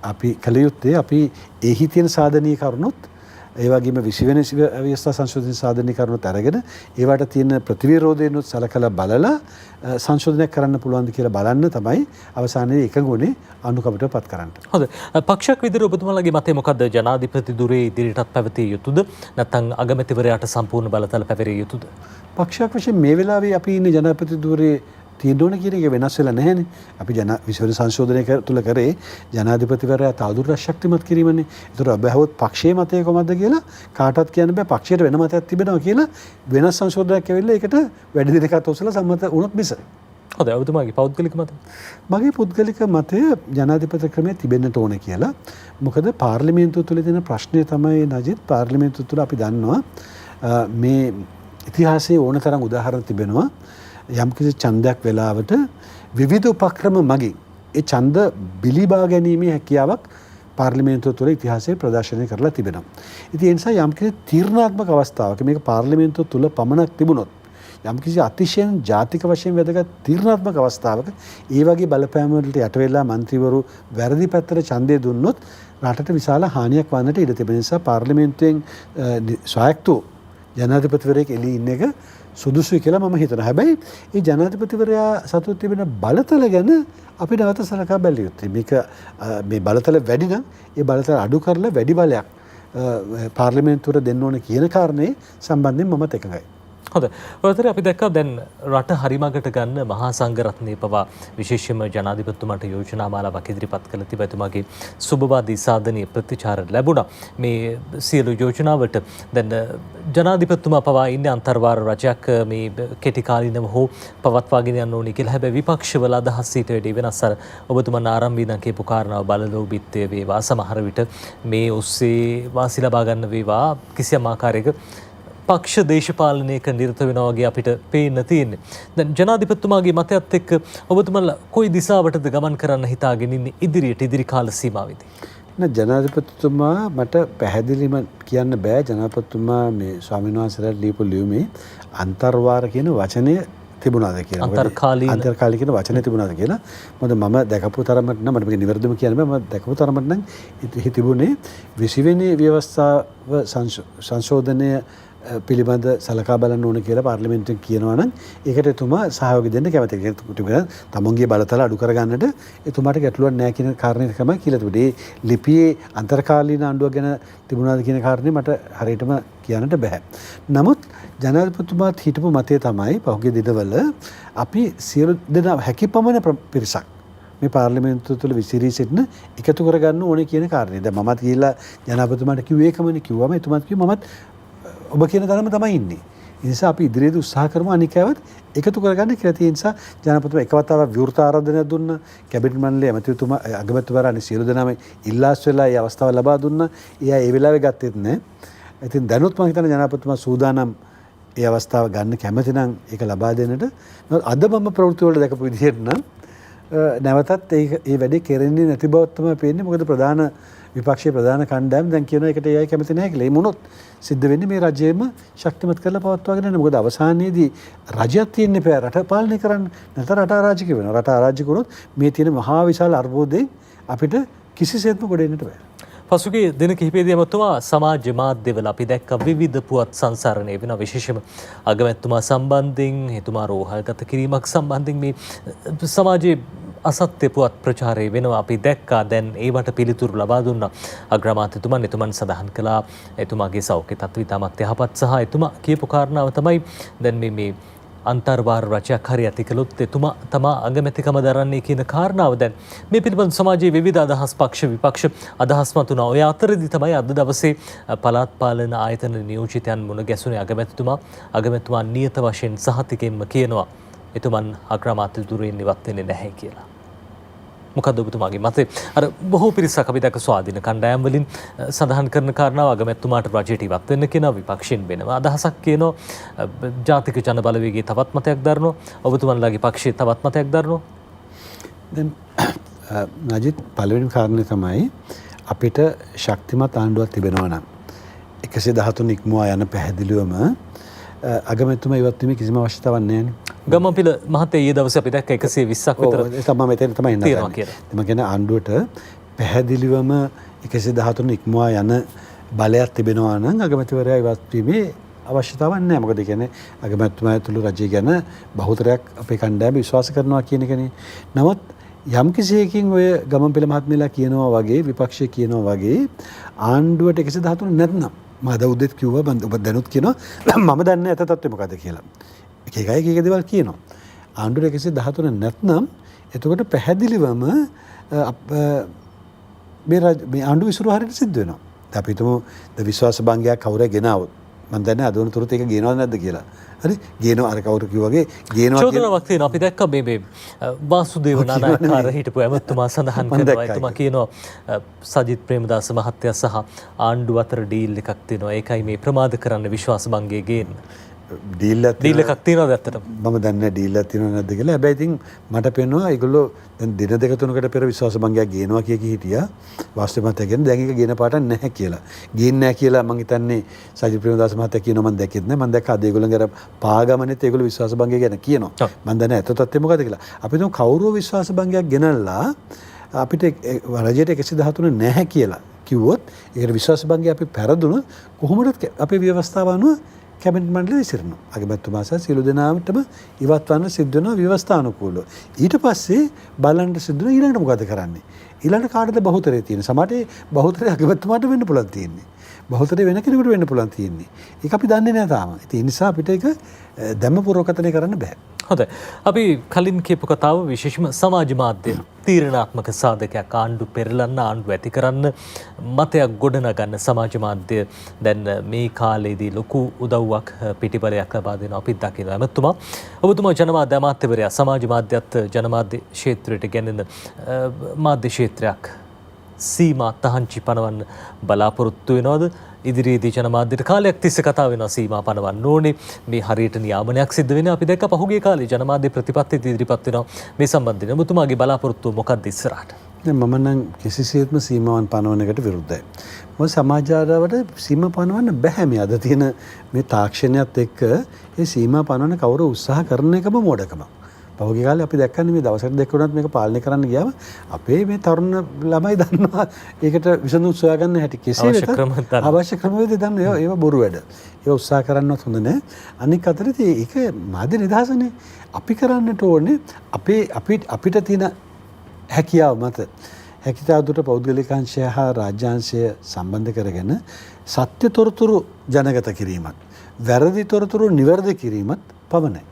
අපි කළ යුත්තේ අපි එහි තියෙන සාධනීය කරුණුත් ඒ වගේම 20 වෙනි ව්‍යවස්ථා සංශෝධන සාධනීය කරුණුත් අරගෙන ඒවට තියෙන ප්‍රතිවිරෝධයනුත් සලකලා බලලා සංශෝධනයක් කරන්න පුළුවන්ද කියලා බලන්න තමයි අවසානයේ එකගොනේ අනුකම්පට පත් කරන්න. හොඳයි. පක්ෂයක් විදිහට ඔබතුමාලගේ මතය මොකද්ද? ජනාධිපති ධුරයේ ඉදිරියටත් පැවතිය යුතුද? නැත්නම් අගමැතිවරයාට සම්පූර්ණ බලතල පැවරිය යුතුද? පක්ෂයක් වශයෙන් මේ වෙලාවේ අපි ඉන්නේ ජනාධිපති ධුරයේ තියෙන්න කියන එක වෙනස් වෙලා නැහැනේ. අපි විශ්ව සංශෝධනය තුල කරේ ජනාධිපතිවරයා තවදුරටත් ශක්තිමත් කිරීමනේ. ඒතර අබහවොත් පක්ෂයේ මතය කොහොමද කියලා කාටවත් කියන්න බෑ. පක්ෂයට වෙන මතයක් තිබෙනවා කියලා වෙනස් සංශෝධනයක් ඇවිල්ලා ඒකට වැඩි දිනකට ඔසලා සම්මත වුණොත් මිස. හොඳයි. ඔබතුමාගේ පෞද්ගලික මතය? මගේ පුද්ගලික මතය ජනාධිපති ක්‍රමයේ තිබෙන්නට ඕන කියලා. මොකද පාර්ලිමේන්තුව තුළ තියෙන ප්‍රශ්නය තමයි නජිත් පාර්ලිමේන්තුව තුළ අපි දන්නවා මේ ඉතිහාසයේ ඕන තරම් උදාහරණ තිබෙනවා. යම්කිසි ඡන්දයක් වෙලාවට විවිධ උපක්‍රම මගින් ඒ ඡන්ද බිලිබා ගැනීමේ හැකියාවක් පාර්ලිමේන්තුව තුළ ඉතිහාසයේ ප්‍රදර්ශනය කරලා තිබෙනවා. ඉතින් ඒ නිසා යම්කිසි තීරණාත්මක අවස්ථාවක මේක පාර්ලිමේන්තුව තුළ පමණක් තිබුණොත් යම්කිසි අතිශයින් ජාතික වශයෙන් වැදගත් තීරණාත්මක අවස්ථාවක ඒ වගේ බලපෑම් වලට යට වෙලා മന്ത്രിවරු වැරදි පැත්තට ඡන්දය දුන්නොත් රටට විශාල හානියක් වන්නට ඉඩ තිබෙන නිසා පාර්ලිමේන්තුවෙන් ස්වායත්තව ජනාධිපතිවරයෙක් එළී ඉන්න එක සුදුසුයි කියලා මම හිතනවා. හැබැයි මේ ජනාධිපතිවරයා සතුව තිබෙන බලතල ගැන අපි නැවත සලකා බැලිය යුතුයි. මේක මේ බලතල වැඩි නම් ඒ බලතල අඩු කරලා වැඩි බලයක් පාර්ලිමේන්තුවට දෙන්න ඕන කියන කාරණේ සම්බන්ධයෙන් මමත් එකඟයි. හොඳයි. ඔයතර අපි දැක්කා දැන් රට හරිමඟට ගන්න මහා සංඝරත්නයේ පවා විශේෂයෙන්ම ජනාධිපතිතුමාට යෝජනා මාලාවක් ඉදිරිපත් කළ තිබා එතුමාගේ සුබවාදී සාධනීය ප්‍රතිචාර ලැබුණා. මේ සියලු යෝජනාවට දැන් ජනාධිපතිතුමා පවා ඉන්නේ අන්තර්වාර රජයක් මේ කෙටි කාලිනව හෝ පවත්වාගෙන යන්න ඕනේ කියලා. හැබැයි විපක්ෂවල අදහස් ඊට වැඩි වෙනස්. අර ඔබතුමා ආරම්භ ඉඳන් කියපු කාරණාව බලලෝභීත්වය වේවා සමහර විට මේ ඔස්සේ වාසි ලබා ගන්න වේවා කිසියම් ආකාරයක පක්ෂ දේශපාලනයක නිරත වෙනවා වගේ අපිට පේන්න තියෙන්නේ. දැන් ජනාධිපතිතුමාගේ මතයත් එක්ක ඔබතුමාලා කොයි දිශාවටද ගමන් කරන්න හිතාගෙන ඉන්නේ ඉදිරි කාල සීමාවෙදී? ජනාධිපතිතුමා මට පැහැදිලිව කියන්න බෑ. ජනාධිපතිතුමා මේ ස්වාමීන් වහන්සේලාට ලියපු ලියුමේ අන්තර්වාර කියන වචනය තිබුණාද කියලා. අන්තර්කාලීන කියන වචනේ තිබුණාද කියලා. මොකද මම දැකපු තරමට නම් මට මේක නිවැරදිව කියන්න බෑ. මම දැකපු තරමට නම් තිබුණේ 20 වෙනි ව්‍යවස්ථාව සංශෝධනය පිළිබඳ සලකා බලන්න ඕන කියලා පාර්ලිමේන්තුවෙන් කියනවා නම් ඒකට එතුමා සහයෝගය දෙන්න කැමතියි. තමන්ගේ බලතල අඩු කරගන්නට එතුමාට ගැටලුවක් නැහැ කියන කාරණේ තමයි කියලා තිබුණේ. මේ ලිපියේ අන්තර්කාලීන ආණ්ඩුවක් ගැන තිබුණාද කියන කාරණේ මට හරියටම කියන්නට බෑ. නමුත් ජනාධිපතිතුමාත් හිටපු මතය තමයි පහුගිය දිනවල අපි සියලු දෙනා හැකියපමණ පිරිසක් මේ පාර්ලිමේන්තුව තුළ විසිරී සිටින එකතු කරගන්න ඕනේ කියන කාරණේ. දැන් මමත් ගිහිල්ලා ජනාධිපතිතුමාට කිව්වේ ඒකමනේ. කිව්වම එතුමාත් කිව්වා මමත් ඔබ කියන තරම තමයි ඉන්නේ. ඒ නිසා අපි ඉදිරියේදී උත්සාහ කරමු අනිකවත් එකතු කරගන්න කියලා. ඒ නිසා ජනාධිපතිතුමා එක වතාවක් විවෘත ආරාධනයක් දුන්නා. කැබිනට් මණ්ඩලයේ ඇමතිතුමා අගමැතිවරණි සියලු දෙනාම ඉල්ලාස් වෙලා ඒ අවස්ථාව ලබා දුන්නා. එයා ඒ වෙලාවේ ගත්තෙත් නැහැ. ඉතින් දැනුත් මම හිතන්නේ ජනාධිපතිතුමා සූදානම් ඒ අවස්ථාව ගන්න කැමති නම් ඒක ලබා දෙන්නට. අද මම ප්‍රවෘත්ති වල දැකපු විදිහට නම් නැවතත් ඒ වැඩේ කෙරෙන්නේ නැති බව තමයි පේන්නේ. මොකද ප්‍රධාන විපක්ෂයේ ප්‍රධාන කණ්ඩායම දැන් කියන එකට ඒයි කැමති නැහැ කියලා. ඒ මොනොත් සිද්ධ වෙන්නේ මේ රජයේම ශක්තිමත් කරලා පවත්වාගෙන යන්න. මොකද අවසානයේදී රජයක් තියෙන්න එපා රට පාලනය කරන්න. නැත්නම් රට අරාජික වෙනවා. රට අරාජික වුණොත් මේ තියෙන මහා විශාල අර්බුදයෙන් අපිට කිසිසේත්ම ගොඩ එන්නට බෑ. පසුගිය දින කිහිපයේදී එතුමා සමාජ මාධ්‍යවල අපි දැක්ක විවිධ පුවත් සංසරණය වෙන විශේෂම අගමැතිතුමා සම්බන්ධයෙන් එතුමා රෝහල්ගත කිරීමක් සම්බන්ධයෙන් මේ සමාජයේ අසත්‍ය පුවත් ප්‍රචාරය වෙනවා අපි දැක්කා. දැන් ඒවට පිළිතුරු ලබා දුන්නා අග්‍රාමාත්‍යතුමන්. එතුමන් සඳහන් කළා එතුමාගේ සෞඛ්‍ය තත්ත්වය ඉතාමත් යහපත් සහ එතුමා කියපු කාරණාව තමයි දැන් මේ අන්තර්වාර රජයක් හරි ඇති කළොත් එතුමා තමා අගමැතිකම දරන්නේ කියන කාරණාව දැන් මේ පිළිබඳ සමාජයේ විවිධ අදහස් පක්ෂ විපක්ෂ අදහස් මතුනා. ඔය අතරදී තමයි අද දවසේ පළාත් පාලන ආයතන නියෝජිතයන් මුණ ගැසුනේ අගමැතිතුමා නියත වශයෙන් සහතිකෙන්ම කියනවා එතුමන් අග්‍රාමාත්‍යතුරින් ඉවත් වෙන්නේ නැහැ කියලා. මොකද ඔබතුමාගේ මතය? අර බොහෝ පිරිසක් අපි දැක ස්වාධීන කණ්ඩායම් වලින් සඳහන් කරන කාරණාව අගමැතිතුමාට රජයට ඉවත් වෙන්න කියන විපක්ෂයෙන් වෙනවා අදහසක් කියනවා. ජාතික ජන බලවේගයේ තවත් මතයක් දරනවා. ඔබතුමන්ලාගේ පක්ෂයේ තවත් මතයක් දරනවා. දැන් නජිත් පළවෙනිම කාරණේ තමයි අපිට ශක්තිමත් ආණ්ඩුවක් තිබෙනවා නම් 113 ඉක්මවා යන පැහැදිලිවම අගමැතිතුමා ඉවත් වීමේ කිසිම අවශ්‍යතාවක් නැහැ නේ. ගමන්පිල මහත්තයා ඊයේ දවසේ අපි දැක්ක 120ක් විතර තමයි මෙතන තමයි ඉන්නේ. මම කියන්නේ ආණ්ඩුවට පැහැදිලිවම 113 ඉක්මවා යන බලයක් තිබෙනවා නම් අගමැතිවරයා ඉවත් වීමේ අවශ්‍යතාවක් නැහැ. මොකද කියන්නේ අගමැතිතුමා ඇතුළු රජය ගැන බහුතරයක් අපේ කණ්ඩායම විශ්වාස කරනවා කියන එකනේ. නමුත් යම් කිසියකින් ඔය ගමන්පිල මහත්මයලා කියනවා වගේ විපක්ෂය කියනවා වගේ ආණ්ඩුවට 113 නැත්නම් මම අද උදේත් කිව්වා ඔබ දැනුත් කියනවා මම දන්නේ ඇත තත්ත්වය මොකද්ද කියලා. එක දේවල් කියනවා. ආණ්ඩුවට 113 නැත්නම් එතකොට පැහැදිලිවම මේ ආණ්ඩුව විසිරුව හරියට සිද්ධ වෙනවා. අපි හිතමු විශ්වාස භංගයක් කවුරු ගෙනාවොත් මම දන්නේ අද වුණතුරුත් ඒක ගේනවද නැද්ද කියලා. හරි ගේනවා අර කවුරු කිව්වා වගේ ගේනවා කියන චෝදනාවක් තියෙනවා. අපි දැක්ක මේ වාසුදේව නානායක්කාර හිටපු ඇමතුමා සඳහන් කරනවා. එතුමා කියනවා සජිත් ප්‍රේමදාස මහත්තයා සහ ආණ්ඩුව අතර ඩීල් එකක් තියෙනවා. ඒකයි මේ ප්‍රමාද කරන්න විශ්වාස භංගය ගේන්න. ඩීල් එකක් තියෙනවද ඇත්තටම? මම දන්නේ ඩීල් එකක් තියෙනවද නැද්ද කියලා. හැබැයි ඉතින් මට පේනවා ඒගොල්ලෝ දැන් දින දෙක තුනකට පෙර විශ්වාස භංගයක් ගේනවා කිය හිටියා. වාස්තව මතය කියන්නේ දැන් ඒක ගේන පාටක් නැහැ කියලා. ගේන්නේ නැහැ කියලා මම හිතන්නේ සජිත් ප්‍රේමදාස මහත්තයා කියනවා මම දැක්කෙත් නැහැ. මම දැක්ක අද ඒගොල්ලන්ගේ අර පාගමනෙත් ඒගොල්ලෝ විශ්වාස භංගය ගැන කියනවා. මම දන්නේ ඇත්ත තත්ත්වය මොකද්ද කියලා. අපි හිතමු කවුරුව විශ්වාස භංගයක් ගෙනල්ලා අපිට රජයට 113 නැහැ කියලා කිව්වොත් ඒකට විශ්වාස භංගය අපි පෙරදුන කොහොමද අපේ ව්‍යවස්ථාව අනුව කැබිනට් මණ්ඩලය විසිරෙනවා. අගමැතිතුමා සහ සියලු දෙනාටම ඉවත් වන්න සිද්ධ වෙනවා ව්‍යවස්ථානුකූලව. ඊට පස්සේ බලන්න සිද්ධ වෙන ඊළඟට මොකද කරන්නේ? ඊළඟට කාටද බහුතරය තියෙන්නේ? සමහරට බහුතරය අගමැතිතුමාට වෙන්න පුළුවන් තියෙන්නේ. බහුතරය වෙන කෙනෙකුට වෙන්න පුළුවන් තියෙන්නේ. ඒක අපි දන්නේ නැහැ තාම. ඒ නිසා අපිට ඒක දැම්ම පුරවකතනය කරන්න බෑ. හොඳයි. අපි කලින් කියපු කතාව විශේෂම සමාජ මාධ්‍ය තීරණාත්මක සාධකයක් ආණ්ඩු පෙරලන්න ආණ්ඩු ඇති කරන්න මතයක් ගොඩනගන්න සමාජ මාධ්‍ය දැන් මේ කාලේදී ලොකු උදව්වක් පිටිපරයක් ලබා දෙනවා අපි දකිනවා. එමෙතුමා ඔබතුමා ජනමාධ්‍ය අමාත්‍යවරයා සමාජ මාධ්‍යත් ජනමාධ්‍ය ක්ෂේත්‍රයට ගෙනෙන මාධ්‍ය ක්ෂේත්‍රයක් සීමා තහංචි පනවන්න බලාපොරොත්තු වෙනවද? ඉදිරියේදී ජනමාධ්‍යට කාලයක් තිස්සේ කතා වෙනවා සීමා පනවන්න ඕනේ. මේ හරියට නියාමනයක් සිද්ධ වෙනවා. අපි දැක්ක පහුගිය කාලේ ජනමාධ්‍ය ප්‍රතිපත්ති ඉදිරිපත් වෙනවා මේ සම්බන්ධයෙන්. ඔබතුමාගේ බලාපොරොත්තුව මොකක්ද ඉස්සරහට? මම නම් කිසිසේත්ම සීමාවන් පනවන එකට විරුද්ධයි. මොකද සමාජාරවට සීමා පනවන්න බෑ. මේ අද තියෙන මේ තාක්ෂණයත් එක්ක ඒ සීමා පනවන කවුරු උත්සාහ කරන එකම මෝඩකමක්. පහුගිය කාලේ අපි දැක්කන්නේ මේ දවසකට දෙක වුණත් මේක පාලනය කරන්න ගියාම අපේ මේ තරුණ ළමයි දන්නවා ඒකට විසඳුම් සොයාගන්න හැටි කෙසේ වෙතත් අවශ්‍ය ක්‍රමවේද දන්නවා ඒවා බොරු වැඩ. ඒවා උත්සාහ කරන්නවත් හොඳ නැහැ. අනික අතරේ ඒක මාධ්‍ය නිදහසනේ. අපි කරන්නට ඕනේ අපිට තියෙන හැකියාව මත හැකියාව දුට පෞද්ගලිකාංශය හා රාජ්‍යාංශය සම්බන්ධ කරගෙන සත්‍ය තොරතුරු ජනගත කිරීමත් වැරදි තොරතුරු නිවැරදි කිරීමත් පමණයි.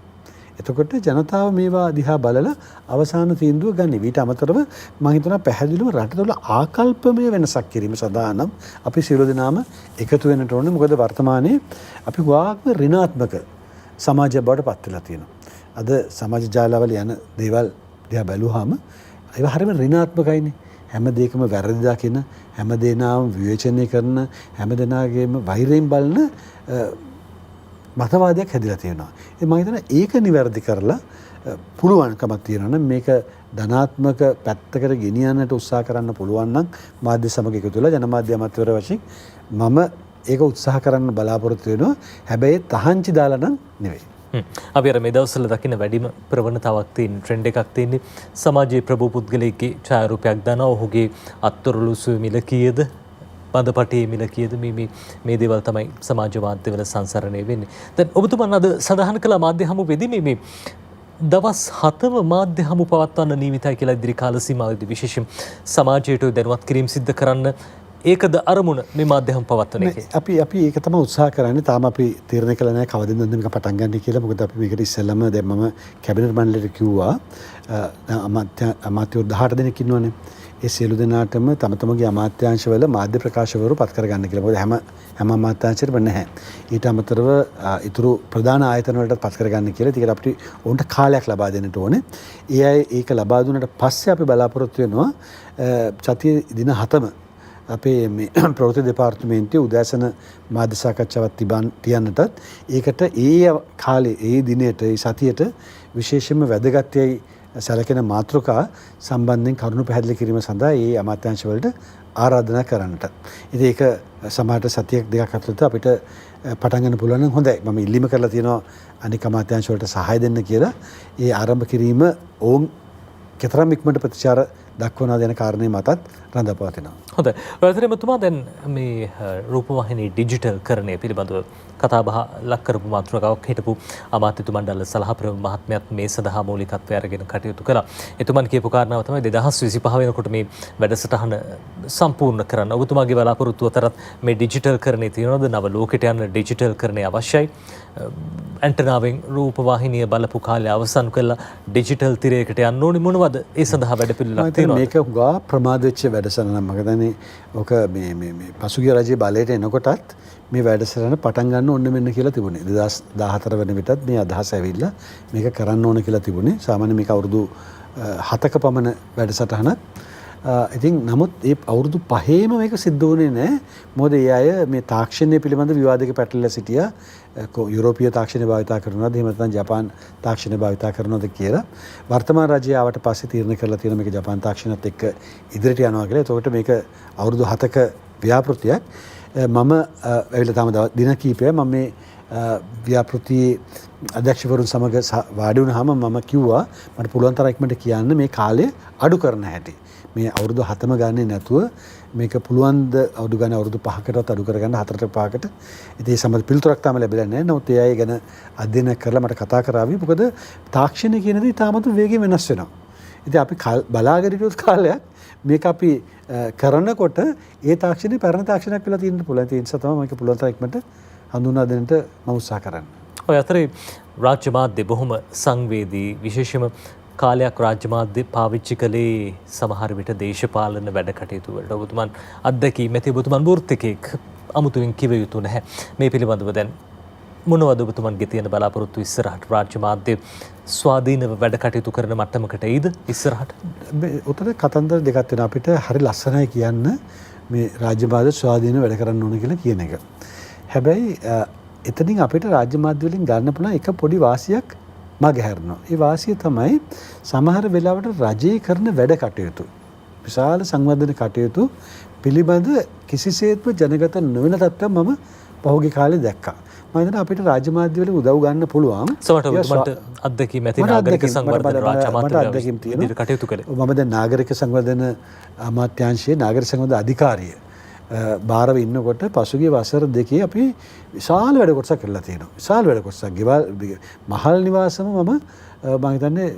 එතකොට ජනතාව මේවා දිහා බලලා අවසාන තීන්දුව ගන්න. ඊට අමතරව මම හිතනවා පැහැදිලිව රට තුළ ආකල්පමය වෙනසක් කිරීම සඳහා නම් අපි සියලු දෙනාම එකතු වෙන්නට ඕනේ. මොකද වර්තමානයේ අපි ගොඩාක්ම ඍණාත්මක සමාජය බවට පත් වෙලා තියෙනවා. අද සමාජ ජාලවල යන දේවල් දිහා බැලුවාම ඒවා හරියම ඍණාත්මකයිනේ. හැම දෙයකම වැරදි දකින, හැම දෙනාම විවේචනය කරන, හැම දෙනාගේම වෛරයෙන් බලන මතවාදයක් හැදිලා තියෙනවා. මම හිතනවා ඒක නිවැරදි කරලා පුළුවන්කමක් තියෙනවා නම් මේක ධනාත්මක පැත්තකට ගෙනියන්නට උත්සාහ කරන්න පුළුවන් නම් මාධ්‍ය සමග එකතු වෙලා ජනමාධ්‍ය අමාත්‍යවර වශයෙන් මම ඒක උත්සාහ කරන්න බලාපොරොත්තු වෙනවා. හැබැයි තහංචි දාලා නම් නෙවෙයි. අපි අර මේ දවස්වල දකින්න වැඩිම ප්‍රවණතාවක් තියෙන ට්‍රෙන්ඩ් එකක් තියෙන්නේ සමාජයේ ප්‍රභූ පුද්ගලයෙක්ගේ ඡායාරූපයක් දානවා. ඔහුගේ අත්ඔරලුසු මිල කීයද? බඳපටේ මිල කීයද? මේ දේවල් තමයි සමාජ මාධ්‍යවල සංසරණය වෙන්නේ. දැන් ඔබතුමන් අද සඳහන් කළ මාධ්‍ය හමුවේදී මේ දවස් 7ම මාධ්‍ය හමු පවත්වන්න නියමිතයි කියලා ඉදිරි කාල සීමාවේදී විශේෂයෙන් සමාජයට දැනුවත් කිරීම සිද්ධ කරන්න ඒකද අරමුණ මේ මාධ්‍ය හමු පවත්වන එකේ? අපි ඒක තමයි උත්සාහ කරන්නේ. තාම අපි තීරණය කළා නැහැ කවදින්ද මේක පටන් ගන්න කියලා. මොකද අපි මේකට ඉස්සෙල්ලම දැන් මම කැබිනට් මණ්ඩලයට කිව්වා අමාත්‍යවරු 18 දෙනෙක් ඉන්නවනේ. ඒ සියලු දෙනාටම තම තමගේ අමාත්‍යාංශවල මාධ්‍ය ප්‍රකාශකවරු පත් කරගන්න කියලා. මොකද හැම අමාත්‍යාංශයකම නැහැ. ඊට අමතරව ඊතුරු ප්‍රධාන ආයතන වලට පත් කරගන්න කියලා. ඒකට අපිට උන්ට කාලයක් ලබා දෙන්නට ඕනේ. ඒ අය ඒක ලබා දුන්නට පස්සේ අපි බලාපොරොත්තු වෙනවා සතිය දින 7ම අපේ මේ ප්‍රවෘත්ති දෙපාර්තමේන්තුවේ උදෑසන මාධ්‍ය සාකච්ඡාවක් තියන්නටත් ඒකට ඒ කාලේ ඒ දිනේට ඒ සතියේට විශේෂයෙන්ම වැදගත් යයි සැලකෙන මාතෘකා සම්බන්ධයෙන් කරුණු පැහැදිලි කිරීම සඳහා ඒ අමාත්‍යාංශ වලට ආරාධනා කරන්නට. ඉතින් ඒක සමහරට සතියක් දෙකක් අතරතුර අපිට පටන් ගන්න පුළුවන් නම් හොඳයි. මම ඉල්ලීම කරලා තියෙනවා අනික අමාත්‍යාංශ වලට සහාය දෙන්න කියලා. ඒ ආරම්භ කිරීම ඕම් කෙතරම් ඉක්මනට ප්‍රතිචාර දක්වනවා යන කාරණේ මතත් රඳාපවතිනවා. හොඳයි. රාජ්‍යමතුමා දැන් මේ රූපවාහිනී ඩිජිටල් කරණය පිළිබඳව කතා බහ ලක් කරපු මාතෘකාවක් හිටපු අමාත්‍යතුමන් ඩල්ල සලහප්‍රම මහත්මයාත් මේ සඳහා මූලිකත්වය අරගෙන කටයුතු කළා. එතුමන් කියපු කාරණාව තමයි 2025 වෙනකොට මේ වැඩසටහන සම්පූර්ණ කරන්න. ඔබතුමාගේ බලාපොරොත්තුව අතරත් මේ ඩිජිටල් කරණය තියෙනවද? නව ලෝකෙට යන ඩිජිටල් කරණය අවශ්‍යයි. ඇන්ටනාවෙන් රූපවාහිනිය බලපු කාලය අවසන් කළා ඩිජිටල් තිරයකට යන්න ඕනේ. මොනවද ඒ සඳහා වැඩපිළිවෙලක් තියෙනවද? මේක උගා ප්‍රමාද වෙච්ච වැඩසටහනක්. මම හිතන්නේ ඔක මේ පසුගිය රජයේ බලයට එනකොටත් මේ වැඩසටහන පටන් ගන්න ඕනේ මෙන්න කියලා තිබුණේ. 2014 වෙන විටත් මේ අදහස ඇවිල්ලා මේක කරන්න ඕන කියලා තිබුණේ. සාමාන්‍ය මේක අවුරුදු 7ක පමණ වැඩසටහනක්. ඉතින් නමුත් ඒ අවුරුදු 5ේම මේක සිද්ධ වුණේ නැහැ. මොකද ඒ අය මේ තාක්ෂණය පිළිබඳ විවාදයක පැටලලා සිටියා. යුරෝපීය තාක්ෂණය භාවිතා කරනවද එහෙම නැත්නම් ජපාන් තාක්ෂණය භාවිතා කරනවද කියලා. වර්තමාන රජය ආවට පස්සේ තීරණය කරලා තියෙනවා මේක ජපාන් තාක්ෂණයත් එක්ක ඉදිරියට යනවා කියලා. එතකොට මේක අවුරුදු 7ක ව්‍යාපෘතියක්. මම ඇවිල්ලා තාම දින කිහිපයක් මම මේ ව්‍යාපෘතියේ අධ්‍යක්ෂවරුන් සමග වාඩි වුණාම මම කිව්වා මට පුළුවන් තරම් ඉක්මනට කියන්න මේ කාලය අඩු කරන්න හැටි. මේ අවුරුදු 7ම ගන්නේ නැතුව මේක පුළුවන් ද අවුරුදු ගන්න අවුරුදු 5කටවත් අඩු කරගන්න 4ට 5කට. ඉතින් ඒ සම්බන්ධ පිළිතුරක් තාම ලැබිලා නැහැ. නමුත් ඒ අය ගැන අධ්‍යයනය කරලා මට කතා කරાવી. මොකද තාක්ෂණය කියන දේ තාමත් වේගයෙන් වෙනස් වෙනවා. ඉතින් අපි බලාගෙන හිටියොත් කාලයක් මේක අපි කරනකොට ඒ තාක්ෂණය පැරණි තාක්ෂණයක් වෙලා තියෙන්න පුළුවන්. ඒ නිසා තමයි මේක පුළුවන් තරම් ඉක්මනට හඳුනා දෙන්නට මම උත්සාහ කරන්නේ. ඔය අතරේ රාජ්‍ය මාධ්‍ය බොහොම සංවේදී විශේෂයෙන්ම කාලයක් රාජ්‍ය මාධ්‍ය පාවිච්චි කළේ සමහර විට දේශපාලන වැඩ කටයුතු වලට. ඔබතුමන් අත්දැකීම් ඇති ඔබතුමන් වෘත්තිකයෙක් අමුතුවෙන් කිව යුතු නැහැ. මේ පිළිබඳව දැන් මොනවද ඔබතුමන්ගේ තියෙන බලාපොරොත්තු ඉස්සරහට? රාජ්‍ය මාධ්‍ය ස්වාධීනව වැඩ කටයුතු කරන මට්ටමකට එයිද ඉස්සරහට? උතන කතන්දර දෙකක් වෙනවා. අපිට හරි ලස්සනයි කියන්න මේ රාජ්‍ය මාධ්‍ය ස්වාධීනව වැඩ කරන්න ඕන කියලා කියන එක. හැබැයි එතනින් අපිට රාජ්‍ය මාධ්‍ය වලින් ගන්න පුළුවන් එක පොඩි වාසියක් මගහැරනවා. ඒ වාසිය තමයි සමහර වෙලාවට රජයේ කරන වැඩ කටයුතු විශාල සංවර්ධන කටයුතු පිළිබඳ කිසිසේත්ම ජනගත නොවන තත්ත්වයක් මම පහුගිය කාලේ දැක්කා. මම හිතනවා අපිට රාජ්‍ය මාධ්‍ය වලින් උදව් ගන්න පුළුවන්. සමහරවිට අත්දැකීම් ඇති නාගරික සංවර්ධන රාජ්‍ය අමාත්‍යාංශය ඉදිරියට කටයුතු කළේ. මම දැන් නාගරික සංවර්ධන අමාත්‍යාංශයේ නාගරික සංවර්ධන අධිකාරිය බාරව ඉන්නකොට පසුගිය වසර දෙකේ අපි විශාල වැඩ කොටසක් කරලා තියෙනවා. විශාල වැඩ කොටසක්. ගෙවල් මහල් නිවාසම මම හිතන්නේ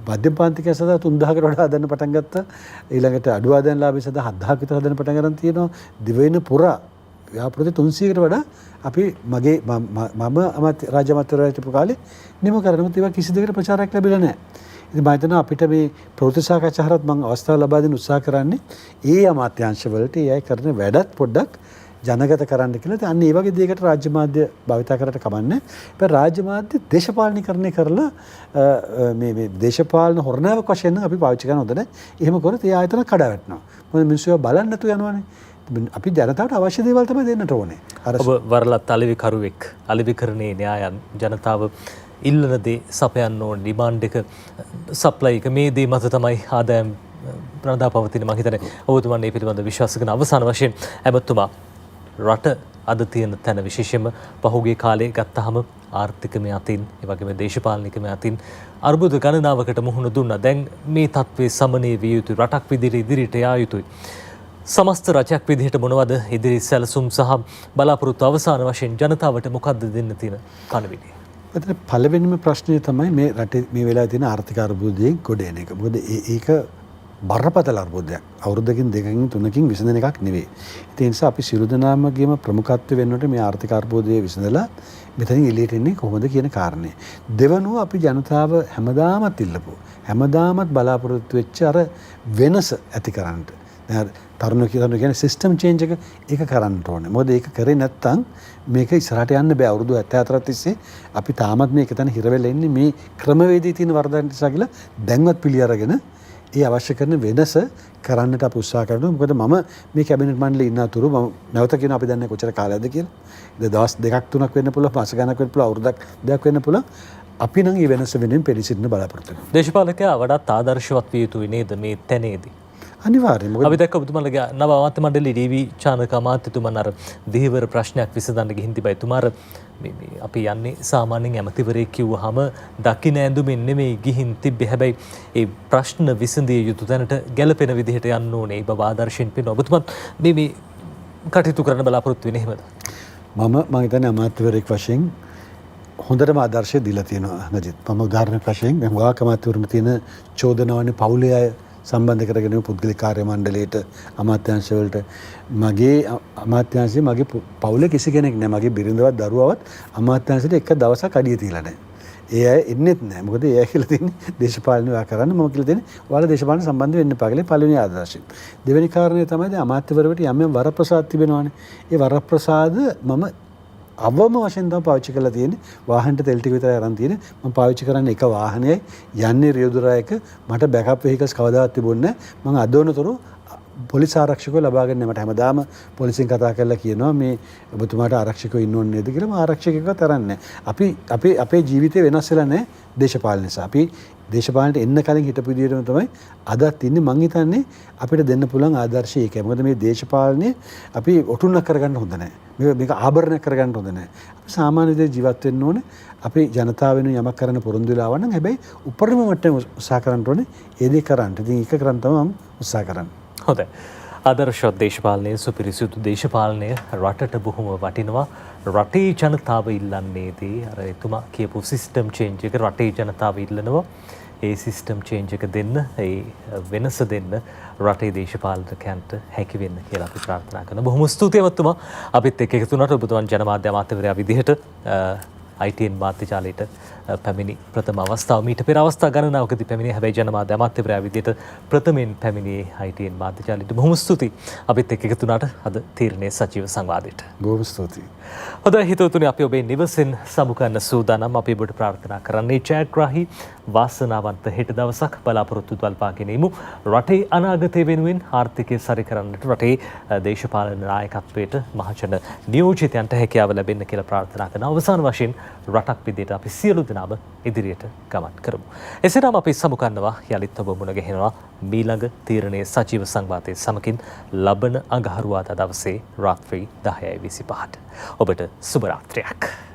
මධ්‍යම පාන්තිකය සඳහා 3000කට වඩා හදන්න පටන් ගත්තා. ඊළඟට අඩු ආදායම් ලාභය සඳහා 7000ක විතර හදන්න පටන් ගන්න තියෙනවා. දිවයින පුරා ව්‍යාපෘති 300කට වඩා අපි මගේ මම රාජ්‍ය අමාත්‍යවරයා හිටපු කාලේ නිම කරනමුත් ඒවා කිසි දෙයකට ප්‍රචාරයක් ලැබිලා නැහැ. ඉතින් මම හිතනවා අපිට මේ ප්‍රවෘත්ති සාකච්ඡා හරහත් මම අවස්ථාව ලබා දෙන්න උත්සාහ කරන්නේ ඒ අමාත්‍යාංශ වලට ඒ අය කරන වැඩත් පොඩ්ඩක් ජනගත කරන්න කියලා. අන්න ඒ වගේ දෙයකට රාජ්‍ය මාධ්‍ය භාවිතා කරට කමන්නේ. හැබැයි රාජ්‍ය මාධ්‍ය දේශපාලනීකරණය කරලා මේ දේශපාලන හොරණාවක් වශයෙන් නම් අපි පාවිච්චි කරන හොඳ නැහැ. එහෙම කරොත් ඒ ආයතන කඩා වැටෙනවා. මොකද මිනිස්සු ඒවා බලන්න නැතුව යනවානේ. අපි ජනතාවට අවශ්‍ය දේවල් තමයි දෙන්නට ඕනේ. ඔබ වරලත් අලෙවිකරුවෙක් අලෙවිකරණයේ න්‍යායන් ජනතාව ඉල්ලන දේ සපයන්න ඕන ඩිමාන්ඩ් එක සප්ලයි එක මේ දේ මත තමයි ආදායම් ප්‍රණදා පවතින. මම හිතන්නේ ඔබතුමා මේ පිළිබඳව විශ්වාස කරන අවසාන වශයෙන් ඇමතුමා රට අද තියෙන තැන විශේෂයෙන්ම පහුගිය කාලේ ගත්තාම ආර්ථිකමය අතින් ඒ වගේම දේශපාලනිකමය අතින් අර්බුද ගණනාවකට මුහුණ දුන්නා. දැන් මේ තත්ත්වයේ සමනය විය යුතුයි. රටක් විදිහට ඉදිරියට යා යුතුයි. සමස්ත රජයක් විදිහට මොනවද ඉදිරි සැලසුම් සහ බලාපොරොත්තු අවසාන වශයෙන් ජනතාවට මොකද්ද දෙන්න තියෙන පණිවිඩය? එතන පළවෙනිම ප්‍රශ්නය තමයි මේ රටේ මේ වෙලාවේ තියෙන ආර්ථික අර්බුදයෙන් ගොඩ එන එක. මොකද ඒක බරපතල අර්බුදයක්. අවුරුද්දකින් දෙකකින් තුනකින් විසඳන එකක් නෙවෙයි. ඒ නිසා අපි සියලු දෙනාමගේම ප්‍රමුඛත්වය වෙන්නට මේ ආර්ථික අර්බුදයේ විසඳලා මෙතනින් එළියට එන්නේ කොහොමද කියන කාරණේ. දෙවනුව අපි ජනතාව හැමදාමත් ඉල්ලපු හැමදාමත් බලාපොරොත්තු වෙච්ච අර වෙනස ඇති කරන්නට. තරුණ කියන්නේ සිස්ටම් චේන්ජ් එක ඒක කරන්න ඕනේ. මොකද ඒක කරේ නැත්නම් මේක ඉස්සරහට යන්න බෑ. අවුරුදු 74ක් තිස්සේ අපි තාමත් මේක තන හිර වෙලා ඉන්නේ මේ ක්‍රමවේදී තියෙන වරදක් නිසා කියලා දැන්වත් පිළි අරගෙන ඒ අවශ්‍ය කරන වෙනස කරන්නට අපි උත්සාහ කරනවා. මොකද මම මේ කැබිනට් මණ්ඩලයේ ඉන්න අතුරු මම නැවත කියන අපි දන්නේ කොච්චර කාලයක්ද කියලා. දවස් දෙකක් තුනක් වෙන්න පුළුවන්, මාස ගණනක් වෙන්න පුළුවන්, අවුරුද්දක් දෙකක් වෙන්න පුළුවන්. අපි නම් මේ වෙනස වෙනින් පිළිසින්න බලාපොරොත්තු වෙනවා. දේශපාලකයා වඩාත් ආදර්ශවත් විය යුතුයි නේද මේ තැනේදී? අනිවාර්යයෙන්ම. අපි දැක්ක ඔබතුමාලගේ නව අමාත්‍ය මණ්ඩලයේ ඩී.වී. චානක අමාත්‍යතුමන් අර දෙහිවර ප්‍රශ්නයක් විසඳන්න ගිහින් තිබයි. තුමාර අපි යන්නේ සාමාන්‍යයෙන් ඇමතිවරයෙක් කිව්වහම දකින්න ඇඳුමින් නෙමෙයි ගිහින් තිබ්බේ. හැබැයි ඒ ප්‍රශ්න විසඳිය යුතු තැනට ගැළපෙන විදිහට යන්න ඕනේ. ඒ බව ආදර්ශයෙන් පෙන්න. ඔබතුමත් මේ කටයුතු කරන්න බලාපොරොත්තු වෙන්නේ එහෙමද? මම හිතන්නේ අමාත්‍යවරයෙක් වශයෙන් හොඳටම ආදර්ශය දීලා තියෙනවා නජිත්. මම උදාහරණයක් වශයෙන් මම වාක අමාත්‍යවරුන්ට තියෙන චෝදනාවනේ පවුලේ අය සම්බන්ධ කරගෙන පුද්ගලික කාර්ය මණ්ඩලයට අමාත්‍යාංශ වලට මගේ අමාත්‍යාංශයේ මගේ පවුලේ කිසි කෙනෙක් නැහැ. මගේ බිරිඳවත් දරුවවත් අමාත්‍යාංශයට එක දවසක් අඩිය තියලා නැහැ. ඒ අය එන්නෙත් නැහැ. මොකද ඒ අය කියලා තියෙන්නේ දේශපාලන වා කරන්න. මම කියලා තියෙන්නේ ඔයාලා දේශපාලන සම්බන්ධ වෙන්න එපා කියලා පළවෙනි ආදර්ශය. දෙවෙනි කාරණය තමයි දැන් අමාත්‍යවරවට යම් වරප්‍රසාද තිබෙනවානේ. ඒ වරප්‍රසාද මම අවම වශයෙන් තමයි පාවිච්චි කරලා තියෙන්නේ. වාහනට තෙල් ටික විතරයි අරන් තියෙන්නේ. මම පාවිච්චි කරන්නේ එක වාහනයයි. යන්නේ රියදුරායක. මට බෑකප් වෙහිකල්ස් කවදාවත් තිබුණේ නැහැ. මම අදවනතුරු පොලිස් ආරක්ෂකව ලබා ගන්න මට හැමදාම පොලිසියෙන් කතා කරලා කියනවා මේ ඔබතුමාට ආරක්ෂකව ඉන්න ඕනේ නේද කියලා. මම ආරක්ෂකයෙක්ව තරන්නේ. අපේ ජීවිතේ වෙනස් වෙලා නැහැ දේශපාලන නිසා. අපි දේශපාලනට එන්න කලින් හිටපු විදිහටම තමයි අදත් ඉන්නේ. මං හිතන්නේ අපිට දෙන්න පුළුවන් ආදර්ශය ඒකයි. මොකද මේ දේශපාලනේ අපි ඔටුන්නක් කරගන්න හොඳ නැහැ. මේක ආභරණයක් කරගන්න හොඳ නැහැ. අපි සාමාන්‍ය විදිහට ජීවත් වෙන්න ඕනේ. අපි ජනතාව වෙනුවෙන් යමක් කරන්න පොරොන්දු වෙලා වань හැබැයි උපරිම මට්ටමේ උත්සාහ කරන්න ඕනේ. ඒ දේ කරන්න. ඉතින් ඒක කරන් තමයි මම උත්සාහ කරන්නේ. හොඳයි. ආදර්ශවත් දේශපාලනයේ සුපිරිසුදු දේශපාලනය රටට බොහොම වටිනවා. රටේ ජනතාව ඉල්ලන්නේදී අර එතුමා කියපු සිස්ටම් චේන්ජ් එක රටේ ජනතාව ඉල්ලනවා. ඒ සිස්ටම් චේන්ජ් එක දෙන්න, ඒ වෙනස දෙන්න රටේ දේශපාලකයන්ට හැකි වෙන්න කියලා අපි ප්‍රාර්ථනා කරනවා. බොහොම ස්තුතියි මතුමා. අපිත් එක්ක එකතු වුණාට ඔබතුමන් ජනමාධ්‍ය අමාත්‍යවරයා විදිහට ITN මාධ්‍ය ජාලයට පැමිණි ප්‍රථම අවස්ථාව මීට පෙර අවස්ථා ගණනාවකදී පැමිණි. හැබැයි ජනමාධ්‍ය අමාත්‍යවරයා විදිහට ප්‍රථමයෙන් පැමිණියේ ITN මාධ්‍ය ජාලයට. බොහොම ස්තුතියි. අපිත් එක්ක එකතු වුණාට අද තීරණයේ සජීව සංවාදයට. බොහොම ස්තුතියි. හොඳයි හිතවතුනි, අපි ඔබේ නිවසෙන් සමුගන්න සූදානම්. අපි ඔබට ප්‍රාර්ථනා කරන්නේ ජයග්‍රාහී වාසනාවන්ත හෙට දවසක් බලාපොරොත්තු දල්පා ගැනීමු. රටේ අනාගතය වෙනුවෙන් ආර්ථිකය සරි කරන්නට රටේ දේශපාලන නායකත්වයට මහජන නියෝජිතයන්ට හැකියාව ලැබෙන්න කියලා ප්‍රාර්ථනා කරන අවසාන වශයෙන් රටක් විදිහට අපි සියලු දෙනාම ඉදිරියට ගමන් කරමු. එසේනම් අපි සමුගන්නවා යලිත් ඔබ මුණ ගැහෙනවා මීළඟ තීරණයේ සජීව සංවාදයේ සමකින් ලබන අඟහරුවාදා දවසේ රාත්‍රී 10:25ට. ඔබට සුබ රාත්‍රියක්.